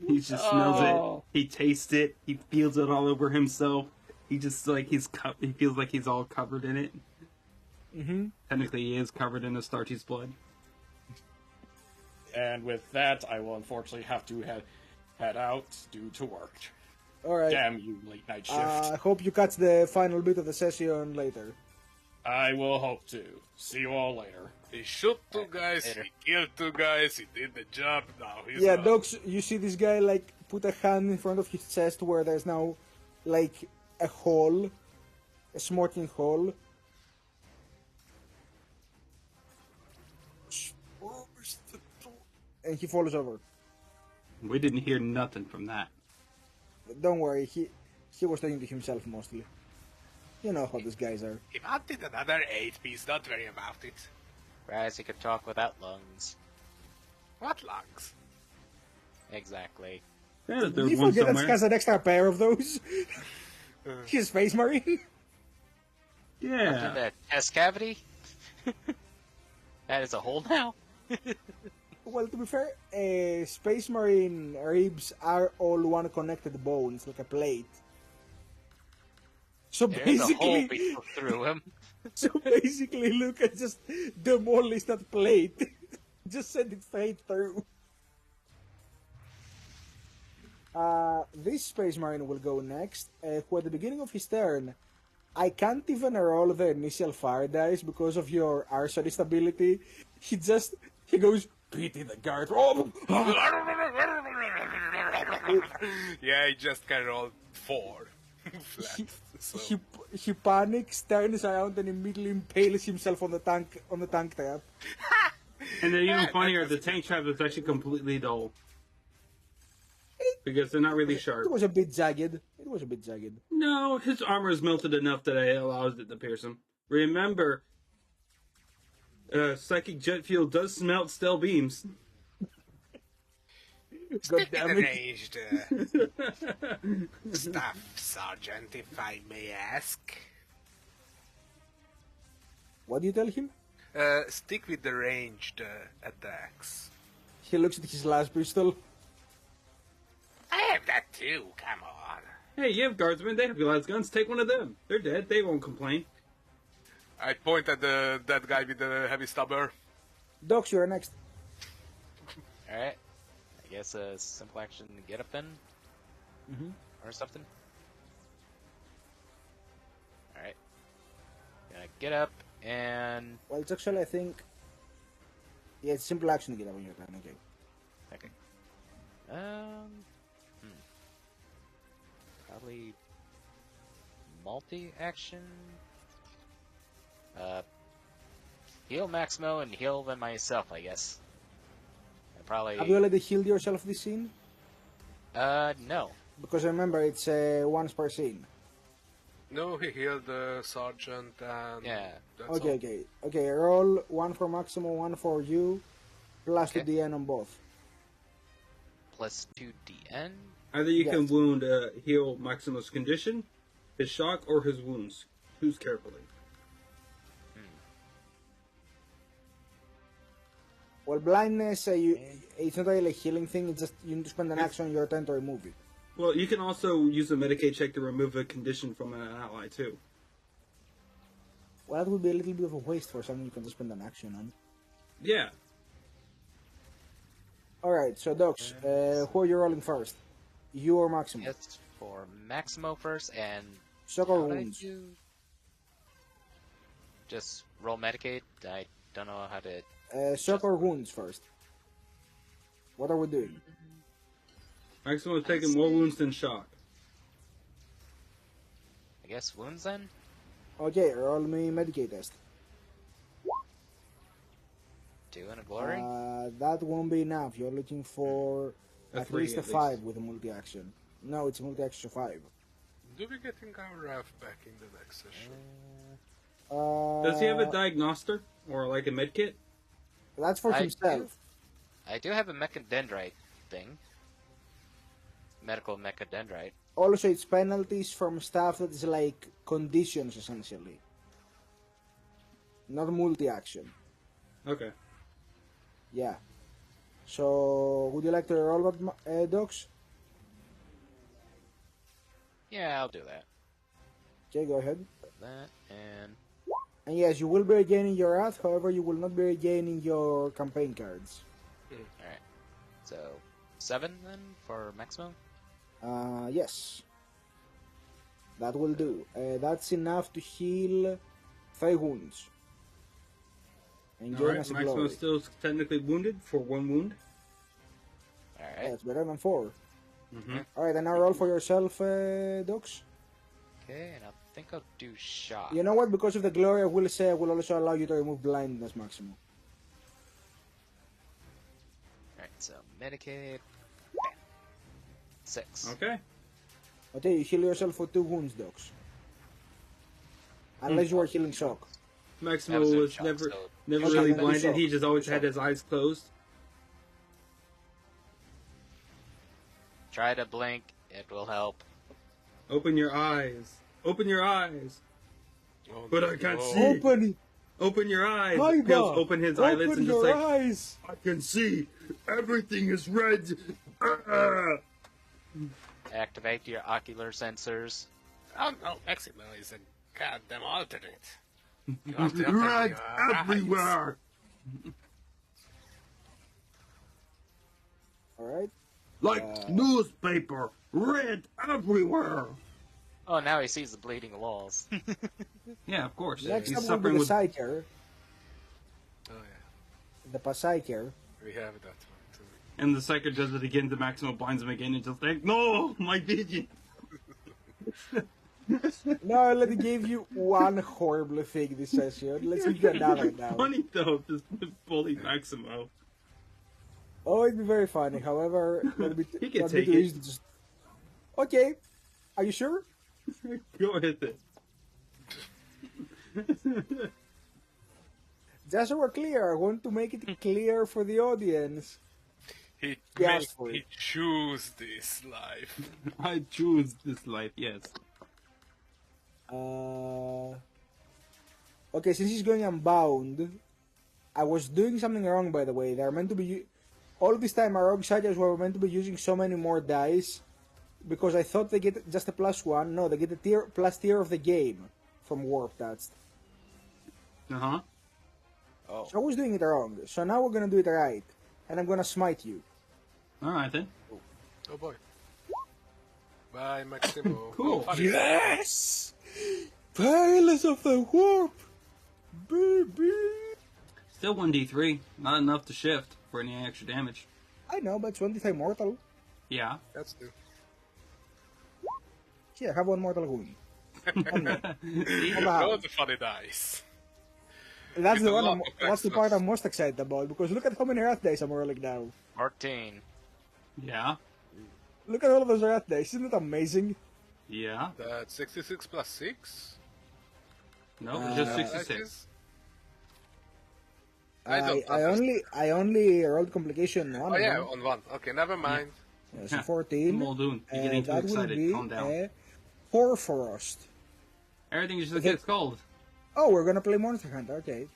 He just smells it. He tastes it. He feels it all over himself. He just like he feels like he's all covered in it. Mm-hmm. Technically, he is covered in Astarte's blood. And with that, I will unfortunately have to head out due to work. Alright. Damn you, late night shift. I hope you catch the final bit of the session later. I will hope to. See you all later. He shot 2 guys, Later. he killed 2 guys, he did the job, now he's Yeah, out. Docs, you see this guy, like, put a hand in front of his chest where there's now, like, a hole. A smoking hole. And he falls over. We didn't hear nothing from that. Don't worry, he was talking to himself mostly. You know how these guys are. He wanted another 8-piece. Don't worry about it. Whereas he could talk without lungs. What lungs? Exactly. Yeah, Did there's you one forget that somewhere. he has an extra pair of those? He's a space marine. In Yeah. the chest cavity? That is a hole now? Well, to be fair, space marine ribs are all one connected bone. It's like a plate. So There's a hole basically, through him. look at just demolish that plate. Just send it straight through. This space marine will go next. Who at the beginning of his turn, I can't even roll the initial fire dice because of your arsonist ability. He goes, pity the guard. Oh! Yeah, he just can roll 4 flat. So. He panics, turns around, and immediately impales himself on the tank trap. And then even funnier, the tank trap is actually completely dull. Because they're not really sharp. It was a bit jagged. No, his armor is melted enough that it allows it to pierce him. Remember, psychic jet fuel does smelt steel beams. God Stick with damn the it. ranged stuff, Sergeant, if I may ask. What do you tell him? Stick with the ranged attacks. He looks at his last pistol. I have that too, come on. Hey, you have guardsmen. They have las guns. Take one of them. They're dead. They won't complain. I point at that guy with the heavy stubber. Docs, you're next. Alright. I guess a simple action to get up then? Mhm. Or something? Alright. Gonna get up and... Well, it's actually, I think... Yeah, it's simple action to get up on your turn, okay. Okay. Probably... multi-action? Heal Maximo and heal them myself, I guess. And probably... Have you already healed yourself this scene? No. Because remember, it's once per scene. No, he healed the sergeant and... Yeah. That's Okay, all. okay. Okay, roll one for Maximo, one for you, plus Okay. 2 DN on both. Plus 2 DN? Either you can Yes. wound heal Maximus' condition, his shock, or his wounds. Choose carefully. Well, blindness, it's not really a healing thing, it's just you need to spend an action on your turn to remove it. Well, you can also use a Medicaid check to remove a condition from an ally, too. Well, that would be a little bit of a waste for something you can just spend an action on. Yeah. Alright, so Docs, who are you rolling first? You or Maximo? Yes, for Maximo first, and... Shock or how did I wounds? do? Just roll Medicaid? I don't know how to... Shock or wounds first? What are we doing? Maximo is taking more wounds than shock. I guess wounds then? Okay, roll me Medicaid test. 2 and a glory? That won't be enough. You're looking for A at 3 least a at 5 least. with a multi-action. No, it's a multi-action 5. Do we getting our RAF back in the next session? Does he have a diagnoster? Or like a medkit? That's for I himself. I do have a mechadendrite thing. Medical mechadendrite. Also, it's penalties from stuff that is like conditions, essentially. Not multi-action. Okay. Yeah. So, would you like to roll that, Docs? Yeah, I'll do that. Okay, go ahead. That, and... And yes, you will be regaining your wrath, however, you will not be regaining your campaign cards. Alright. So, 7 then for Maximo? Yes. That will do. That's enough to heal 5 wounds. And gain Alright, us a Maximo glory. is still technically wounded for 1 wound. Alright. That's better than 4. Mm-hmm. Alright, and now roll for yourself, Docs. Okay, and I think I'll do shock. You know what? Because of the glory, I will say I will also allow you to remove blindness, Maximo. Alright, so Medicaid. Bam. 6. Okay. Okay, you heal yourself for 2 wounds, Docs. Unless you are healing shock. Maximo That was a was shock, never so- never Okay, really then blinded. shock. He just always Shock. had his eyes closed. Try to blink, it will help. Open your eyes. Open your eyes. Oh, But I can't no. see. Open it! Open your eyes. Kaiba! He'll open his eyelids Open and your just like, eyes! I can see. Everything is red. Ah. Activate your ocular sensors. Oh no, Maximo is a goddamn alternate. You have to Red open your eyes. everywhere. Alright. Like newspaper. Red everywhere. Oh, now he sees the bleeding walls. Yeah, of course. Next He's up will be suffering the with. Psyker. Oh yeah, The Psyker. we have that one too. And the psyker does it again. The Maximo blinds him again and just like, no, my vision. No, I already gave you one horrible thing this session. Let's give you another now. Funny though, just bully Maximo. Oh, it'd be very funny. However, that'd be, He can that'd be take too it. easy to just... Okay. Are you sure? Go ahead then. Just so we're clear, I want to make it clear for the audience. He He asked for it. choose this life. I choose this life, yes. Okay, since he's going unbound, I was doing something wrong, by the way. They're meant to be... All this time, our rogue sagas were meant to be using so many more dice, because I thought they get just a +1. No, they get a plus tier of the game from Warp Touched. Uh-huh. Oh, So I was doing it wrong. So now we're gonna do it right. And I'm gonna smite you. Alright then. Oh boy. Bye, Maximo. Cool. Oh, funny. Yes! Palace of the Warp! Baby! Still 1d3. Not enough to shift for any extra damage. I know, but 25 mortal. Yeah. That's new. Here, have one mortal wound. On me. See? On the house. Oh, the funny dice. That's With the a one. lot of That's the part extras. I'm most excited about, because look at how many rat dice I'm rolling now. 14. Yeah. Look at all of those rat dice. Isn't it amazing? Yeah. That's 66 plus 6. No, just Uh, 66. I only rolled complication on Oh yeah, them. on one. Okay, never mind. Yeah, so Yeah, 14. Muldoon, you're getting too that will excited. be Calm down. a 4 Frost. Everything just gets cold. Oh, we're gonna play Monster Hunter. Okay.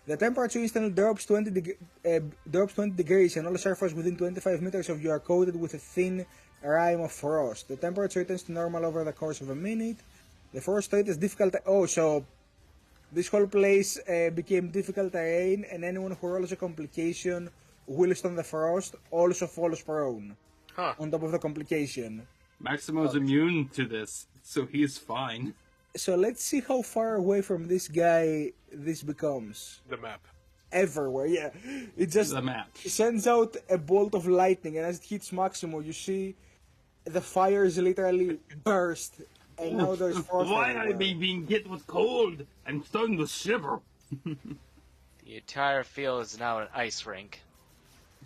The temperature instantly drops 20 degrees, and all surface within 25 meters of you are coated with a thin rime of frost. The temperature returns to normal over the course of a minute. The frost state is difficult. Oh, so this whole place became difficult terrain, and anyone who rolls a complication whilst on the frost also falls prone. Huh. On top of the complication. Maximo's immune to this, so he's fine. So let's see how far away from this guy this becomes. The map. Everywhere, yeah. It just The map. sends out a bolt of lightning, and as it hits Maximo, you see the fires literally burst, and now there's frost Why am I everywhere. being hit with cold? I'm starting to shiver. The entire field is now an ice rink.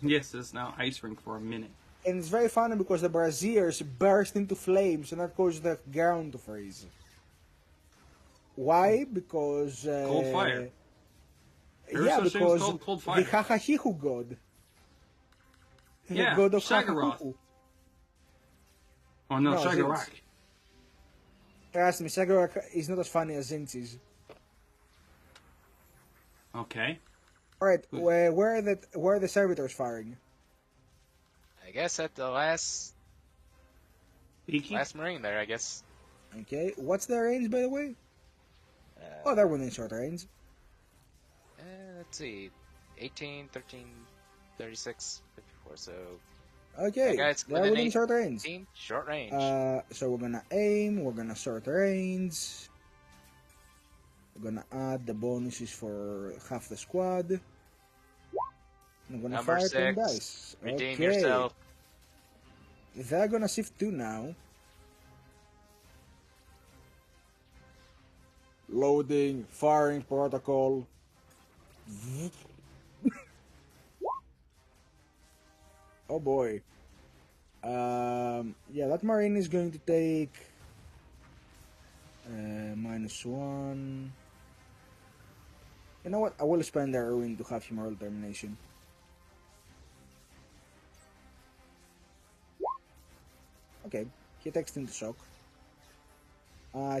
Yes, it's now ice rink for a minute. And it's very funny because the braziers burst into flames, and that causes the ground to freeze. Why? Because... Cold fire. There is Yeah, such thing as because called cold the fire. Hahahihu god. The Yeah, god of Shagaroth. Hahahihu. Oh no, No, Shagarak. Trust me, Shagarak is not as funny as Zinx is. Okay. Alright, where are the servitors firing? I guess at the last Peaky? marine there, I guess. Okay, what's their range, by the way? Oh, they're within short range. Let's see. 18, 13, 36, 54, so... Okay, Yeah, it's they're within within short range. 18, short range. So we're gonna aim, we're gonna short range. We're gonna add the bonuses for half the squad. I'm gonna Number fire 10 6, dice. redeem Okay. yourself. They're gonna shift 2 now. Loading, firing protocol. Oh boy. Yeah, that marine is going to take -1. You know what? I will spend a ruin to have him roll termination. Okay, he takes into shock.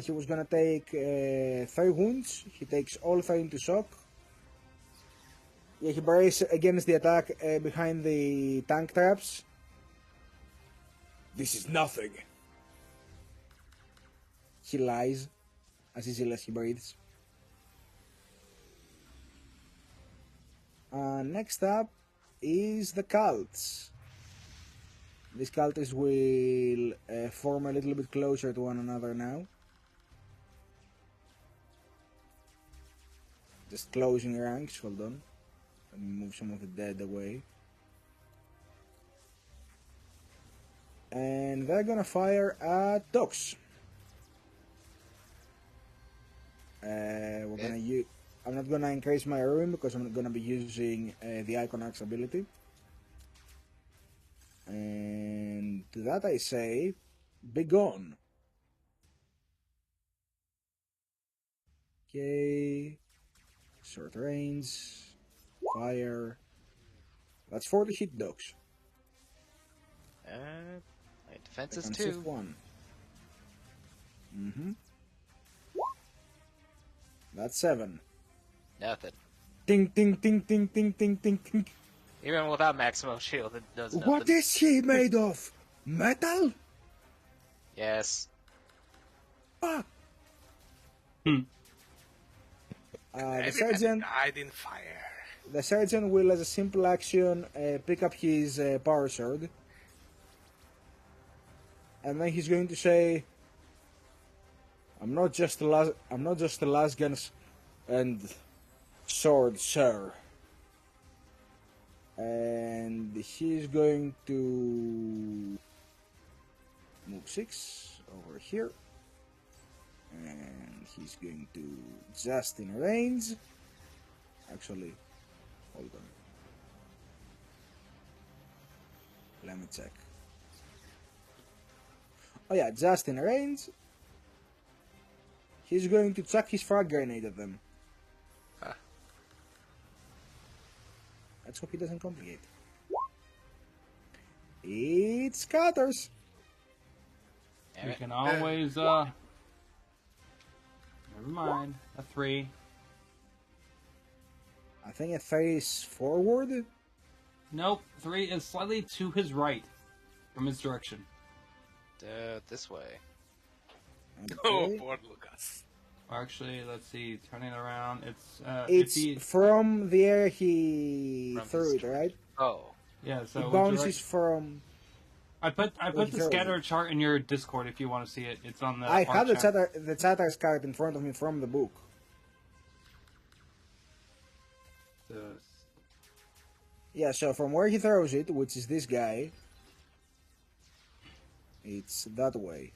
He was gonna take 3 wounds. He takes all 3 into shock. Yeah, he braces against the attack behind the tank traps. This is nothing. He lies as easily as he breathes. Next up is the cults. These cultists will form a little bit closer to one another now. Just closing ranks, hold on. Let me move some of the dead away. And they're gonna fire at dogs. We're gonna use. I'm not gonna increase my ruin because I'm not gonna be using the Icon Axe ability. And to that I say, be gone. Okay. Short range. Fire. That's 40 hit dogs. My defense is Second 2. shift 1. Mm-hmm. That's 7. Nothing. Ting, ting, ting, ting, ting, ting, ting, ting. Even without maximum shield, it does nothing. What is he made of? Metal? Yes. Fuck! Hmm. The sergeant... died in fire. The sergeant will, as a simple action, pick up his power sword. And then he's going to say, I'm not just the last guns and sword, sir. And he's going to move 6 over here. And he's going to just in range. Actually, hold on. Let me check. Oh yeah, just in range. He's going to chuck his frag grenade at them. Ah. Let's hope he doesn't complicate. It scatters. Damn We it. can always, never mind. A 3. I think it face forward. Nope, 3 is slightly to his right from his direction. This way. Oh, Okay. poor Lucas. Or actually, let's see, turning around, it's, It's 50, from the air he From threw his it, right? Oh. yeah, so It bounces from... I put Would the you- scatter chart in your Discord if you want to see it. It's on the I had art chat. the Chatter's card in front of me from the book. Yeah, so from where he throws it, which is this guy, it's that way.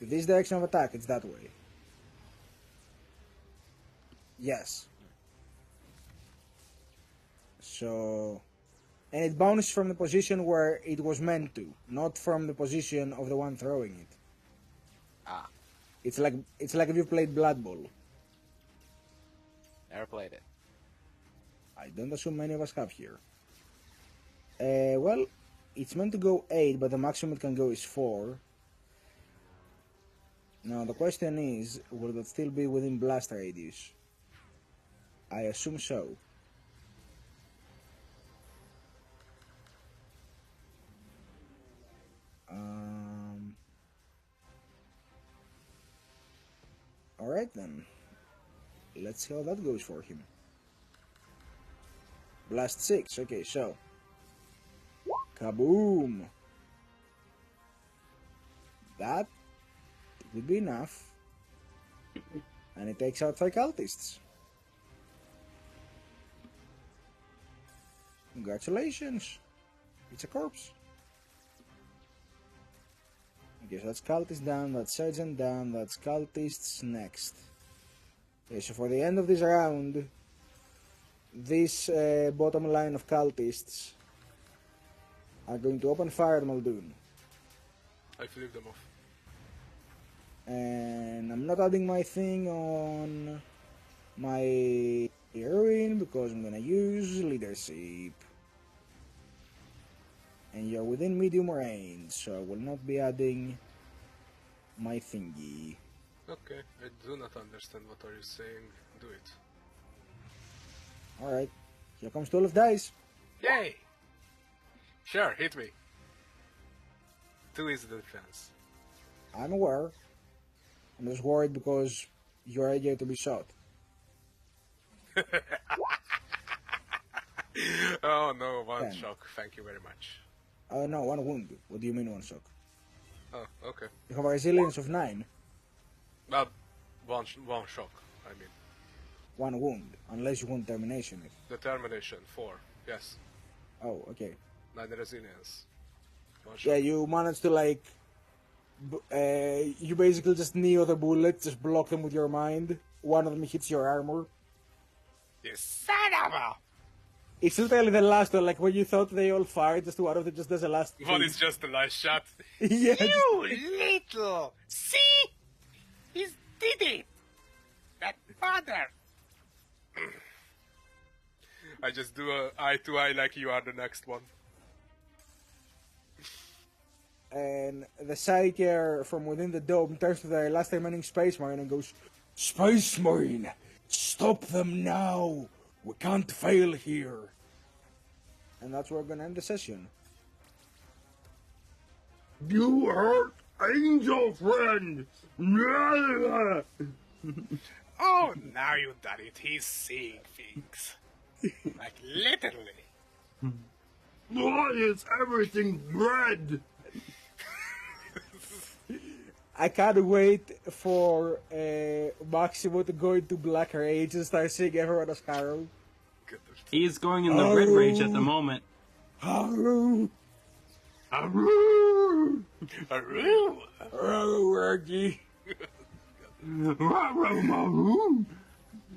This direction of attack, it's that way. Yes. So... And it bounces from the position where it was meant to, not from the position of the one throwing it. Ah. It's like if you played Blood Bowl. Never played it. I don't assume many of us have here. Well, it's meant to go 8, but the maximum it can go is 4. Now the question is, will it still be within blast radius? I assume so. Alright then. Let's see how that goes for him. Blast 6, okay, so. Kaboom! That would be enough. And it takes out 3 cultists. Congratulations! It's a corpse. Okay, so that's cultists down, that's sergeant down, that's cultists next. Okay, so for the end of this round, this bottom line of cultists are going to open fire at Muldoon. I flipped them off. And I'm not adding my thing on my heroine because I'm gonna use leadership. And you're within medium range, so I will not be adding my thingy. Okay, I do not understand what are you saying. Do it. Alright, here comes 12 dice. Yay! Sure, hit me. 2 is the defense. I'm aware. I'm just worried because you're eager to be shot. Oh no, one 10. shock. Thank you very much. No, 1 wound. What do you mean 1 shock? Oh, okay. You have a resilience of 9. Well, one shock, I mean. 1 wound, unless you want termination it. Determination, 4. Yes. Oh, okay. 9 resilience. 1 shock. Yeah, you managed to like... you basically just Neo the bullet, just block them with your mind. One of them hits your armor. You son of a... It's literally the last one, like when you thought they all fired, just one of them just does the last One thing. is just a nice shot. Yeah, You little! See? He did it! That father! I just do a eye to eye like you are the next one. And the Psyker from within the dome turns to the last remaining Space Marine and goes, Space Marine, stop them now! We can't fail here! And that's where we're gonna end the session. You hurt Angel Friend! Oh, now you done it. He's seeing things. Like, literally. Why is everything red? I can't wait for Maximo to go into Black Rage and start seeing everyone as Haru. He's going in the red rage at the moment. Haru! Haru! Haru! Haru, Reggie! Maru!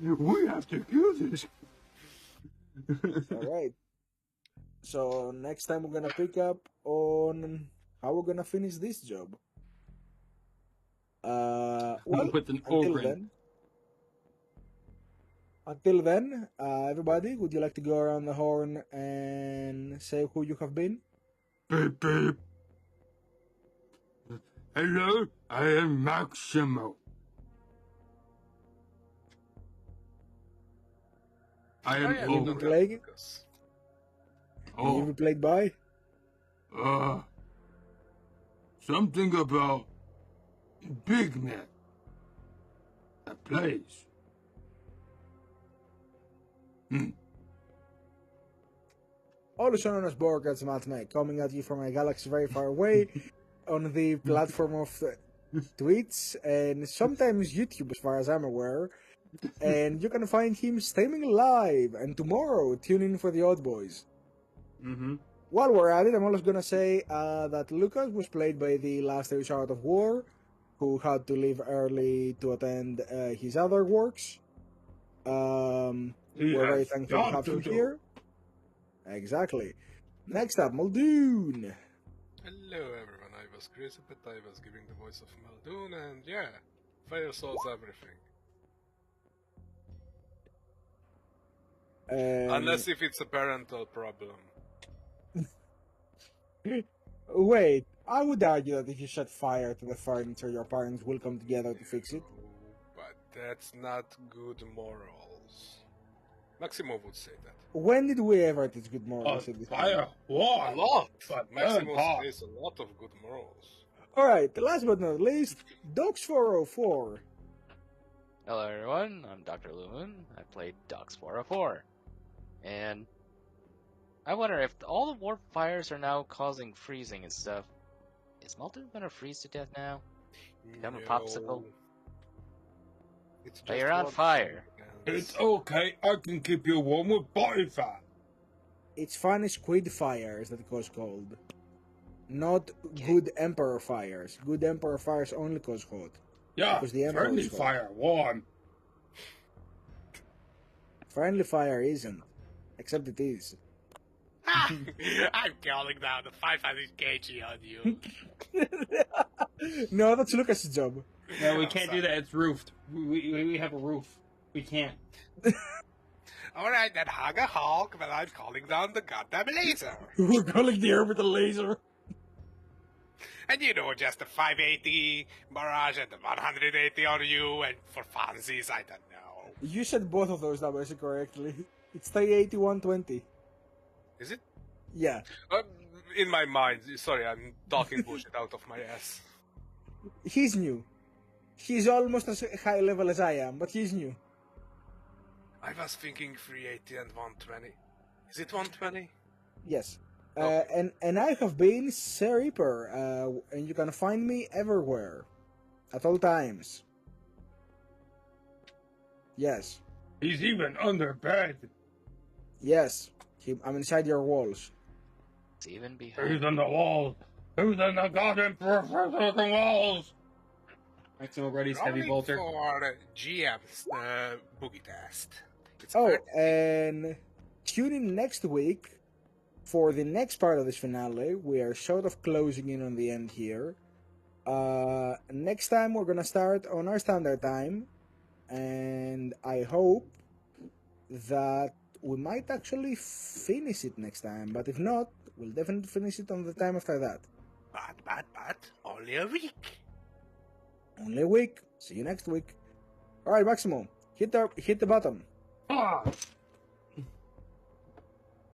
We have to kill this. Alright. So next time we're gonna pick up on how we're gonna finish this job. Well, With an until ogre. then, everybody, would you like to go around the horn and say who you have been? Beep beep. Hello, I am Maximo. I am yeah, You've been playing? Lucas. You've been played by? Something about Big Man that plays. Also known as Borgat's Mek, coming at you from a galaxy very far away on the platform of Twitch and sometimes YouTube as far as I'm aware. And you can find him streaming live, and tomorrow tune in for the Odd Boys. While we're at it, I'm always gonna say that Lucas was played by the last Irish Art of War, who had to leave early to attend his other works. We're very thankful to have him here. Exactly. Next up, Muldoon. Hello everyone, I was Precipice, I was giving the voice of Muldoon, and yeah, fire solves everything. Unless if it's a parental problem. Wait, I would argue that if you set fire to the furniture, your parents will come together to fix it. But that's not good morals. Maximo would say that. When did we ever teach good morals in this game? Fire, war, A lot! but Maximo hot. says a lot of good morals. Alright, last but not least, Docs404. Hello everyone, I'm Dr. Lumen. I played Docs 404. And I wonder if all the warp fires are now causing freezing and stuff. Is Muldoon gonna freeze to death now? Become a popsicle? It's But just you're on one fire. thing, It's okay, I can keep you warm with body fat. It's funny squid fires that cause cold. Not good emperor fires. Good emperor fires only cause hot. Yeah, Because the Emperor friendly is hot. fire, warm. Friendly fire isn't. Except it is. I'm calling down the 500 kg on you. No, that's Lucas' job. No, we can't do that. It's roofed. We have a roof. We can't. Alright, then hug a hog, but I'm calling down the goddamn laser. We're calling the air with a laser. And you know, just a 580 barrage and a 180 on you, and for funsies, I don't know. You said both of those numbers correctly. It's 380, 120. Is it? Yeah. In my mind, sorry, I'm talking bullshit out of my ass. He's new. He's almost as high level as I am, but he's new. I was thinking 380 and 120. Is it 120? Yes. Okay. And I have been Sir Reaper, and you can find me everywhere. At all times. Yes. He's even under bed. Yes. I'm inside your walls. It's even behind. Who's on the walls? Who's on the goddamn fucking walls? Maximo ready's heavy Rolling bolter. for GM's boogie test. It's Oh, early. and tune in next week for the next part of this finale. We are sort of closing in on the end here. Next time we're gonna start on our standard time, and I hope that we might actually finish it next time, but if not, we'll definitely finish it on the time after that. But, only a week. Only a week. See you next week. Alright, Maximo, hit the button. Ah!